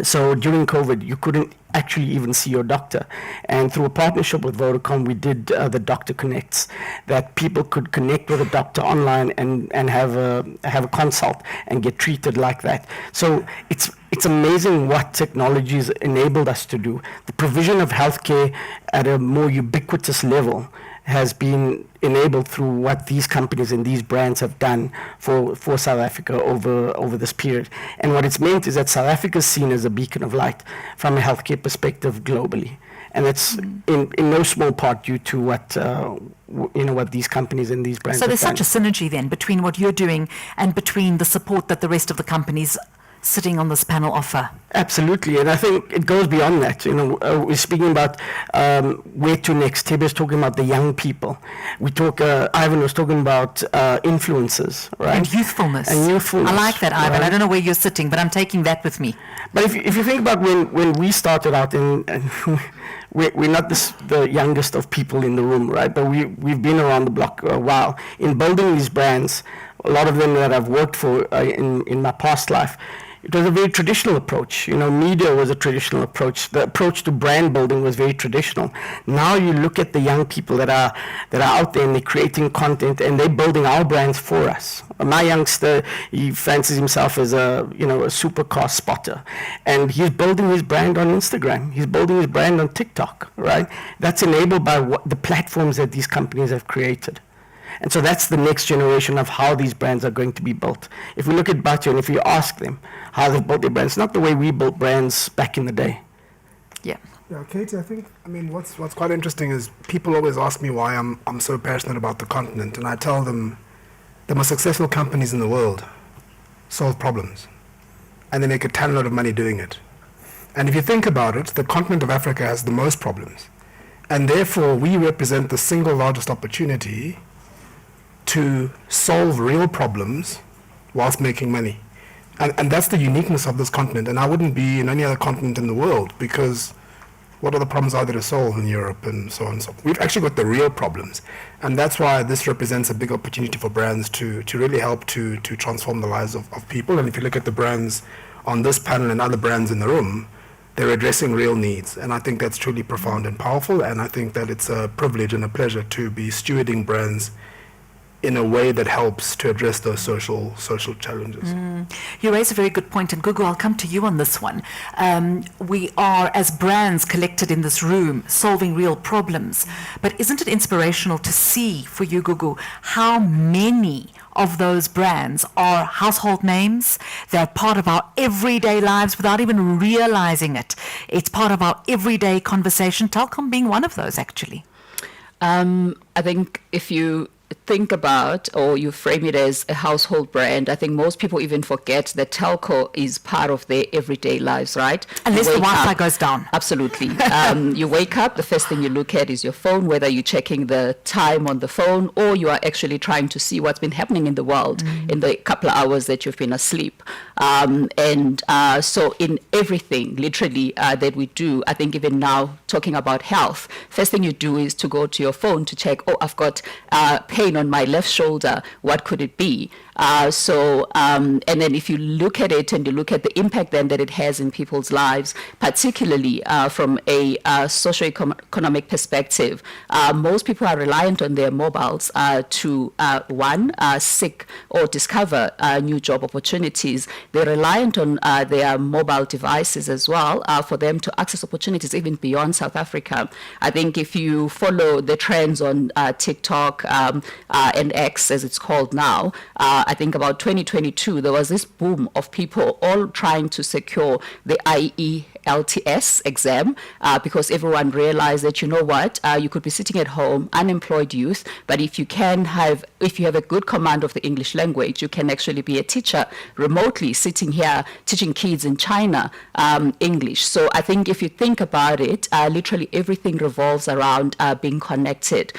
So during COVID, you couldn't actually even see your doctor. And through a partnership with Vodacom, we did the Doctor Connects, that people could connect with a doctor online and have a consult and get treated like that. So it's amazing what technology has enabled us to do. The provision of healthcare at a more ubiquitous level has been enabled through what these companies and these brands have done for South Africa over this period. And what it's meant is that South Africa is seen as a beacon of light from a healthcare perspective globally. And it's in no small part due to what these companies and these brands So have there's done. such a synergy then between what you're doing and between the support that the rest of the companies sitting on this panel offer. Absolutely, and I think it goes beyond that. We're speaking about where to next. Tebe's talking about the young people. We talk. Ivan was talking about influencers, right? And youthfulness. I like that, Ivan. Right? I don't know where you're sitting, but I'm taking that with me. But if you think about when we started out, and we're not the youngest of people in the room, right? But we've been around the block a while in building these brands. A lot of them that I've worked for in my past life. It was a very traditional approach. Media was a traditional approach. The approach to brand building was very traditional. Now you look at the young people that are out there and they're creating content and they're building our brands for us. My youngster, he fancies himself as a supercar spotter, and he's building his brand on Instagram. He's building his brand on TikTok, right? That's enabled by the platforms that these companies have created. And so that's the next generation of how these brands are going to be built. If we look at Batu and if you ask them how they've built their brands, not the way we built brands back in the day. Yeah. Yeah, Katie, I think, what's quite interesting is people always ask me why I'm so passionate about the continent, and I tell them the most successful companies in the world solve problems, and they make a ton load of money doing it. And if you think about it, the continent of Africa has the most problems, and therefore we represent the single largest opportunity to solve real problems whilst making money. And that's the uniqueness of this continent. And I wouldn't be in any other continent in the world, because what other problems are there to solve in Europe and so on and so on? We've actually got the real problems. And that's why this represents a big opportunity for brands to really help to transform the lives of people. And if you look at the brands on this panel and other brands in the room, they're addressing real needs. And I think that's truly profound and powerful. And I think that it's a privilege and a pleasure to be stewarding brands in a way that helps to address those social challenges. You raise a very good point, and Gugu, I'll come to you on this one. We are, as brands collected in this room, solving real problems. But isn't it inspirational to see, for you, Gugu, how many of those brands are household names? They're part of our everyday lives without even realizing it. It's part of our everyday conversation, Telkom being one of those, actually. I think if you think about or you frame it as a household brand, I think most people even forget that telco is part of their everyday lives, right? Unless the Wi-Fi goes down. Absolutely. You wake up, the first thing you look at is your phone, whether you're checking the time on the phone or you are actually trying to see what's been happening in the world in the couple of hours that you've been asleep. So in everything, literally, that we do, I think even now, talking about health, first thing you do is to go to your phone to check, oh, I've got pain on my left shoulder, what could it be? And then if you look at it and you look at the impact then that it has in people's lives, particularly from a socio-economic perspective, most people are reliant on their mobiles to, seek or discover new job opportunities. They're reliant on their mobile devices as well for them to access opportunities even beyond South Africa. I think if you follow the trends on TikTok and X, as it's called now, I think about 2022, there was this boom of people all trying to secure the IELTS exam because everyone realized that, you know what, you could be sitting at home, unemployed youth, but if you have a good command of the English language, you can actually be a teacher remotely sitting here teaching kids in China English. So I think if you think about it, literally everything revolves around being connected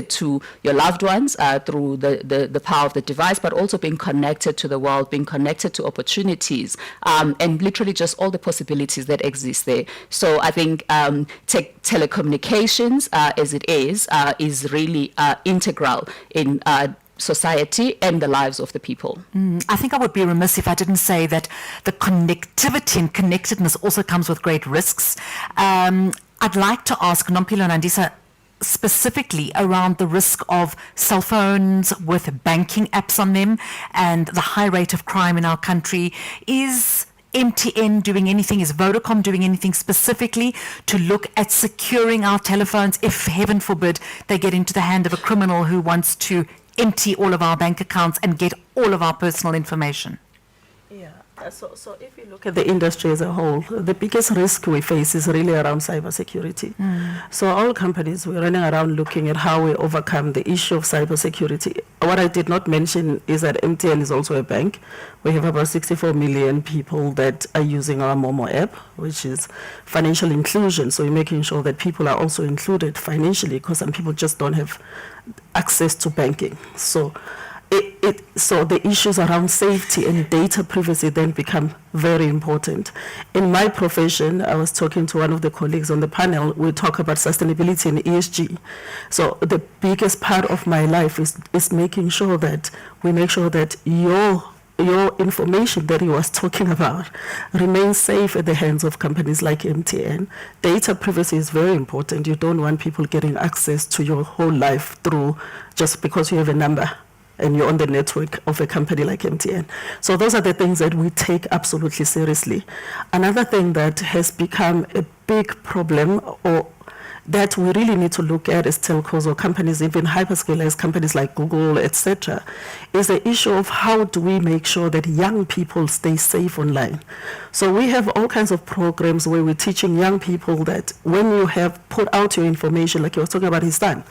to your loved ones through the power of the device, but also being connected to the world, being connected to opportunities, and literally just all the possibilities that exist there. So I think telecommunications, as it is really integral in society and the lives of the people. I think I would be remiss if I didn't say that the connectivity and connectedness also comes with great risks. I'd like to ask Nompilo and Andisa specifically around the risk of cell phones with banking apps on them and the high rate of crime in our country. Is MTN doing anything, is Vodacom doing anything specifically to look at securing our telephones if, heaven forbid, they get into the hand of a criminal who wants to empty all of our bank accounts and get all of our personal information? So if you look at the industry as a whole, the biggest risk we face is really around cybersecurity. So all companies, we're running around looking at how we overcome the issue of cybersecurity. What I did not mention is that MTN is also a bank. We have about 64 million people that are using our Momo app, which is financial inclusion. So we're making sure that people are also included financially because some people just don't have access to banking. So so the issues around safety and data privacy then become very important. In my profession, I was talking to one of the colleagues on the panel, we talk about sustainability and ESG. So the biggest part of my life is making sure that we make sure that your information that he was talking about remains safe at the hands of companies like MTN. Data privacy is very important. You don't want people getting access to your whole life through just because you have a number and you're on the network of a company like MTN. So those are the things that we take absolutely seriously. Another thing that has become a big problem or that we really need to look at as telcos or companies, even hyperscalers, companies like Google, etc., is the issue of how do we make sure that young people stay safe online. So we have all kinds of programs where we're teaching young people that when you have put out your information, like you were talking about his son,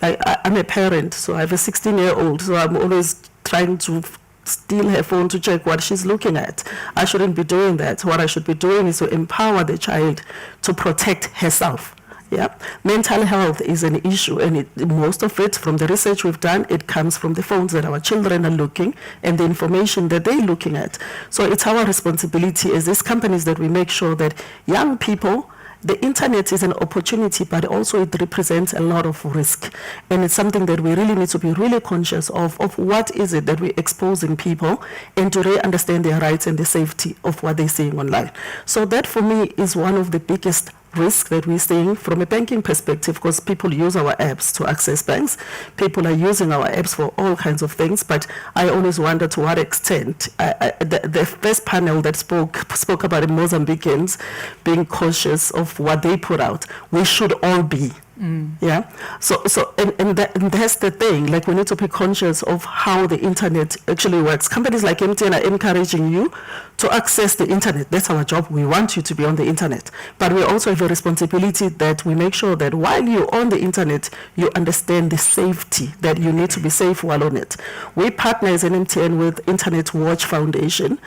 I'm a parent, so I have a 16-year-old, so I'm always trying to steal her phone to check what she's looking at. I shouldn't be doing that. What I should be doing is to empower the child to protect herself. Yeah, mental health is an issue, and most of it, from the research we've done, it comes from the phones that our children are looking and the information that they're looking at. So it's our responsibility as these companies that we make sure that young people, the internet is an opportunity, but also it represents a lot of risk. And it's something that we really need to be really conscious of what is it that we're exposing people and to really understand their rights and the safety of what they're seeing online. So that for me is one of the biggest risk that we're seeing from a banking perspective, because people use our apps to access banks. People are using our apps for all kinds of things, but I always wonder to what extent the first panel that spoke about the Mozambicans being cautious of what they put out. We should all be. Yeah. And that's the thing. Like, we need to be conscious of how the internet actually works. Companies like MTN are encouraging you to access the internet. That's our job. We want you to be on the internet. But we also have a responsibility that we make sure that while you're on the internet, you understand the safety, that you need to be safe while on it. We partner as an MTN with Internet Watch Foundation.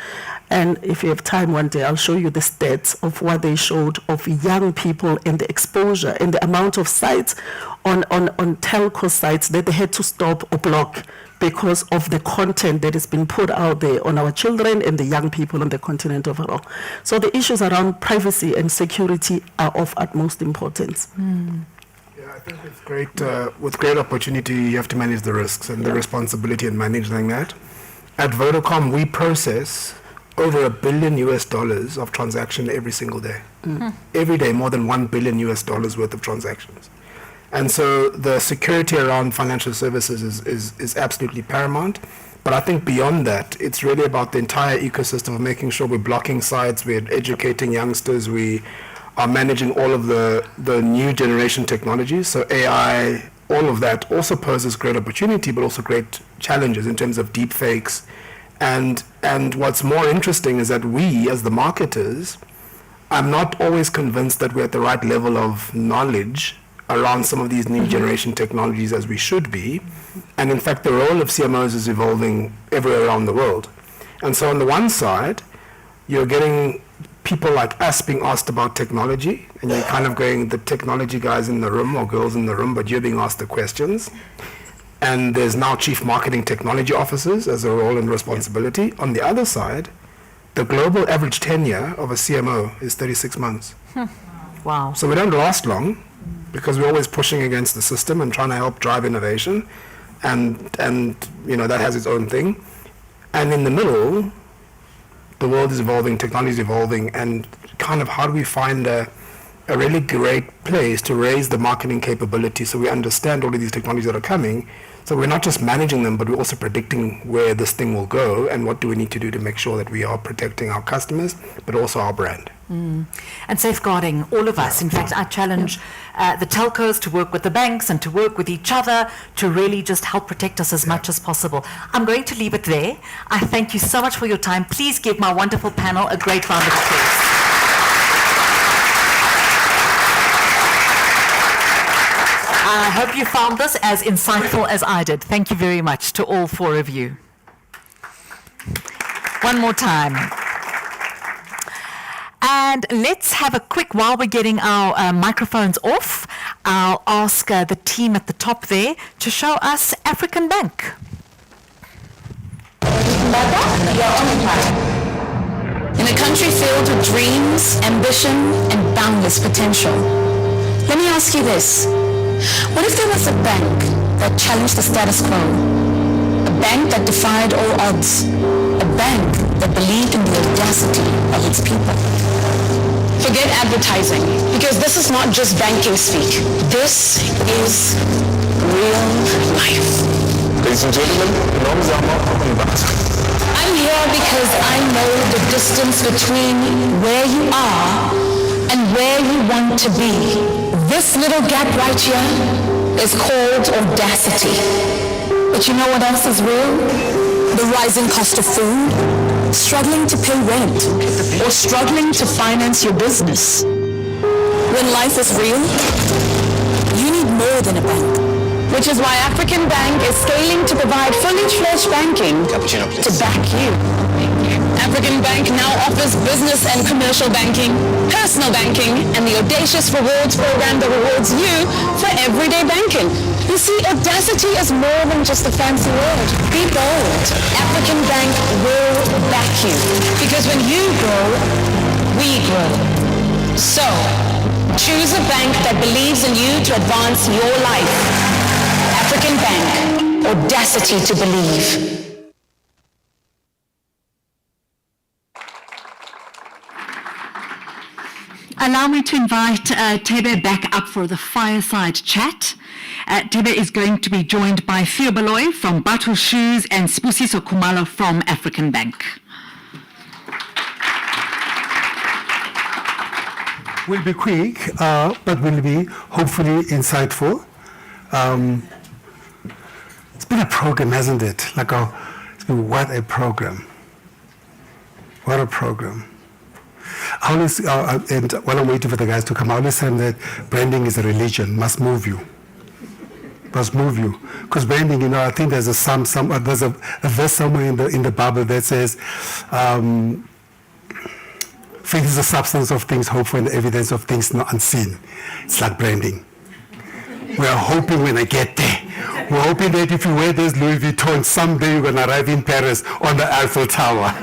And if you have time one day, I'll show you the stats of what they showed of young people and the exposure and the amount of sites on telco sites that they had to stop or block because of the content that has been put out there on our children and the young people on the continent overall. So the issues around privacy and security are of utmost importance. Yeah, I think with great opportunity, you have to manage the risks and the responsibility in managing that. At Vodacom, we process over $1 billion of transaction every single day. Every day, more than $1 billion worth of transactions. And so the security around financial services is absolutely paramount. But I think beyond that, it's really about the entire ecosystem of making sure we're blocking sites, we're educating youngsters, we are managing all of the new generation technologies. So AI, all of that also poses great opportunity, but also great challenges in terms of deep fakes. And what's more interesting is that we, as the marketers, I'm not always convinced that we're at the right level of knowledge around some of these new generation technologies as we should be. And in fact, the role of CMOs is evolving everywhere around the world. And so on the one side, you're getting people like us being asked about technology, and you're kind of going, the technology guys in the room or girls in the room, but you're being asked the questions. And there's now chief marketing technology officers as a role and responsibility. On the other side, the global average tenure of a CMO is 36 months. Wow. So we don't last long because we're always pushing against the system and trying to help drive innovation. And that has its own thing. And in the middle, the world is evolving, technology is evolving, and kind of how do we find a really great place to raise the marketing capability so we understand all of these technologies that are coming. So we're not just managing them, but we're also predicting where this thing will go and what do we need to do to make sure that we are protecting our customers, but also our brand. And safeguarding all of us. In fact, I challenge the telcos to work with the banks and to work with each other to really just help protect us as much as possible. I'm going to leave it there. I thank you so much for your time. Please give my wonderful panel a great round of applause. I hope you found this as insightful as I did. Thank you very much to all four of you. One more time. And let's have a quick, while we're getting our microphones off, I'll ask the team at the top there to show us African Bank. In a country filled with dreams, ambition, and boundless potential, let me ask you this. What if there was a bank that challenged the status quo? A bank that defied all odds? A bank that believed in the audacity of its people? Forget advertising, because this is not just banking speak. This is real life. Ladies and gentlemen, I'm here because I know the distance between where you are and where you want to be. This little gap right here is called audacity. But you know what else is real? The rising cost of food, struggling to pay rent, or struggling to finance your business. When life is real, you need more than a bank. Which is why African Bank is scaling to provide fully fledged banking to back you. African Bank now offers business and commercial banking, personal banking, and the audacious rewards program that rewards you for everyday banking. You see, audacity is more than just a fancy word. Be bold. African Bank will back you. Because when you grow, we grow. So, choose a bank that believes in you to advance your life. African Bank, audacity to believe. allow me to invite Tebe back up for the fireside chat. Tebe is going to be joined by Theo Baloy from Batu Shoes and Spusiso Kumalo from African Bank. We'll be quick, but we'll be hopefully insightful. It's been a program, hasn't it? What a program. What a program. I always, and while I'm waiting for the guys to come, I always say that branding is a religion, must move you. Must move you. Because branding, I think there's a verse somewhere in the Bible that says, faith is the substance of things hoped for and the evidence of things not unseen. It's like branding. We are hoping when I get there. We're hoping that if you wear this Louis Vuitton, someday you're going to arrive in Paris on the Eiffel Tower.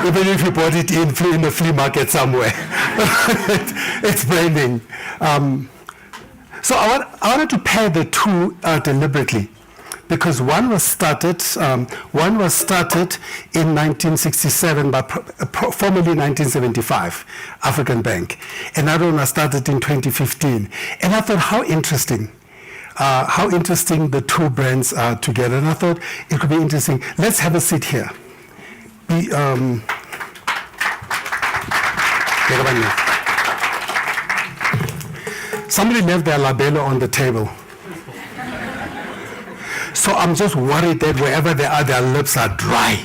Even if you bought it in the flea market somewhere. It's branding. So I wanted to pair the two deliberately, because one was started in 1967, but formerly 1975, African Bank. Another one was started in 2015. And I thought, how interesting the two brands are together. And I thought it could be interesting. Let's have a seat here. Somebody left their labello on the table. So I'm just worried that wherever they are, their lips are dry.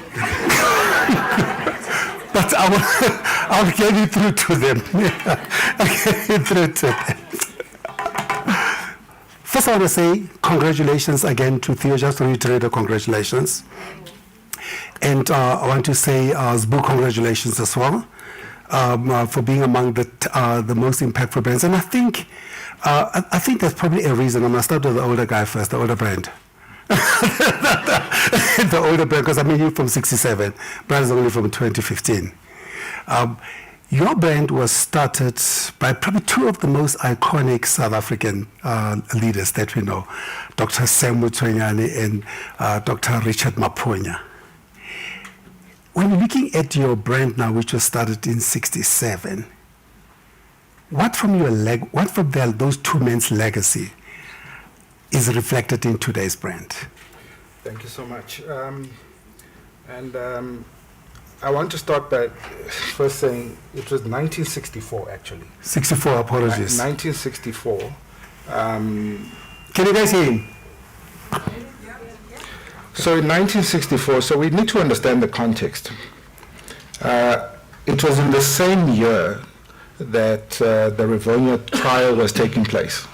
But I'll get it through to them. I'll get it through to them. First, I want to say congratulations again to Theo, just to reiterate the congratulations. And I want to say Zbu, congratulations as well for being among the most impactful brands. And I think there's probably a reason. I'm going to start with the older guy first, the older brand. The older brand, because I mean you from 67, brand is only from 2015. Your brand was started by probably two of the most iconic South African leaders that we know, Dr. Sam Mutsuenyane and Dr. Richard Maponya. When you're looking at your brand now, which was started in 67, what from those two men's legacy is reflected in today's brand? Thank you so much. I want to start by first saying it was 1964, actually. 64, apologies. 1964. Can you guys hear him? So in 1964, so we need to understand the context. It was in the same year that the Rivonia trial was taking place.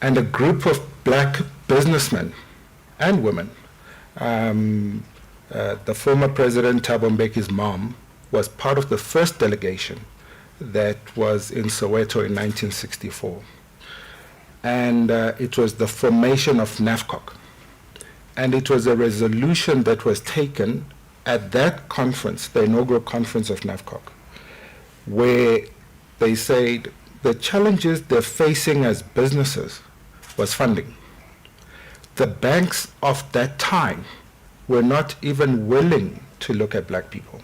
And a group of black businessmen and women, the former President Thabo Mbeki's mom was part of the first delegation that was in Soweto in 1964. And it was the formation of NAFCOC. And it was a resolution that was taken at that conference, the inaugural conference of NAFCOC, where they said the challenges they're facing as businesses was funding. The banks of that time were not even willing to look at black people,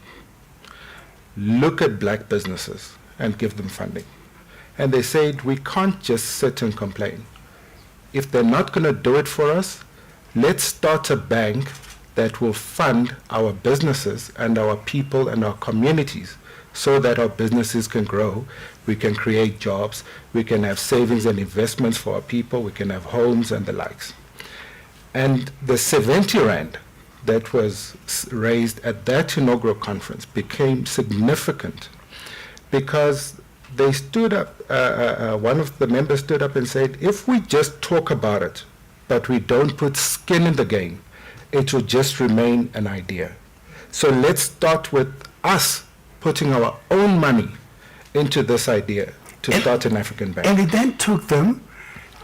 look at black businesses and give them funding. And they said, we can't just sit and complain. If they're not going to do it for us, let's start a bank that will fund our businesses and our people and our communities so that our businesses can grow, we can create jobs, we can have savings and investments for our people, we can have homes and the likes. And the 70 Rand that was raised at that inaugural conference became significant because they stood up, one of the members stood up and said, if we just talk about it, but we don't put skin in the game, it will just remain an idea. So let's start with us putting our own money into this idea to start an African bank. And it then took them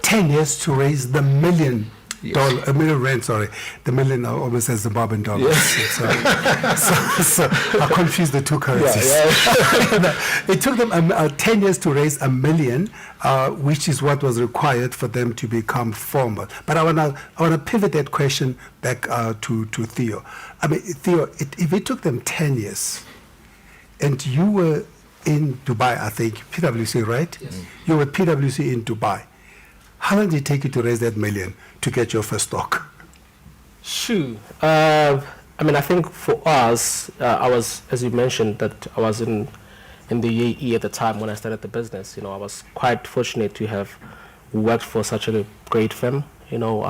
10 years to raise the $1 million. Yes. $1 million rand, sorry. The million almost says Zimbabwean dollars. Yes. So I confused the two currencies. Yeah. It took them 10 years to raise $1 million, which is what was required for them to become formal. But I wanna pivot that question back to Theo. I mean, Theo, if it took them 10 years, and you were in Dubai, I think, PwC, right? Yes. You were with PwC in Dubai. How long did it take you to raise that $1 million to get your first stock? Shoo. I mean, I think for us, I was, as you mentioned, that I was in the UAE at the time when I started the business. You know, I was quite fortunate to have worked for such a great firm, you know,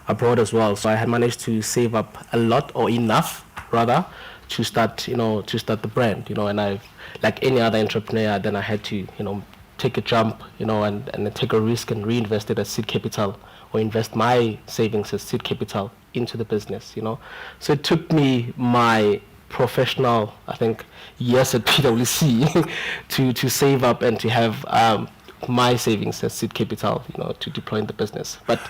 abroad as well. So I had managed to save up a lot, or enough rather, to start the brand, you know. And I've, like any other entrepreneur, then I had to, you know, take a jump, you know, and take a risk and reinvest it as seed capital, or invest my savings as seed capital into the business, you know. So it took me my professional, I think, years at PwC to save up and to have my savings as seed capital, you know, to deploy in the business. But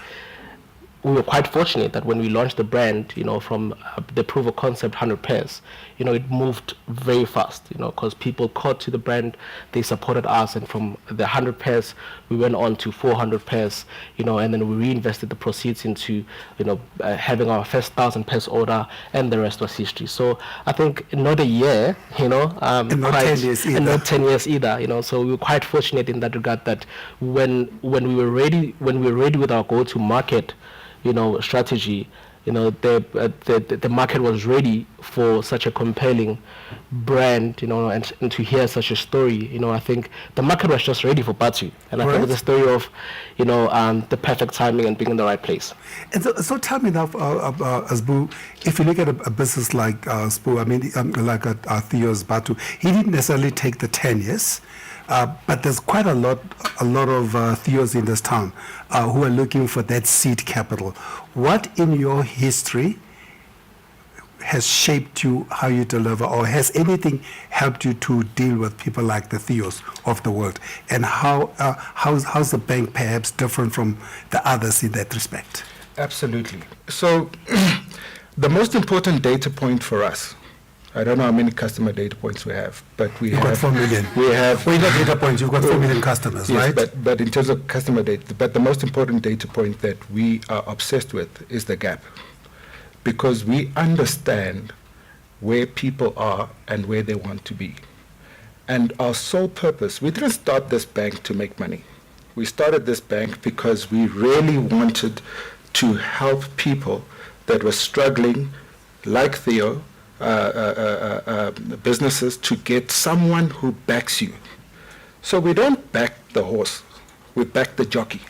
we were quite fortunate that when we launched the brand, you know, from the proof of concept 100 pairs, you know, it moved very fast, you know, because people caught to the brand, they supported us, and from the 100 pairs, we went on to 400 pairs, you know, and then we reinvested the proceeds into, you know, having our first 1,000 pairs order, and the rest was history. So I think not a year, you know, and not 10 years either. And not 10 years either, you know. So we were quite fortunate in that regard, that when we were ready with our go-to-market, you know, strategy, you know, the market was ready for such a compelling brand, you know, and to hear such a story. You know, I think the market was just ready for Batu, and I think it's a story of, you know, the perfect timing and being in the right place. And so tell me now, Sbu, if you look at a business like Sbu, I mean, like Theo's Batu, he didn't necessarily take the 10 years. But there's quite a lot of Theos in this town who are looking for that seed capital. What in your history has shaped you how you deliver, or has anything helped you to deal with people like the Theos of the world? And how's the bank perhaps different from the others in that respect? Absolutely. So the most important data point for us, I don't know how many customer data points we have, but You've got 4 million. We have. Well, you got data points. You've got 4 million customers, yes, right? But in terms of customer data, but the most important data point that we are obsessed with is the gap, because we understand where people are and where they want to be. And our sole purpose, we didn't start this bank to make money. We started this bank because we really wanted to help people that were struggling, like Theo, businesses, to get someone who backs you. So we don't back the horse, we back the jockey.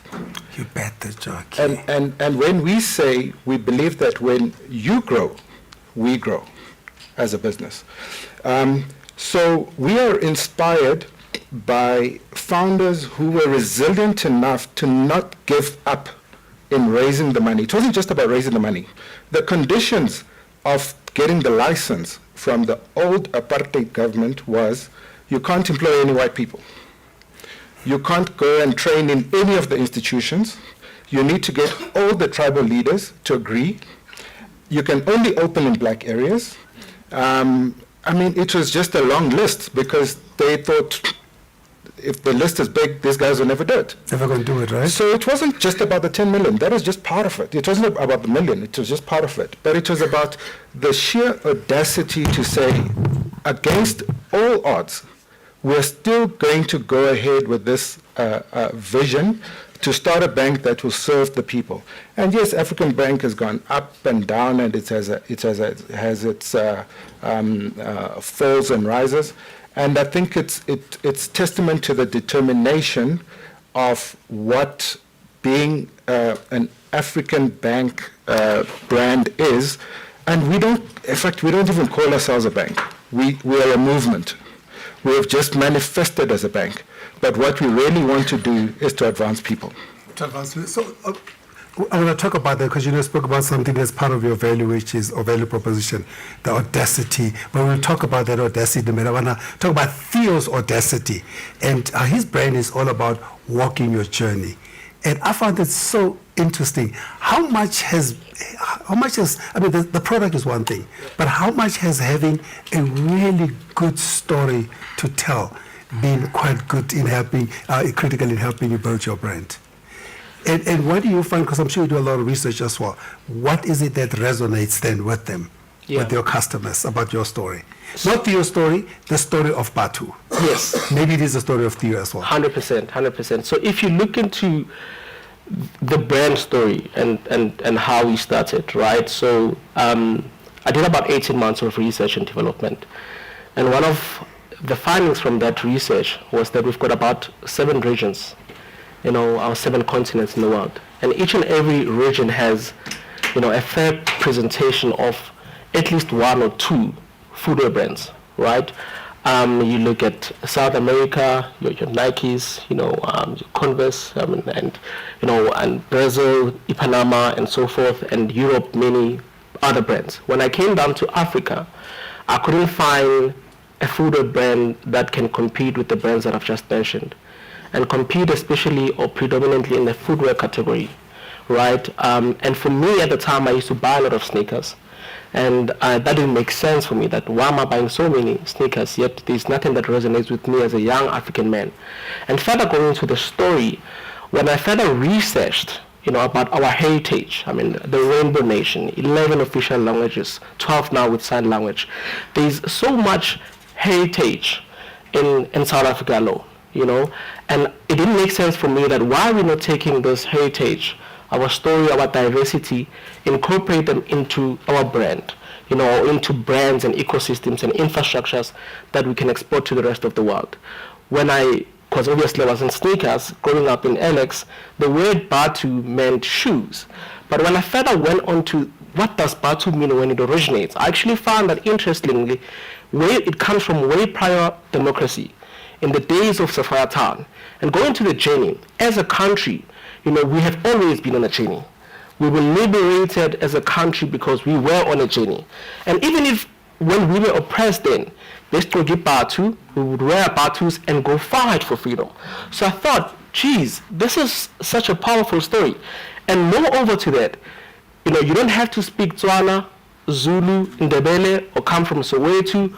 You back the jockey. And when we say, we believe that when you grow, we grow as a business. So we are inspired by founders who were resilient enough to not give up in raising the money. It wasn't just about raising the money. The conditions of getting the license from the old apartheid government was, you can't employ any white people. You can't go and train in any of the institutions. You need to get all the tribal leaders to agree. You can only open in black areas. I mean, it was just a long list, because they thought, if the list is big, these guys will never do it. Never going to do it, right? So it wasn't just about the 10 million. That was just part of it. It wasn't about the million. It was just part of it. But it was about the sheer audacity to say, against all odds, we're still going to go ahead with this vision to start a bank that will serve the people. And yes, African Bank has gone up and down, and it has its falls and rises. And I think it's testament to the determination of what being an African bank brand is. And we don't even call ourselves a bank. We are a movement. We have just manifested as a bank. But what we really want to do is to advance people. To advance. So I want to talk about that, because you spoke about something that's part of your value, which is a value proposition, the audacity. But we'll talk about that audacity in a minute. I want to talk about Theo's audacity. And his brand is all about walking your journey. And I found it so interesting. How much has, I mean, the product is one thing, but how much has having a really good story to tell been quite good in helping, critical in helping you build your brand? And what do you find, because I'm sure you do a lot of research as well, what is it that resonates then with them, with your customers, about your story? Not your story, the story of Batu. Yes. Maybe it is a story of Theo as well. 100%, 100%. So if you look into the brand story and how we started, right? So I did about 18 months of research and development. And one of the findings from that research was that we've got about 7 regions, our 7 continents in the world. And each and every region has, a fair presentation of at least 1 or 2 footwear brands, right? You look at South America, your Nikes, your Converse, and Brazil, Ipanema, and so forth, and Europe, many other brands. When I came down to Africa, I couldn't find a footwear brand that can compete with the brands that I've just mentioned, and compete especially or predominantly in the footwear category, right? And for me at the time, I used to buy a lot of sneakers. And that didn't make sense for me, that why am I buying so many sneakers, yet there's nothing that resonates with me as a young African man. And further going into the story, when I further researched, about our heritage, the Rainbow Nation, 11 official languages, 12 now with sign language, there's so much heritage in South Africa alone, and it didn't make sense for me that why are we not taking this heritage, our story, our diversity, incorporate them into our brand, into brands and ecosystems and infrastructures that we can export to the rest of the world. Because obviously I was in sneakers, growing up in Alex, the word Batu meant shoes. But when I further went on to what does Batu mean when it originates, I actually found that interestingly, it comes from way prior democracy, in the days of Safari. And going to the journey, as a country, we have always been on a journey. We were liberated as a country because we were on a journey. And even if when we were oppressed then, Batu, we would wear batus and go fight for freedom. So I thought, geez, this is such a powerful story. And moreover to that, you don't have to speak Tswana, Zulu, Ndebele, or come from Soweto,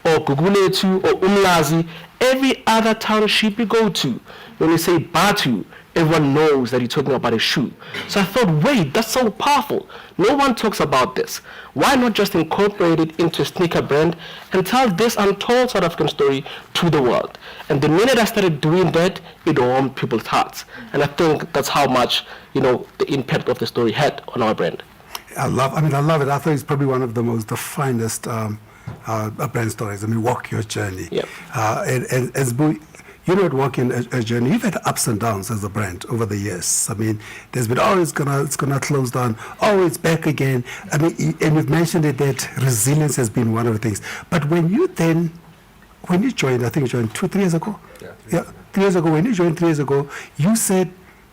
or Guguletu, or Umlazi. Every other township you go to, when you say Batu, everyone knows that you're talking about a shoe. So I thought, wait, that's so powerful. No one talks about this. Why not just incorporate it into a sneaker brand and tell this untold South African story to the world? And the minute I started doing that, it warmed people's hearts. And I think that's how much, the impact of the story had on our brand. I love it. I thought it's probably one of the finest brand stories. Walk your journey. Yep. And as you're not walking a journey. You've had ups and downs as a brand over the years. There's been, it's gonna close down. It's back again. And you've mentioned it, that resilience has been one of the things. But when you joined, I think you joined 3 years ago? Yeah, 3 years ago. When you joined 3 years ago, you said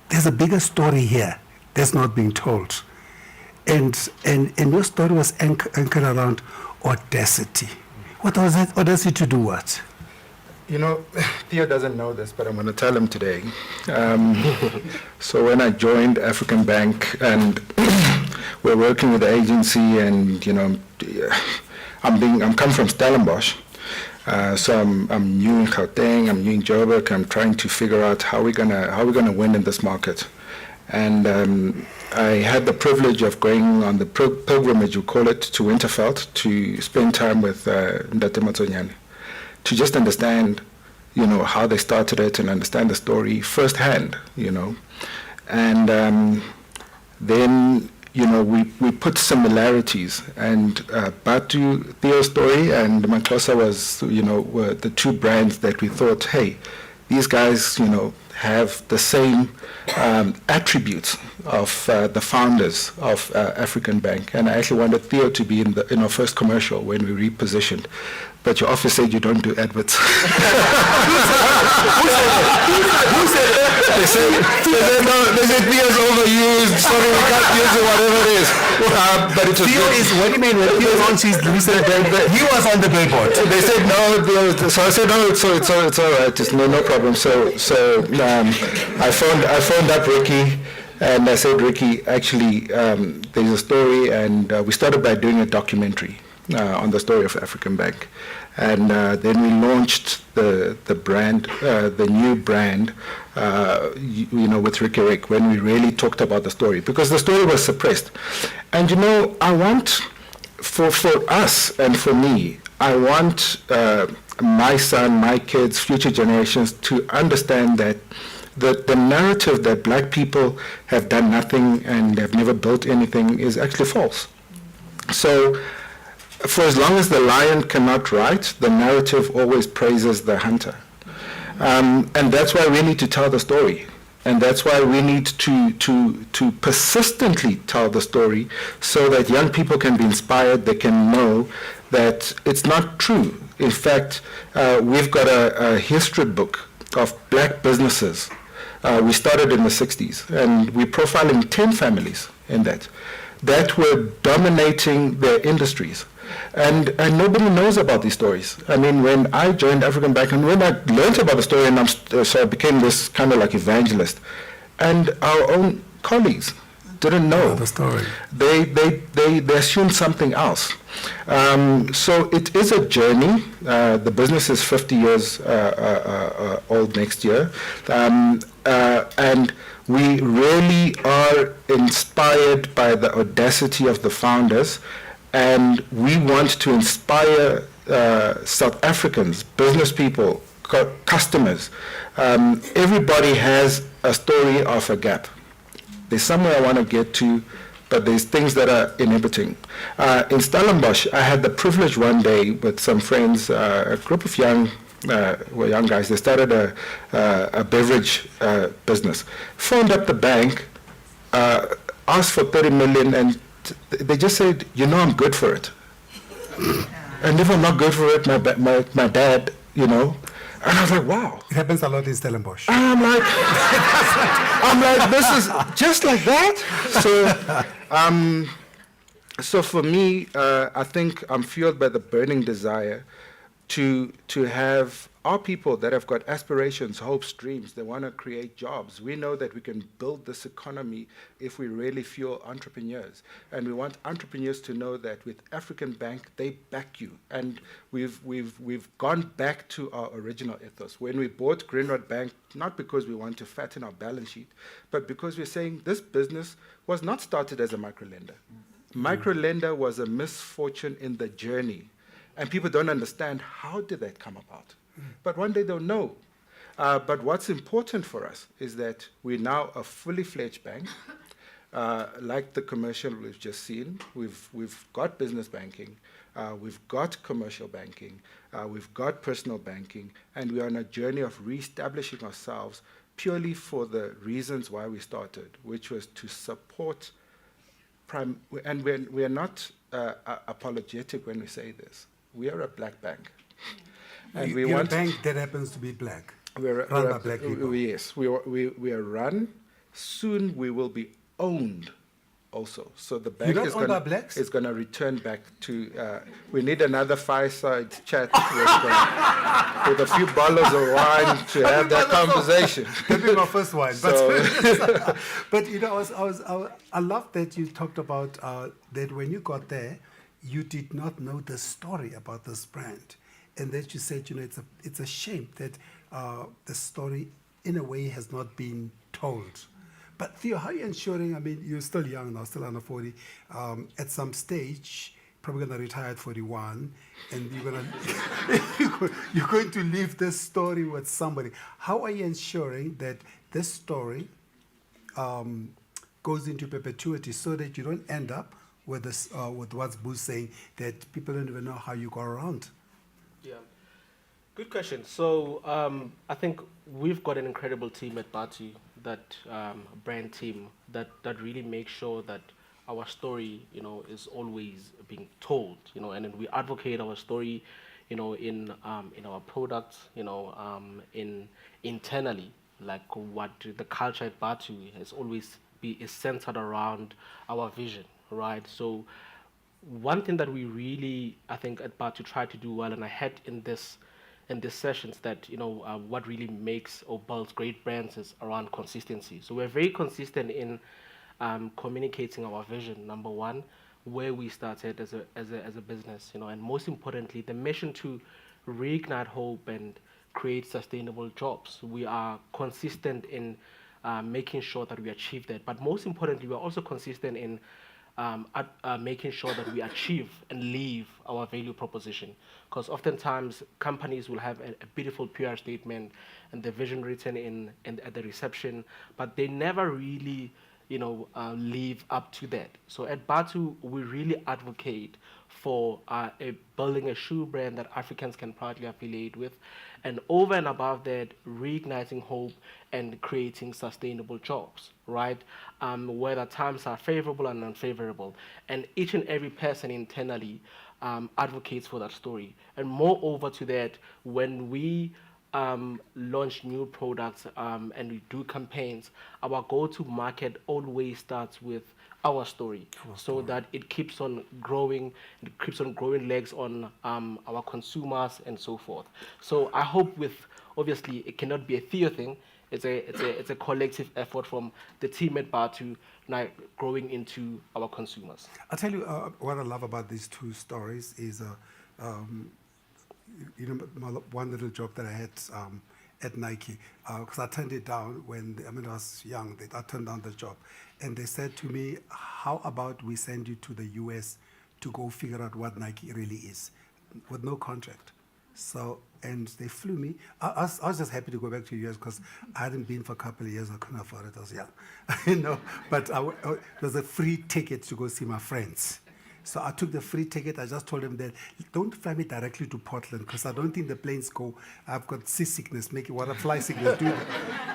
there's a bigger story here that's not being told. And your story was anchored around audacity. What was that audacity to do what? Theo doesn't know this, but I'm going to tell him today. So when I joined African Bank, and we're working with the agency, and I'm coming from Stellenbosch, so I'm new in Gauteng, I'm new in Joburg. I'm trying to figure out how we're gonna win in this market, and I had the privilege of going on the pilgrimage, you call it, to Winterveld to spend time with Ndate Matsonyane, to just understand, how they started it and understand the story firsthand, And then, we put similarities, and Batu, Theo's story, and Manxhosa were the 2 brands that we thought, hey, these guys, have the same attributes of the founders of African Bank. And I actually wanted Theo to be in our first commercial when we repositioned. But your office said you don't do adverts. Who said it? They said, no, they said Theo's overused, sorry, we can't use it, whatever it is. But it was Theo is, what do you mean, when Theo launched his recent brand, he was on the billboard. They said no, so I said no, it's all right, it's no problem. So I phoned up Ricky, and I said, Ricky, actually, there's a story, and we started by doing a documentary on the story of African Bank. And then we launched the brand, the new brand, with Ricky Rick, when we really talked about the story, because the story was suppressed. And I want, for us and for me, I want my son, my kids, future generations to understand that the narrative that black people have done nothing and have never built anything is actually false. So for as long as the lion cannot write, the narrative always praises the hunter. And that's why we need to tell the story. And that's why we need to persistently tell the story so that young people can be inspired, they can know that it's not true. In fact, we've got a history book of black businesses. We started in the 60s, and we're profiling 10 families in that were dominating their industries. And nobody knows about these stories. I mean, when I joined African Bank, and when I learned about the story, and so I became this kind of like evangelist, and our own colleagues didn't know the story. They assumed something else. So it is a journey. The business is 50 years old next year, and we really are inspired by the audacity of the founders. And we want to inspire South Africans, business people, customers. Everybody has a story of a gap. There's somewhere I want to get to, but there's things that are inhibiting. In Stellenbosch, I had the privilege one day with some friends, a group of young guys. They started a beverage business, phoned up the bank, asked for 30 million, and they just said, I'm good for it. And if I'm not good for it, my dad, And I was like, wow. It happens a lot in Stellenbosch. And I'm like, this is just like that. So for me, I think I'm fueled by the burning desire to have our people that have got aspirations, hopes, dreams, they want to create jobs. We know that we can build this economy if we really fuel entrepreneurs. And we want entrepreneurs to know that with African Bank, they back you. And we've gone back to our original ethos. When we bought Greenrod Bank, not because we want to fatten our balance sheet, but because we're saying this business was not started as a microlender. Microlender was a misfortune in the journey. And people don't understand how did that come about. But one day they'll know. But what's important for us is that we're now a fully fledged bank. Like the commercial we've just seen, we've got business banking, we've got commercial banking, we've got personal banking, and we're on a journey of reestablishing ourselves purely for the reasons why we started, which was to support and we're not apologetic when we say this. We are a black bank. And You're a bank that happens to be black. We're run by black people. Yes, we are run. Soon we will be owned also. So the bank is going to return back to, we need another fireside chat with a few bottles of wine to have that conversation. That'd be my first wine. But, but I love that you talked about that when you got there, you did not know the story about this brand. And that you said, it's a shame that the story, in a way, has not been told. But Theo, how are you ensuring, you're still young now, still under 40, at some stage, probably going to retire at 41, and you're going to leave this story with somebody. How are you ensuring that this story goes into perpetuity so that you don't end up with this, with what's Boo's saying, that people don't even know how you go around? Yeah, good question. So I think we've got an incredible team at Batu, that brand team that really makes sure that our story, is always being told, and then we advocate our story, in our products, in internally, like what the culture at Batu has always is centered around our vision, right? So one thing that we really, I think, at Batu try to do well, and I had in these sessions, that what really makes or builds great brands is around consistency. So we're very consistent in communicating our vision. Number one, where we started as a business, and most importantly, the mission to reignite hope and create sustainable jobs. We are consistent in making sure that we achieve that. But most importantly, we're also consistent in making sure that we achieve and live our value proposition. Because oftentimes companies will have a beautiful PR statement and the vision written at the reception, but they never really live up to that. So at Batu, we really advocate for building a shoe brand that Africans can proudly affiliate with, and over and above that, reigniting hope and creating sustainable jobs, right? Whether times are favorable and unfavorable. And each and every person internally advocates for that story. And moreover to that, when we launch new products and we do campaigns, our go-to market always starts with our story, so that it keeps on growing, it keeps on growing legs on our consumers and so forth. So I hope obviously it cannot be a Theo thing, it's a collective effort from the team at Batu now growing into our consumers. I'll tell you what I love about these two stories is one little job that I had at Nike, because I turned it down when I was young. I turned down the job, and they said to me, "How about we send you to the US to go figure out what Nike really is, with no contract?" So, and they flew me. I was just happy to go back to the US because I hadn't been for a couple of years. I couldn't afford it. I was young, But it was a free ticket to go see my friends. So I took the free ticket. I just told them that don't fly me directly to Portland because I don't think the planes go. I've got seasickness. Make it water fly sickness.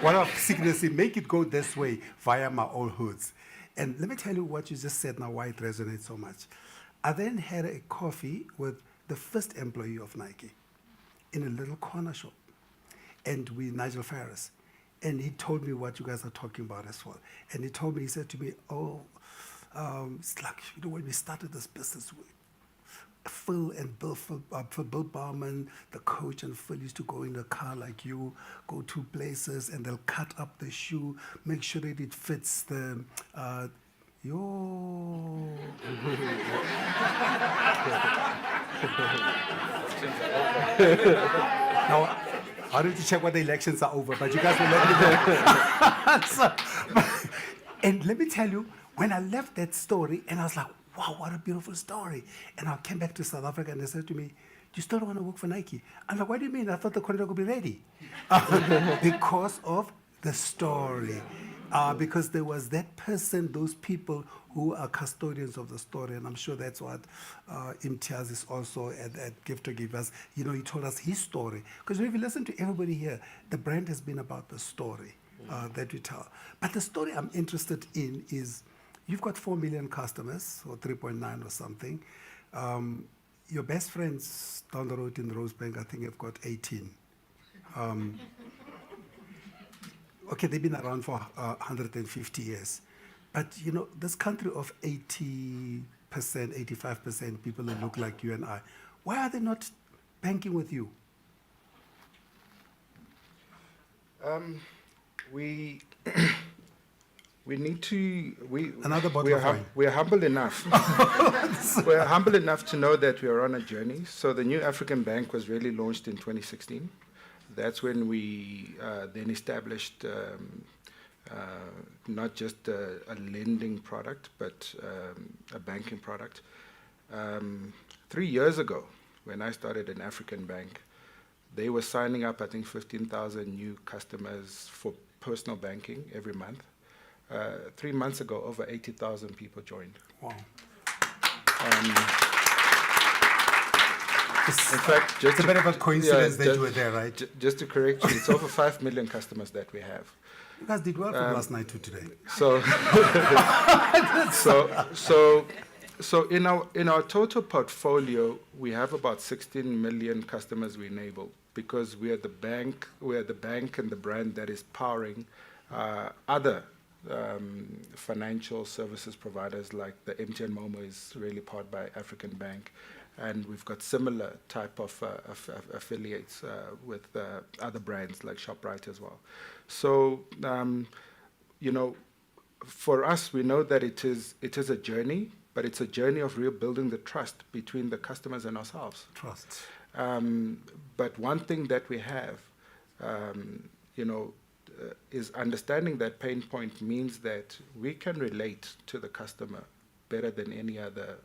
Water sickness. Make it go this way via my old hoods. And let me tell you what you just said now. Why it resonates so much. I then had a coffee with the first employee of Nike in a little corner shop, and with Nigel Farris, and he told me what you guys are talking about as well. And he said to me, "Oh." It's like, when we started this business, Phil and Bill, Bill Barman, the coach, and Phil used to go in the car like you, go to places, and they'll cut up the shoe, make sure that it fits the, Now, I need to check what the elections are over, but you guys will let me know. And let me tell you, when I left that story, and I was like, wow, what a beautiful story. And I came back to South Africa, and they said to me, you still don't want to work for Nike? I'm like, what do you mean? I thought the contract would be ready. Because of the story. Because there was that person, those people who are custodians of the story, and I'm sure that's what Imtiaz is also at Gift to Give us. He told us his story. Because if you listen to everybody here, the brand has been about the story that we tell. But the story I'm interested in is, you've got 4 million customers, or 3.9 or something. Your best friends down the road in Rosebank, I think, have got 18. Okay, they've been around for 150 years. But, this country of 80%, 85% people who look like you and I, why are they not banking with you? We need to. Another bottle of wine. We are humble enough. We are humble enough to know that we are on a journey. So the new African Bank was really launched in 2016. That's when we then established not just a lending product, but a banking product. 3 years ago, when I started an African Bank, they were signing up, I think, 15,000 new customers for personal banking every month. 3 months ago, over 80,000 people joined. Wow. In fact, it's a bit of a coincidence that you were there, right? Just to correct you, it's over 5 million customers that we have. You guys did well from last night to today. So in our total portfolio, we have about 16 million customers we enable, because we are the bank and the brand that is powering other financial services providers, like the MTN Momo is really powered by African Bank, and we've got similar type of affiliates with other brands like ShopRite as well. So for us, we know that it is a journey, but it's a journey of rebuilding the trust between the customers and ourselves. Trust. But one thing that we have, is understanding that pain point means that we can relate to the customer better than any other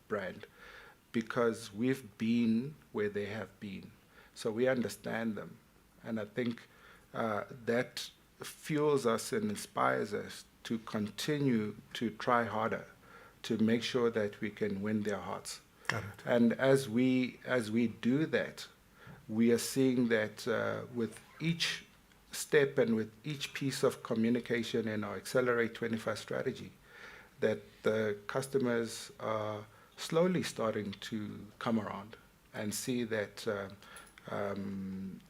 brand because we've been where they have been. So we understand them. And I think that fuels us and inspires us to continue to try harder to make sure that we can win their hearts. Got it. And as we do that, we are seeing that with each step and with each piece of communication in our Accelerate 25 strategy, that the customers are slowly starting to come around and see that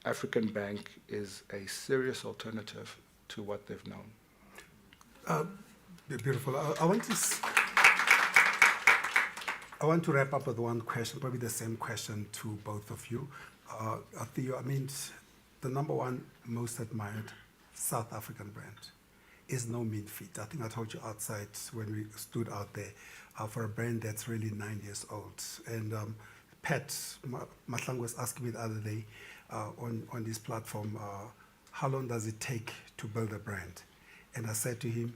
African Bank is a serious alternative to what they've known. Beautiful. I want to wrap up with one question, probably the same question to both of you. Theo, I mean, the number one most admired South African brand is no mean feat. I think I told you outside when we stood out there for a brand that's really 9 years old. And Pat Mahlang was asking me the other day on this platform, how long does it take to build a brand? And I said to him,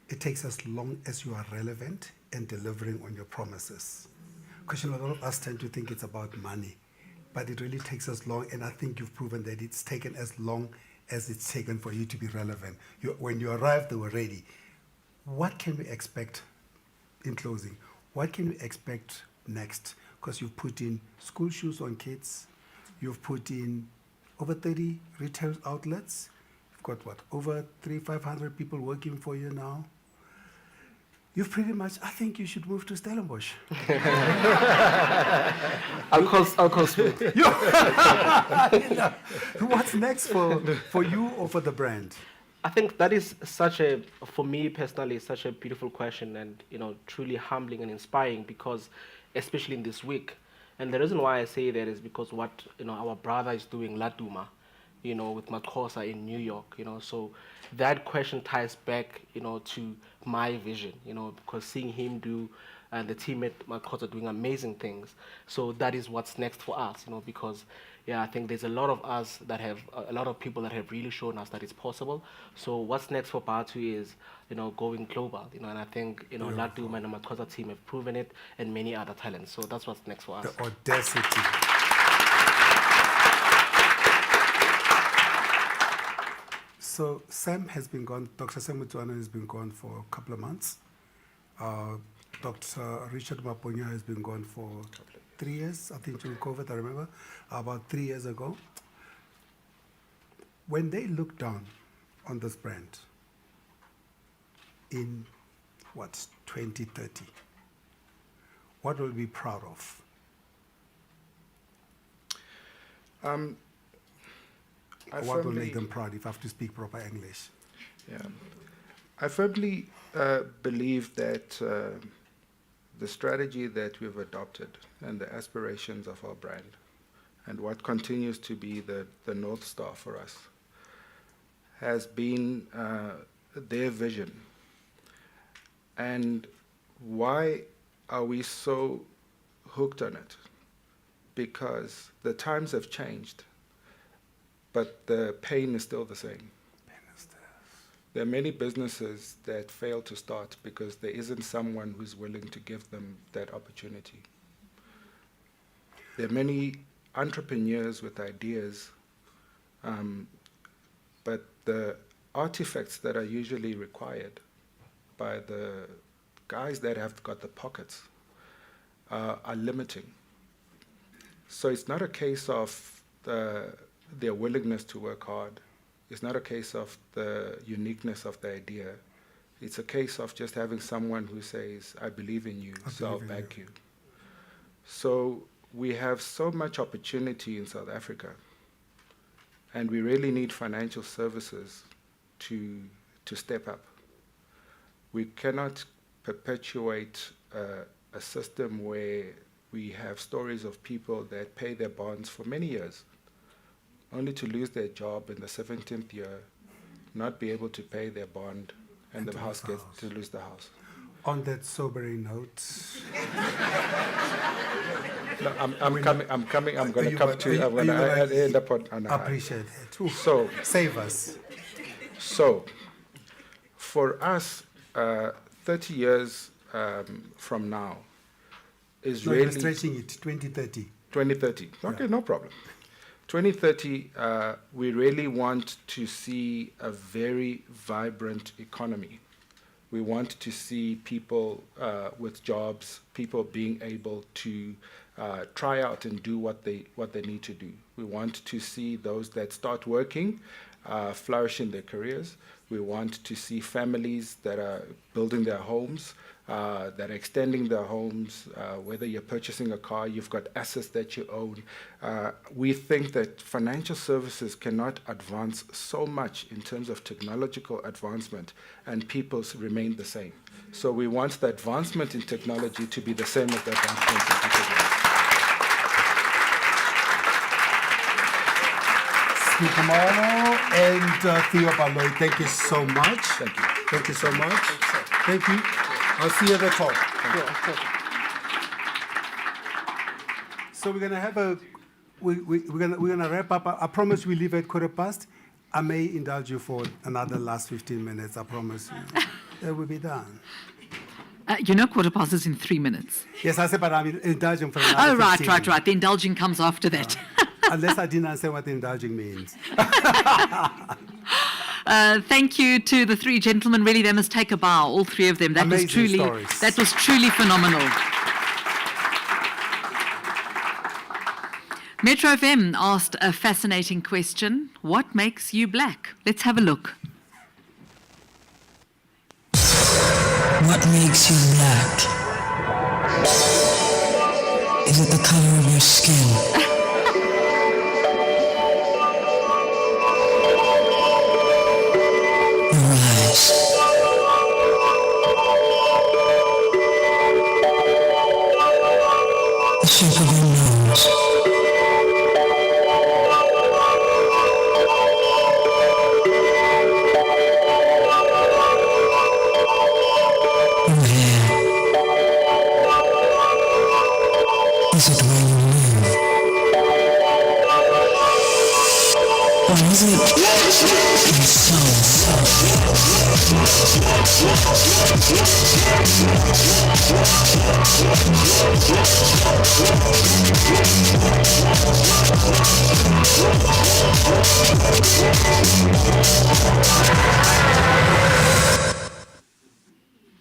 it takes as long as you are relevant and delivering on your promises. Because a lot of us tend to think it's about money, but it really takes as long, and I think you've proven that it's taken as long as it's taken for you to be relevant. When you arrived, they were ready. What can we expect in closing? What can we expect next? Because you've put in school shoes on kids, you've put in over 30 retail outlets, you've got what, over 500 people working for you now. You've pretty much, I think you should move to Stellenbosch. I'll call Smith. What's next for you or for the brand? I think that is such a, for me personally, such a beautiful question and, truly humbling and inspiring because, especially in this week, and the reason why I say that is because what, our brother is doing, Laduma, with Makosa in New York, so that question ties back, to my vision, because seeing him do and the team at Makosa doing amazing things. So that is what's next for us, because I think there's a lot of us that have, a lot of people that have really shown us that it's possible. So what's next for Batu is, going global, and I think, Laduma and the Makosa team have proven it and many other talents. So that's what's next for us. The audacity. So Sam has been gone, Dr. Sam Mutuana has been gone for a couple of months. Dr. Richard Maponya has been gone for 3 years, I think during COVID, I remember, about 3 years ago. When they look down on this brand in, 2030, what will we be proud of? What will make them proud, if I have to speak proper English? Yeah. I firmly believe that the strategy that we've adopted and the aspirations of our brand and what continues to be the North Star for us has been their vision. And why are we so hooked on it? Because the times have changed, but the pain is still the same. There are many businesses that fail to start because there isn't someone who's willing to give them that opportunity. There are many entrepreneurs with ideas, but the artifacts that are usually required by the guys that have got the pockets are limiting. So it's not a case of their willingness to work hard. It's not a case of the uniqueness of the idea. It's a case of just having someone who says, I believe in you, so I'll back you. So we have so much opportunity in South Africa, and we really need financial services to step up. We cannot perpetuate a system where we have stories of people that pay their bonds for many years, only to lose their job in the 17th year, not be able to pay their bond, and the house gets to lose the house. On that sobering note, no, I'm coming. I'm going to come to. I'm going to end up on. Appreciate it. So save us. So, for us, 30 years from now is No, really... you're stretching it, 2030. 2030. Okay, no problem. 2030, we really want to see a very vibrant economy. We want to see people with jobs, people being able to try out and do what they need to do. We want to see those that start working flourish in their careers. We want to see families that are building their homes, that are extending their homes. Whether you're purchasing a car, you've got assets that you own. We think that financial services cannot advance so much in terms of technological advancement and people remain the same. So we want the advancement in technology to be the same as the advancement in people's lives. Speaker Molo and Theo Baloy, thank you so much. Thank you. Thank you so much. Thank you. I'll see you at the top. So we're gonna have a we're gonna wrap up. I promise we leave at 15:15. I may indulge you for another last 15 minutes. I promise you. That will be done. 15:15 is in 3 minutes. Yes, I said, but I'm indulging for another. Oh, right. 15. The indulging comes after that. Unless I didn't understand what indulging means. Thank you to the three gentlemen. Really, they must take a bow, all three of them. That Amazing stories. That was truly phenomenal. Metro FM asked a fascinating question. What makes you black? Let's have a look. What makes you black? Is it the color of your skin? Your eyes? The shape of your nose? Your hair? Is it where you live? Or is it your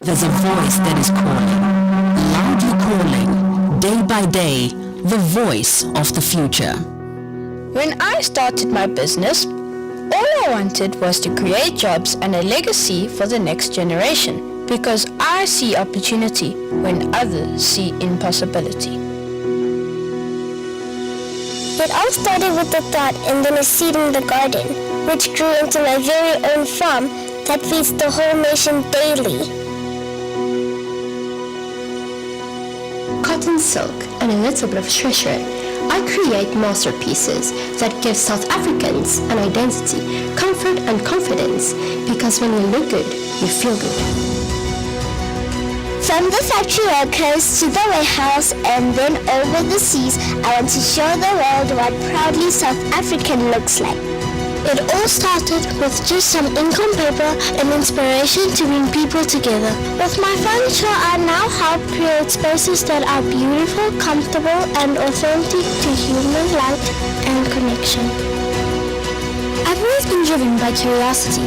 There's a voice that is calling, loudly calling, day by day, the voice of the future. When I started my business, all I wanted was to create jobs and a legacy for the next generation, because I see opportunity when others see impossibility. It all started with a thought and then a seed in the garden, which grew into my very own farm that feeds the whole nation daily. Cotton silk and a little bit of treasure, I create masterpieces that give South Africans an identity, comfort and confidence, because when you look good, you feel good. From the factory workers to the warehouse and then over the seas, I want to show the world what proudly South African looks like. It all started with just some ink on paper and inspiration to bring people together. With my furniture, I now help create spaces that are beautiful, comfortable, and authentic to human life and connection. I've always been driven by curiosity.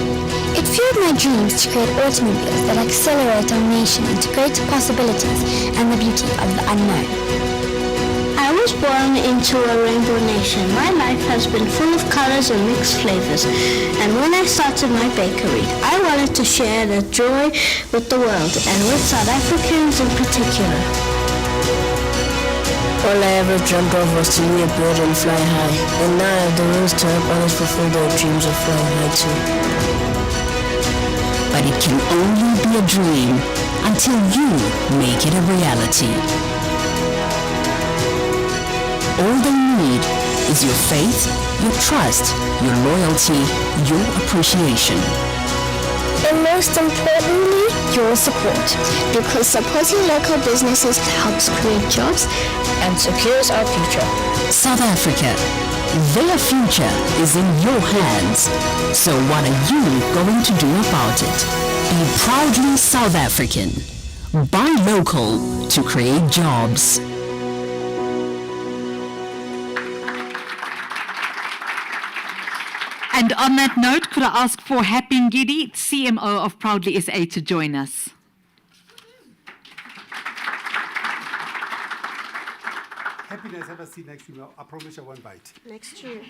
It fueled my dreams to create automobiles that accelerate our nation into greater possibilities and the beauty of the unknown. I was born into a rainbow nation. My life has been full of colors and mixed flavors. And when I started my bakery, I wanted to share the joy with the world and with South Africans in particular. All I ever dreamt of was to be a bird and fly high. And now I have the wings to help others fulfill their dreams of flying high too. But it can only be a dream until you make it a reality. All they need is your faith, your trust, your loyalty, your appreciation. And most importantly, your support. Because supporting local businesses helps create jobs and secures our future. South Africa, their future is in your hands. So what are you going to do about it? Be proudly South African. Buy local to create jobs. And on that note, could I ask for Happy Ngidi, CMO of Proudly SA, to join us? Happiness, have a seat next to me. I promise you one bite. Next to you.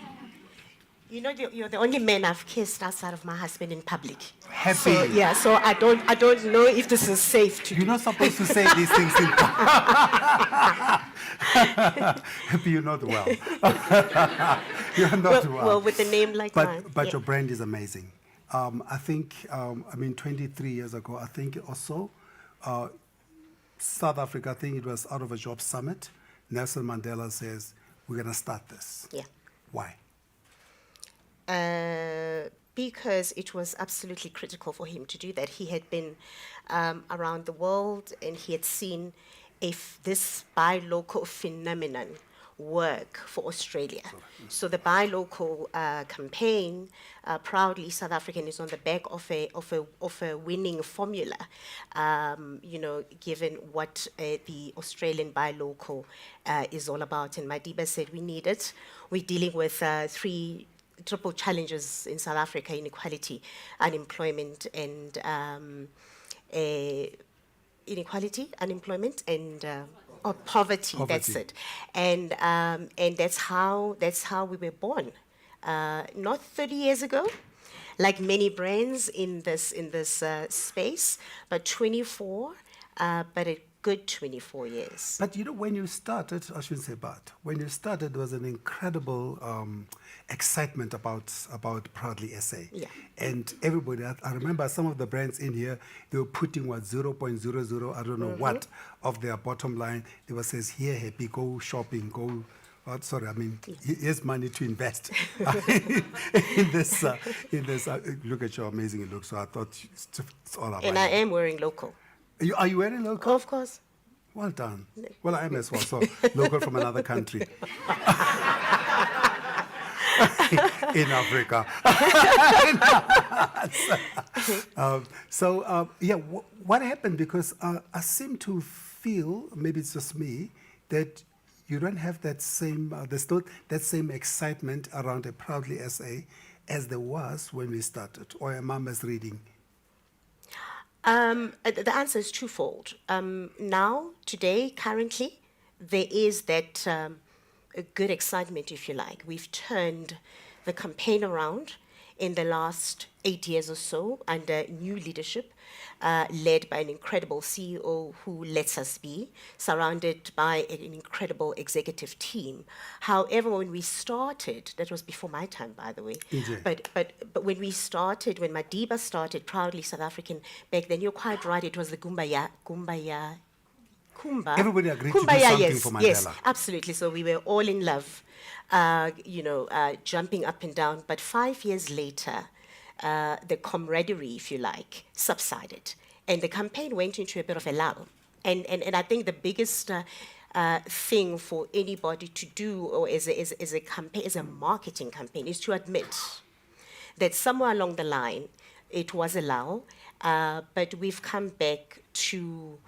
You know, you're the only man I've kissed outside of my husband in public. Happy. So, yeah, so I don't know if this is safe to You're not supposed to say these things in Happy, you're not well. You're not well. Well, with a name like mine. But yeah. your brand is amazing. I think, 23 years ago, I think also, South Africa, I think it was out of a job summit, Nelson Mandela says, we're going to start this. Yeah. Why? Because it was absolutely critical for him to do that. He had been around the world and he had seen if this buy local phenomenon work for Australia. So the buy local campaign, proudly South African, is on the back of a winning formula. You know, given what the Australian buy local is all about. And Madiba said we need it. We're dealing with three triple challenges in South Africa: inequality, unemployment, and poverty. That's it, and that's how we were born, not 30 years ago, like many brands in this space, but 24, but a good 24 years. But you know, when you started, I shouldn't say but, when you started, there was an incredible excitement about Proudly SA. Yeah. And everybody, I remember some of the brands in here, they were putting 0.00, I don't know what, of their bottom line. They were says, here, Happy, go shopping, go. Here's money to invest in this. Look at your amazing it looks. So I thought it's all about. And I am wearing local. Are you wearing local? Of course. Well done. Well, I am as well. So local from another country. In Africa. What happened? Because I seem to feel, maybe it's just me, that you don't have that same, there's not that same excitement around a Proudly SA as there was when we started. Or am I misreading? The answer is twofold. Now, today, currently, there is that a good excitement, if you like. We've turned the campaign around in the last 8 years or so under new leadership, led by an incredible CEO who lets us be, surrounded by an incredible executive team. However, when we started, that was before my time, by the way, but when we started, when Madiba started Proudly South African, back then, you're quite right, it was the Kumba. Everybody agreed to do something for Mandela. Yes, absolutely. So we were all in love, jumping up and down. But 5 years later, the camaraderie, if you like, subsided. And the campaign went into a bit of a lull. And I think the biggest thing for anybody to do, or as a campaign, as a marketing campaign, is to admit that somewhere along the line, it was a lull, but we've come back to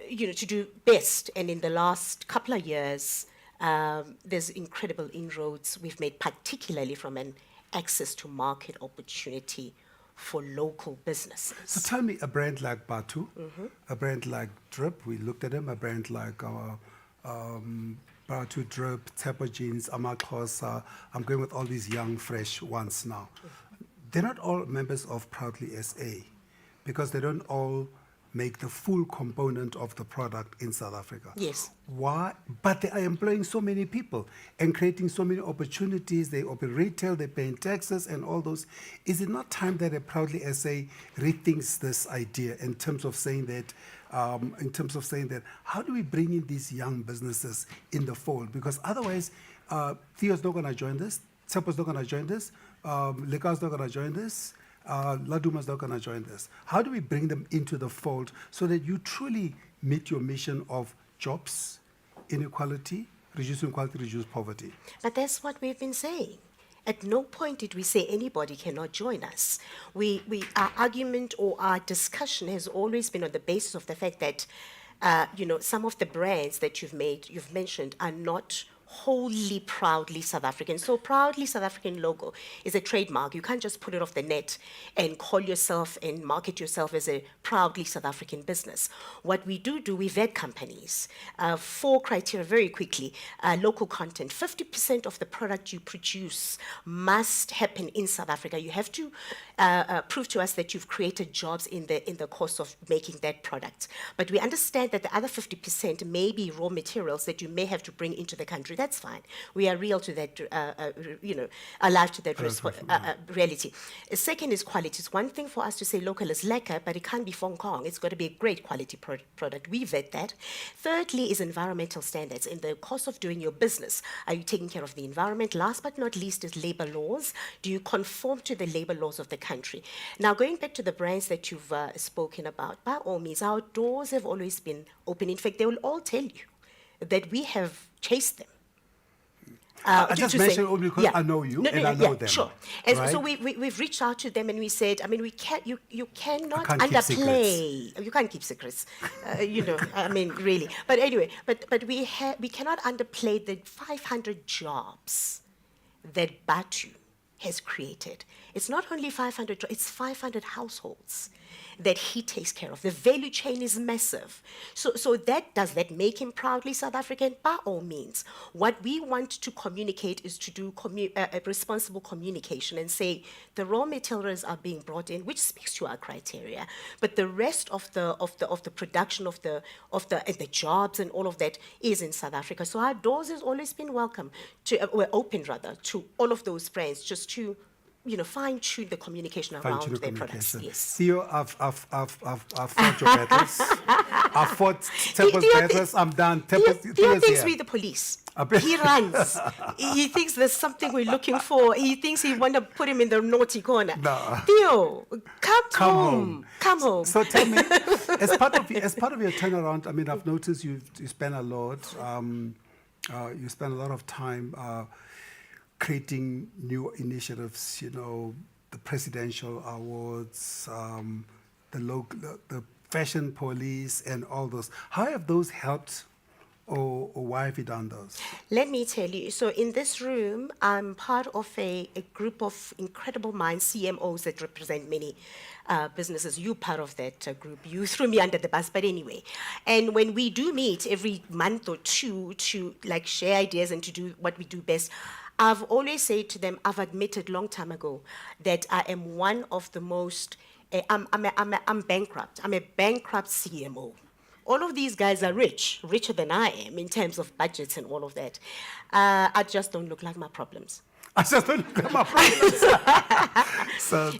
to do best. And in the last couple of years, there's incredible inroads we've made, particularly from an access to market opportunity for local businesses. So tell me, a brand like Batu, a brand like Drip, we looked at them, a brand like Batu, Drip, Tepo Jeans, Amaxhosa, I'm going with all these young, fresh ones now. They're not all members of Proudly SA because they don't all make the full component of the product in South Africa. Yes. Why? But they are employing so many people and creating so many opportunities. They open retail, they're paying taxes and all those. Is it not time that a Proudly SA rethinks this idea in terms of saying that, how do we bring in these young businesses in the fold? Because otherwise, Theo's not going to join this, Tsepo's not going to join this, Leka's not going to join this, Laduma's not going to join this. How do we bring them into the fold so that you truly meet your mission of jobs, inequality, reduce inequality, reduce poverty? But that's what we've been saying. At no point did we say anybody cannot join us. Our argument or our discussion has always been on the basis of the fact that, some of the brands that you've mentioned are not wholly proudly South African. So proudly South African logo is a trademark. You can't just put it off the net and call yourself and market yourself as a proudly South African business. What we do, we vet companies. 4 criteria very quickly. Local content. 50% of the product you produce must happen in South Africa. You have to prove to us that you've created jobs in the course of making that product. But we understand that the other 50% may be raw materials that you may have to bring into the country. That's fine. We are real to that, alive to that reality. Second is quality. It's one thing for us to say local is lekker, but it can't be Hong Kong. It's got to be a great quality product. We vet that. Thirdly is environmental standards. In the course of doing your business, are you taking care of the environment? Last but not least is labor laws. Do you conform to the labor laws of the country? Now, going back to the brands that you've spoken about, by all means, our doors have always been open. In fact, they will all tell you that we have chased them. I just mentioned only because I know you and I know them. Sure. And right? so we've reached out to them and we said, you cannot can't underplay. You can't keep secrets, really. But anyway, but we cannot underplay the 500 jobs that Batu has created. It's not only 500 jobs, it's 500 households that he takes care of. The value chain is massive. So does that make him proudly South African? By all means. What we want to communicate is to do responsible communication and say the raw materials are being brought in, which speaks to our criteria, but the rest of the production of the jobs and all of that is in South Africa. So our doors has always been welcome we're open to all of those brands, just to fine-tune the communication around their products. Yes. Theo, I've fought your battles. I've fought Tempo's battles. I'm done. Theo thinks we're the police. He runs. He thinks there's something we're looking for. He thinks he want to put him in the naughty corner. No. Theo, come home. Come home. So tell me, as part of your turnaround, I've noticed you spend a lot. You spend a lot of time creating new initiatives, the presidential awards, the fashion police, and all those. How have those helped, or why have you done those? Let me tell you. So in this room, I'm part of a group of incredible minds, CMOs that represent many businesses. You're part of that group. You threw me under the bus, but anyway. And when we do meet every month or two to share ideas and to do what we do best, I've always said to them, I've admitted long time ago that I am one of the most, I'm bankrupt. I'm a bankrupt CMO. All of these guys are richer than I am in terms of budgets and all of that. I just don't look like my problems. I just don't look at my problems. So,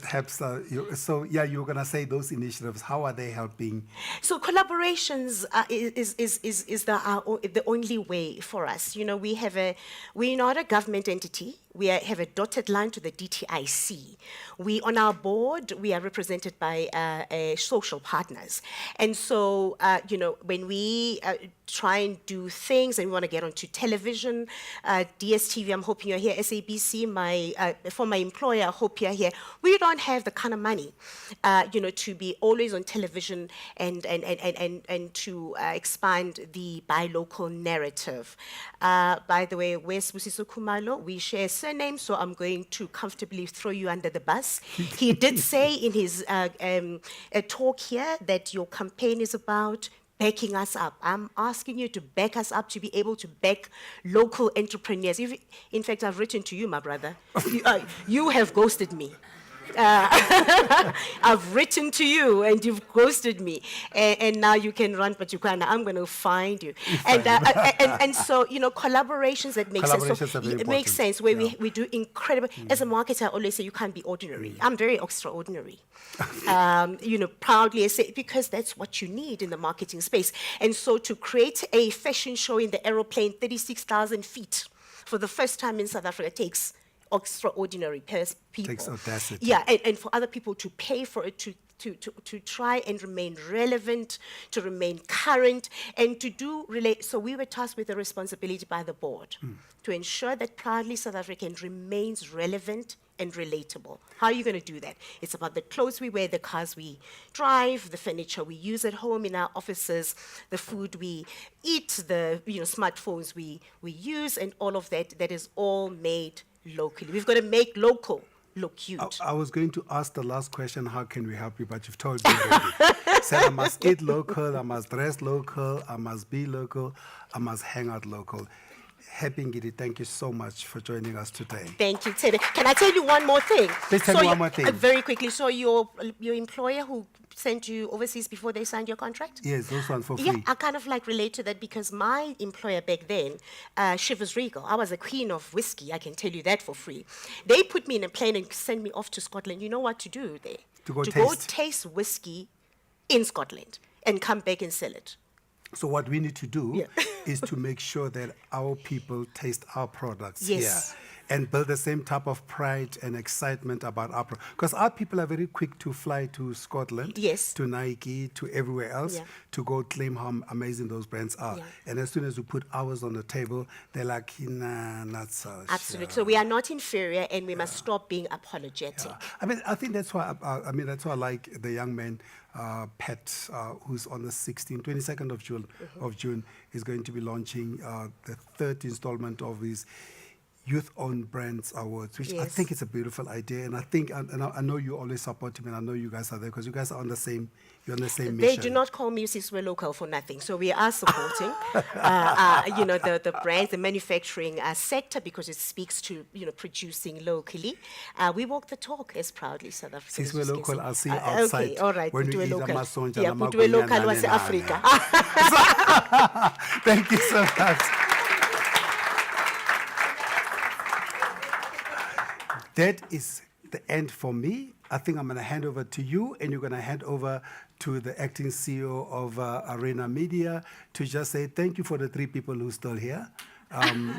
helps. You were going to say those initiatives. How are they helping? So collaborations is the only way for us. We're not a government entity. We have a dotted line to the DTIC. On our board, we are represented by social partners. And so, when we try and do things and we want to get onto television, DSTV, I'm hoping you're here, SABC, for my employer, I hope you're here. We don't have the kind of money, to be always on television and to expand the buy local narrative. By the way, where's Busiso Kumalo? We share surname, so I'm going to comfortably throw you under the bus. He did say in his talk here that your campaign is about backing us up. I'm asking you to back us up to be able to back local entrepreneurs. In fact, I've written to you, my brother. You have ghosted me. I've written to you and you've ghosted me, and now you can run, but you can't. I'm going to find you. And so collaborations that make sense. So it makes sense where we do incredible. As a marketer, I always say you can't be ordinary. I'm very extraordinary. Proudly I say, because that's what you need in the marketing space. And so to create a fashion show in the aeroplane, 36,000 feet, for the first time in South Africa takes extraordinary people. Takes audacity. Yeah, and for other people to pay for it, to to try and remain relevant, to remain current, and to do relate. So we were tasked with the responsibility by the board to ensure that Proudly South African remains relevant and relatable. How are you going to do that? It's about the clothes we wear, the cars we drive, the furniture we use at home in our offices, the food we eat, the smartphones we use, and all of that. That is all made locally. We've got to make local look cute. I was going to ask the last question, how can we help you? But you've told me already. Said I must eat local, I must dress local, I must be local, I must hang out local. Happy Ngidi, thank you so much for joining us today. Thank you, Tebe. Can I tell you one more thing? Please tell me one more thing. Very quickly. So your employer who sent you overseas before they signed your contract? Yes, those ones for free. Yeah, I kind of relate to that because my employer back then, Shivers Regal, I was a queen of whiskey, I can tell you that for free. They put me in a plane and sent me off to Scotland. You know what to do there? To go taste whiskey in Scotland and come back and sell it. So what we need to do is to make sure that our people taste our products here and build the same type of pride and excitement about our products. Because our people are very quick to fly to Scotland, to Nike, to everywhere else, to go claim how amazing those brands are. And as soon as we put ours on the table, they're like, nah, not so Absolutely. So we are not inferior and we must stop being apologetic. I mean, I think that's why, that's why I like the young man, Pat, who's on the 22nd of June, is going to be launching the third installment of his Youth-Owned Brands Awards, which I think is a beautiful idea. And I think, and I know you always support him, and I know you guys are there because you guys are on the same, you're on the same mission. They do not call me Siswe Local for nothing. So we are supporting, the brands, the manufacturing sector because it speaks to, producing locally. We walk the talk as Proudly South Africans. Siswe Local, I'll see you outside. Okay, all right. When we local. Yeah, local was Africa. Thank you so much. That is the end for me. I think I'm going to hand over to you, and you're going to hand over to the acting CEO of Arena Media to just say thank you for the 3 people who's still here, and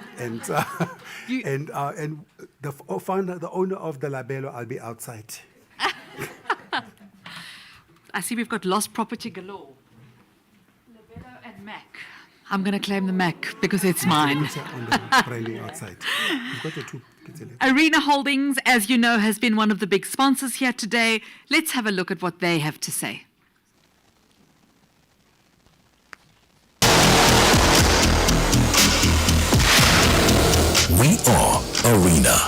the founder, the owner of the Labello. I'll be outside. I see we've got lost property galore. Labello and Mac. I'm going to claim the Mac because it's mine. Outside. You've got the 2. Arena Holdings, as you know, has been one of the big sponsors here today. Let's have a look at what they have to say. We are Arena.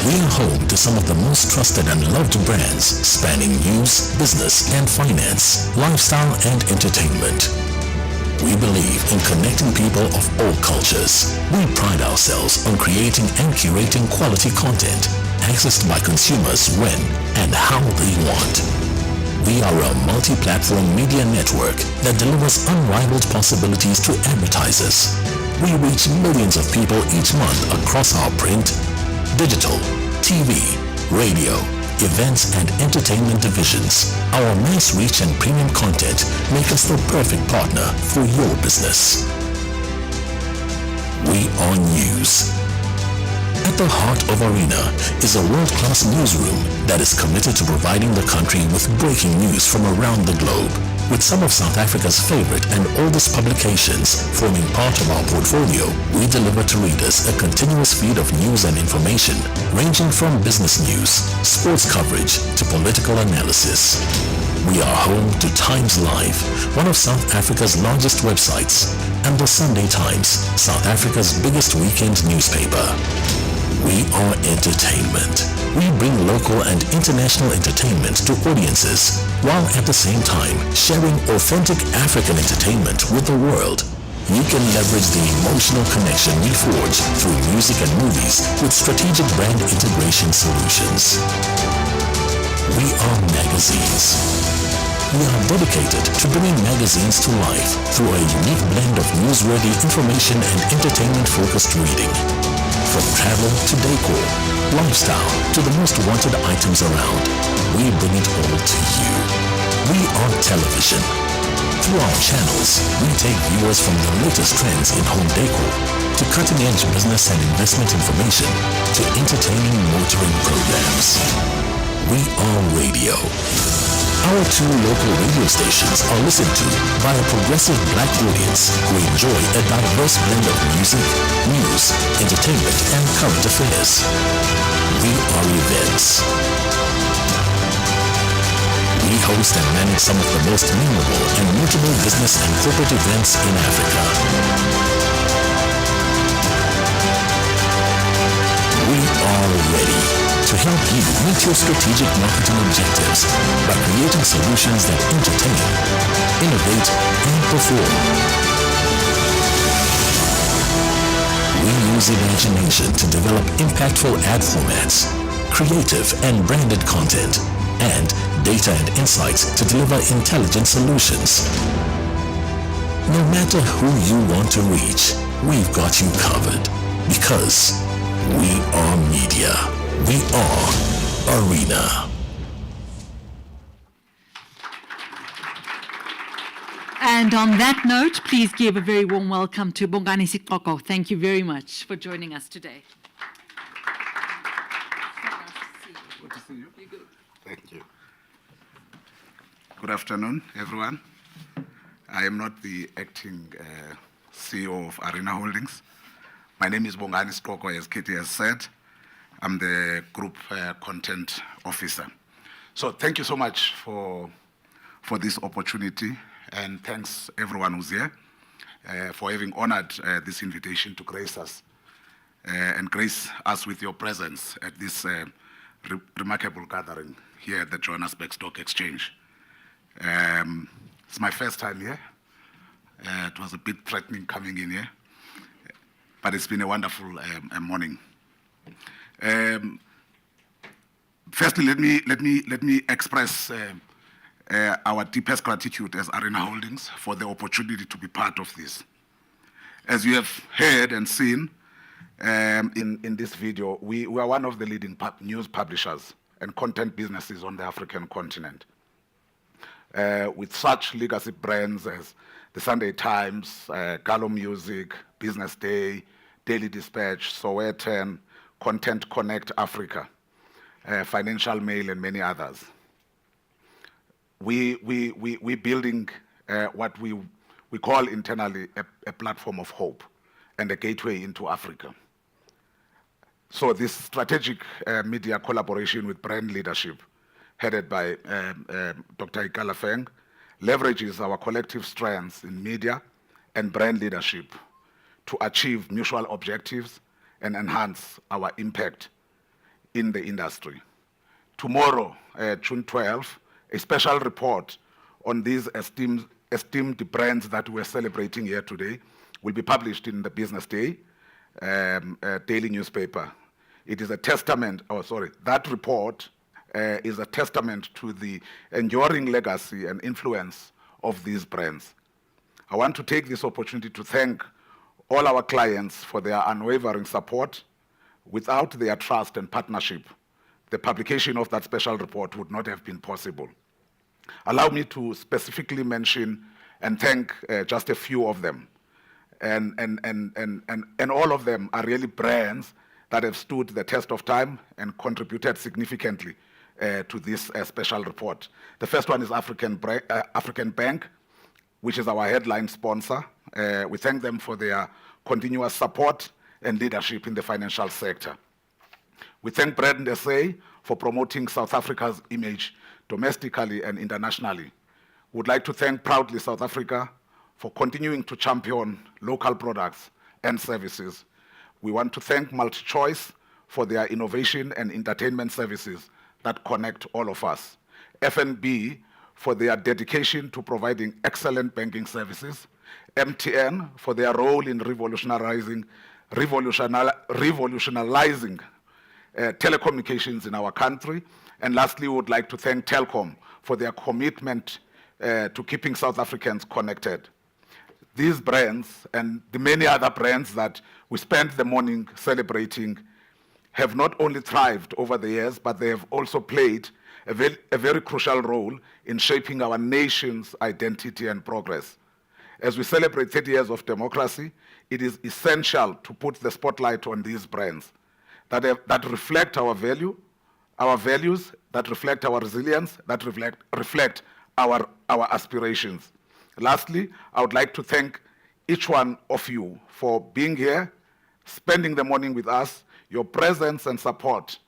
We are home to some of the most trusted and loved brands spanning news, business and finance, lifestyle and entertainment. We believe in connecting people of all cultures. We pride ourselves on creating and curating quality content accessed by consumers when and how they want. We are a multi-platform media network that delivers unrivaled possibilities to advertisers. We reach millions of people each month across our print, digital, TV, radio, events and entertainment divisions. Our mass reach and premium content make us the perfect partner for your business. We are news. At the heart of Arena is a world-class newsroom that is committed to providing the country with breaking news from around the globe. With some of South Africa's favorite and oldest publications forming part of our portfolio, we deliver to readers a continuous feed of news and information ranging from business news, sports coverage to political analysis. We are home to Times Live, one of South Africa's largest websites, and the Sunday Times, South Africa's biggest weekend newspaper. We are entertainment. We bring local and international entertainment to audiences, while at the same time sharing authentic African entertainment with the world. You can leverage the emotional connection we forge through music and movies with strategic brand integration solutions. We are magazines. We are dedicated to bringing magazines to life through a unique blend of newsworthy information and entertainment-focused reading. From travel to decor, lifestyle to the most wanted items around, we bring it all to you. We are television. Through our channels, we take viewers from the latest trends in home decor to cutting-edge business and investment information to entertaining motoring programs. We are radio. Our 2 local radio stations are listened to by a progressive black audience who enjoy a diverse blend of music, news, entertainment, and current affairs. We are events. We host and manage some of the most memorable and notable business and corporate events in Africa. We are ready to help you meet your strategic marketing objectives by creating solutions that entertain, innovate, and perform. We use imagination to develop impactful ad formats, creative and branded content, and data and insights to deliver intelligent solutions. No matter who you want to reach, we've got you covered because we are media. We are Arena. And on that note, please give a very warm welcome to Bongani Sikoko. Thank you very much for joining us today. Good to see you. Thank you. Good afternoon, everyone. I am not the acting CEO of Arena Holdings. My name is Bongani Sikoko, as Kitty has said. I'm the Group Content Officer. So thank you so much for this opportunity, and thanks everyone who's here for having honored this invitation to grace us and grace us with your presence at this remarkable gathering here at the Johannesburg Stock Exchange. It's my first time here. It was a bit threatening coming in here, but it's been a wonderful morning. Firstly, let me express our deepest gratitude as Arena Holdings for the opportunity to be part of this. As you have heard and seen in this video, we are one of the leading news publishers and content businesses on the African continent, with such legacy brands as the Sunday Times, Gallo Music, Business Day, Daily Dispatch, Sowetan, Content Connect Africa, Financial Mail, and many others. We're building what we call internally a platform of hope and a gateway into Africa. So this strategic media collaboration with Brand Leadership, headed by Dr. Ikala Feng, leverages our collective strengths in media and brand leadership to achieve mutual objectives and enhance our impact in the industry. Tomorrow, June 12, a special report on these esteemed brands that we're celebrating here today will be published in the Business Day daily newspaper. It is a testament, that report is a testament to the enduring legacy and influence of these brands. I want to take this opportunity to thank all our clients for their unwavering support. Without their trust and partnership, the publication of that special report would not have been possible. Allow me to specifically mention and thank just a few of them. And all of them are really brands that have stood the test of time and contributed significantly to this special report. The first one is African Bank, which is our headline sponsor. We thank them for their continuous support and leadership in the financial sector. We thank Brand SA for promoting South Africa's image domestically and internationally. Would like to thank proudly South Africa for continuing to champion local products and services. We want to thank MultiChoice for their innovation and entertainment services that connect all of us. FNB for their dedication to providing excellent banking services. MTN for their role in revolutionizing telecommunications in our country. And lastly, we would like to thank Telkom for their commitment to keeping South Africans connected. These brands and the many other brands that we spent the morning celebrating have not only thrived over the years, but they have also played a very crucial role in shaping our nation's identity and progress. As we celebrate 30 years of democracy, it is essential to put the spotlight on these brands that reflect our values, that reflect our resilience, that reflect our aspirations. Lastly, I would like to thank each one of you for being here, spending the morning with us. Your presence and support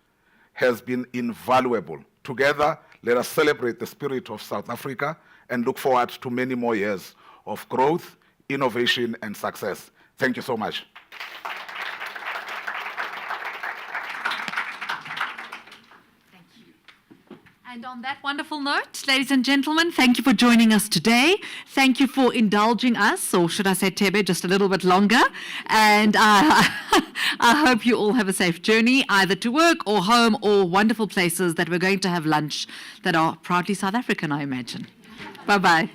has been invaluable. Together, let us celebrate the spirit of South Africa and look forward to many more years of growth, innovation, and success. Thank you so much. And on that wonderful note, ladies and gentlemen, thank you for joining us today. Thank you for indulging us, or should I say Tebe, just a little bit longer. And I hope you all have a safe journey, either to work or home or wonderful places that we're going to have lunch that are proudly South African, I imagine. Bye-bye.